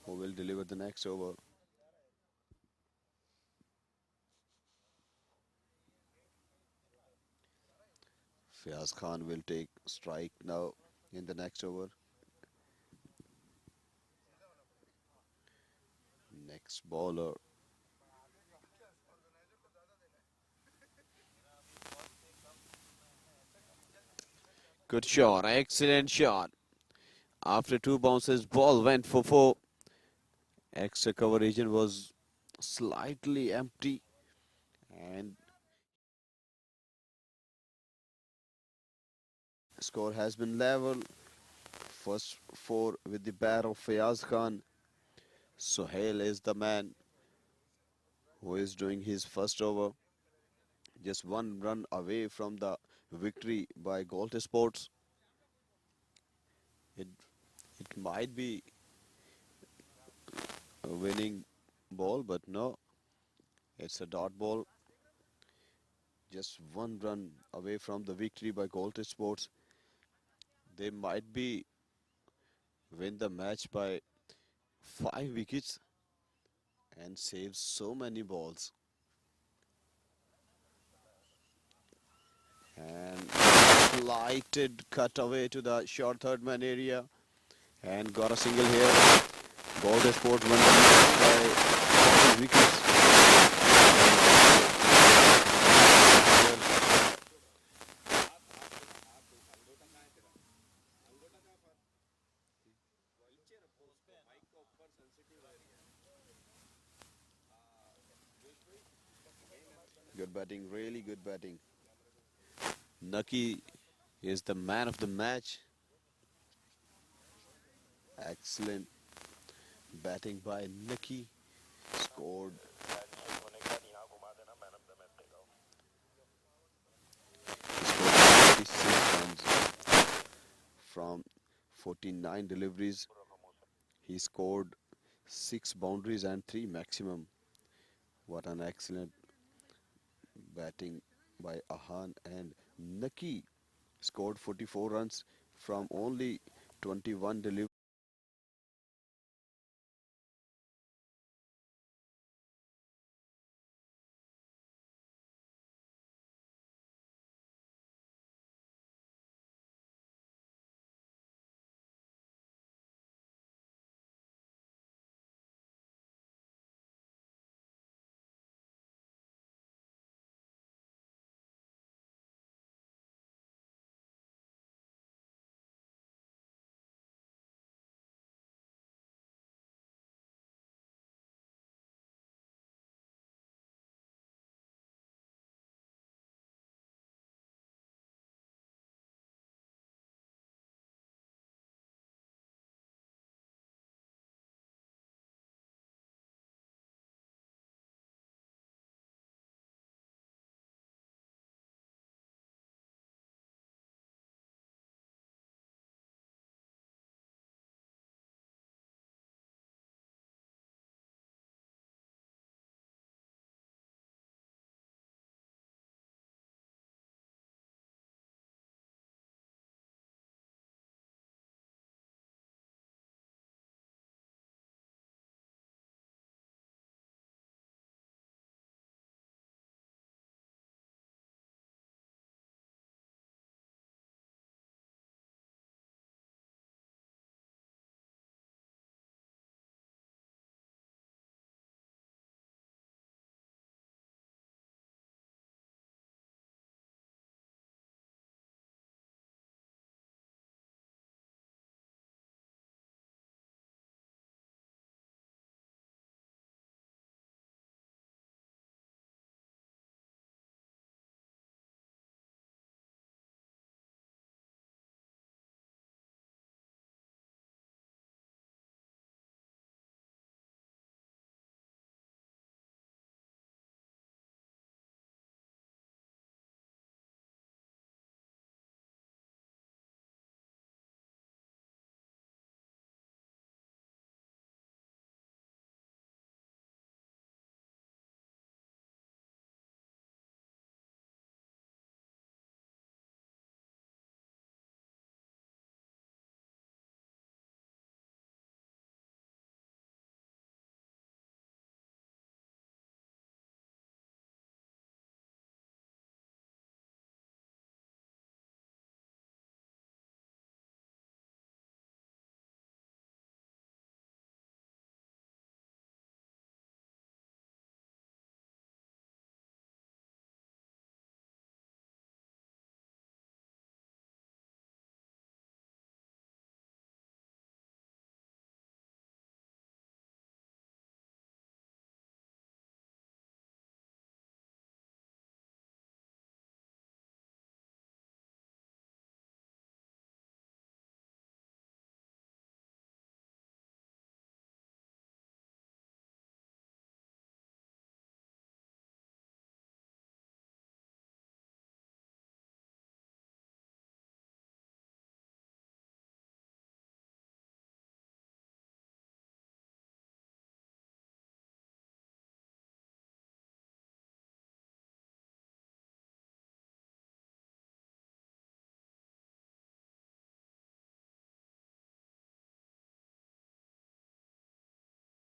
who will deliver the next over? Fiaz Khan will take strike now in the next over. Next bowler. Good shot, excellent shot. After 2 bounces, ball went for 4. Extra cover region was slightly empty and score has been level. First 4 with the bat of Fayaz Khan. Sohail is the man who is doing his first over. Just 1 run away from the victory by Goltay Sports. It might be a winning ball, but no, it's a dot ball. Just 1 run away from the victory by Goltay Sports. They might be win the match by 5 wickets and save so many balls. And slighted cut away to the short third man area and got a single here. Goltay Sports won the match by 5 wickets. Good batting, really good batting. Nucky is the man of the match. Excellent batting by Nucky. Scored 46 runs from 49 deliveries. He scored 6 boundaries and 3 maximum. What an excellent batting by Ahan, and Nucky scored 44 runs from only 21 deliveries.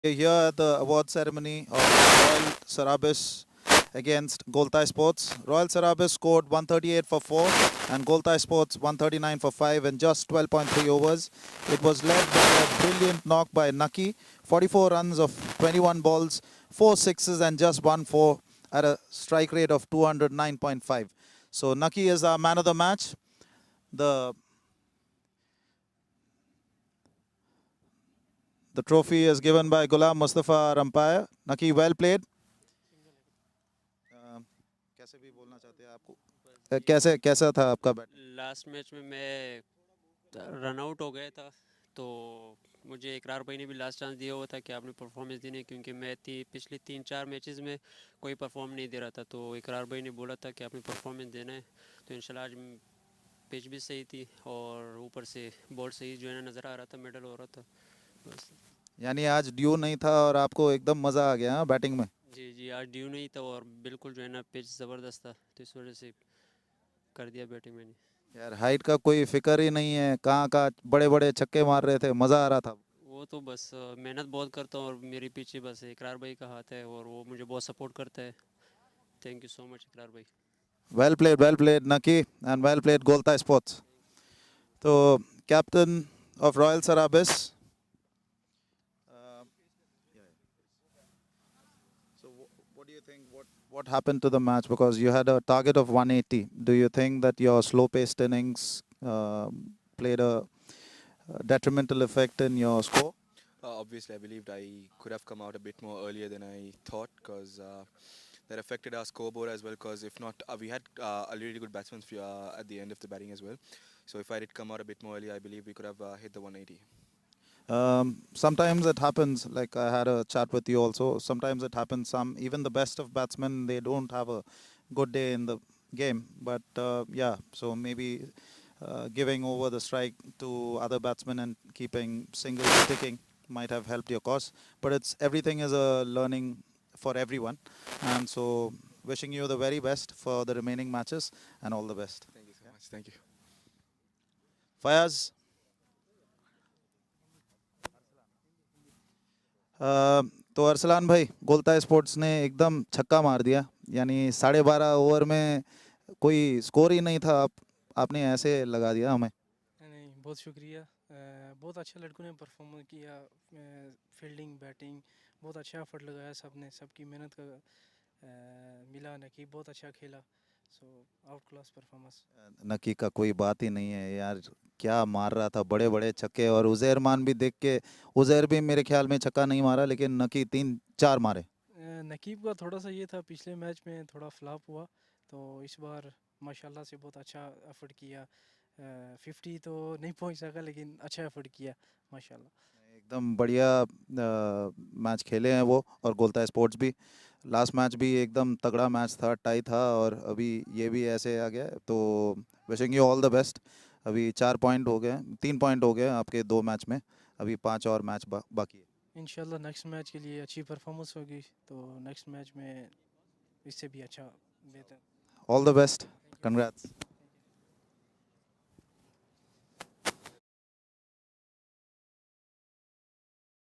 Here at the award ceremony of Royal Sarabis against Goltay Sports. Royal Sarabis scored 138 for 4 and Goltay Sports 139 for 5 in just 12.3 overs. It was led by a brilliant knock by Nucky, 44 runs of 21 balls, 4 sixes and just 1 4 at a strike rate of 209.5. So Nucky is our man of the match. The trophy is given by Ghulam Mustafa, our umpire. Nucky, well played. कैसे भी बोलना चाहते हैं आपको कैसा था आपका bat? Last match में मैं रन आउट हो गया था, तो मुझे इकरार भाई ने भी लास्ट चांस दिया हुआ था कि आपने परफॉर्मेंस देनी है, क्योंकि मैं पिछले 3-4 मैचेस में कोई परफॉर्म नहीं दे रहा था, तो इकरार भाई ने बोला था कि आपने परफॉर्मेंस देना है। तो इंशाल्लाह आज पिच भी सही थी और ऊपर से बॉल सही जो है ना नज़र आ रहा था, मेडल हो रहा था बस। यानी आज ड्यू नहीं था और आपको एकदम मज़ा आ गया बैटिंग में? जी जी, आज ड्यू नहीं था और बिल्कुल जो है ना पिच ज़बरदस्त था, तो इस वजह से कर दिया बैटिंग मैंने। यार हाइट का कोई फिक्र ही नहीं है, कहाँ बड़े बड़े छक्के मार रहे थे, मज़ा आ रहा था। वो तो बस मेहनत बहुत करता हूँ और मेरे पीछे बस इकरार भाई का हाथ है और वो मुझे बहुत सपोर्ट करता है। Thank you so much Ikrar भाई। Well played Nucky and well played Goltay Sports. तो कैप्टन ऑफ रॉयल सराबिस, what do you think, what happened to the match? Because you had a target of 180. Do you think that your slow-paced innings played a detrimental effect in your score? Obviously, I believed I could have come out a bit more earlier than I thought, because that affected our scoreboard as well. Because if not, we had a really good batsman at the end of the batting as well. So if I did come out a bit more earlier, I believe we could have hit the 180. Sometimes it happens, like I had a chat with you also, sometimes it happens, even the best of batsmen, they don't have a good day in the game, but yeah, so maybe giving over the strike to other batsmen and keeping singles sticking might have helped your cause, but everything is a learning for everyone, and so wishing you the very best for the remaining matches and all the best. Thank you so much. Thank you. Fayaz, तो अरसलान भाई, गोल्ताय sports ने एकदम छक्का मार दिया, यानी 12.5 over में कोई स्कोर ही नहीं था, आपने ऐसे लगा दिया हमें। नहीं, बहुत शुक्रिया। बहुत अच्छा लड़कों ने परफॉर्म किया, फील्डिंग बैटिंग बहुत अच्छा एफर्ट लगाया, सबने सबकी मेहनत का मिला। नकी बहुत अच्छा खेला, सो आउट क्लास परफॉर्मेंस। नकी का कोई बात ही नहीं है यार, क्या मार रहा था, बड़े बड़े छक्के, और उज़ैर मान भी देख के, उज़ैर भी मेरे ख्याल में छक्का नहीं मारा, लेकिन नकी 3-4 मारे। नकीब का थोड़ा सा ये था, पिछले मैच में थोड़ा फ्लॉप हुआ, तो इस बार माशाल्लाह से बहुत अच्छा एफर्ट किया। 50 तो नहीं पहुंच सका, लेकिन अच्छा एफर्ट किया माशाल्लाह। एकदम बढ़िया मैच खेले हैं वो, और गोल्ताय स्पोर्ट्स भी। लास्ट मैच भी एकदम तगड़ा मैच था, टाई था, और अभी ये भी ऐसे आ गया, तो wishing you all the best. अभी 4 पॉइंट हो गए, 3 पॉइंट हो गए आपके 2 मैच में, अभी 5 और मैच बाकी है। इंशाल्लाह नेक्स्ट मैच के लिए अच्छी परफॉर्मेंस होगी, तो नेक्स्ट मैच में इससे भी अच्छा बेहतर। All the best, congrats.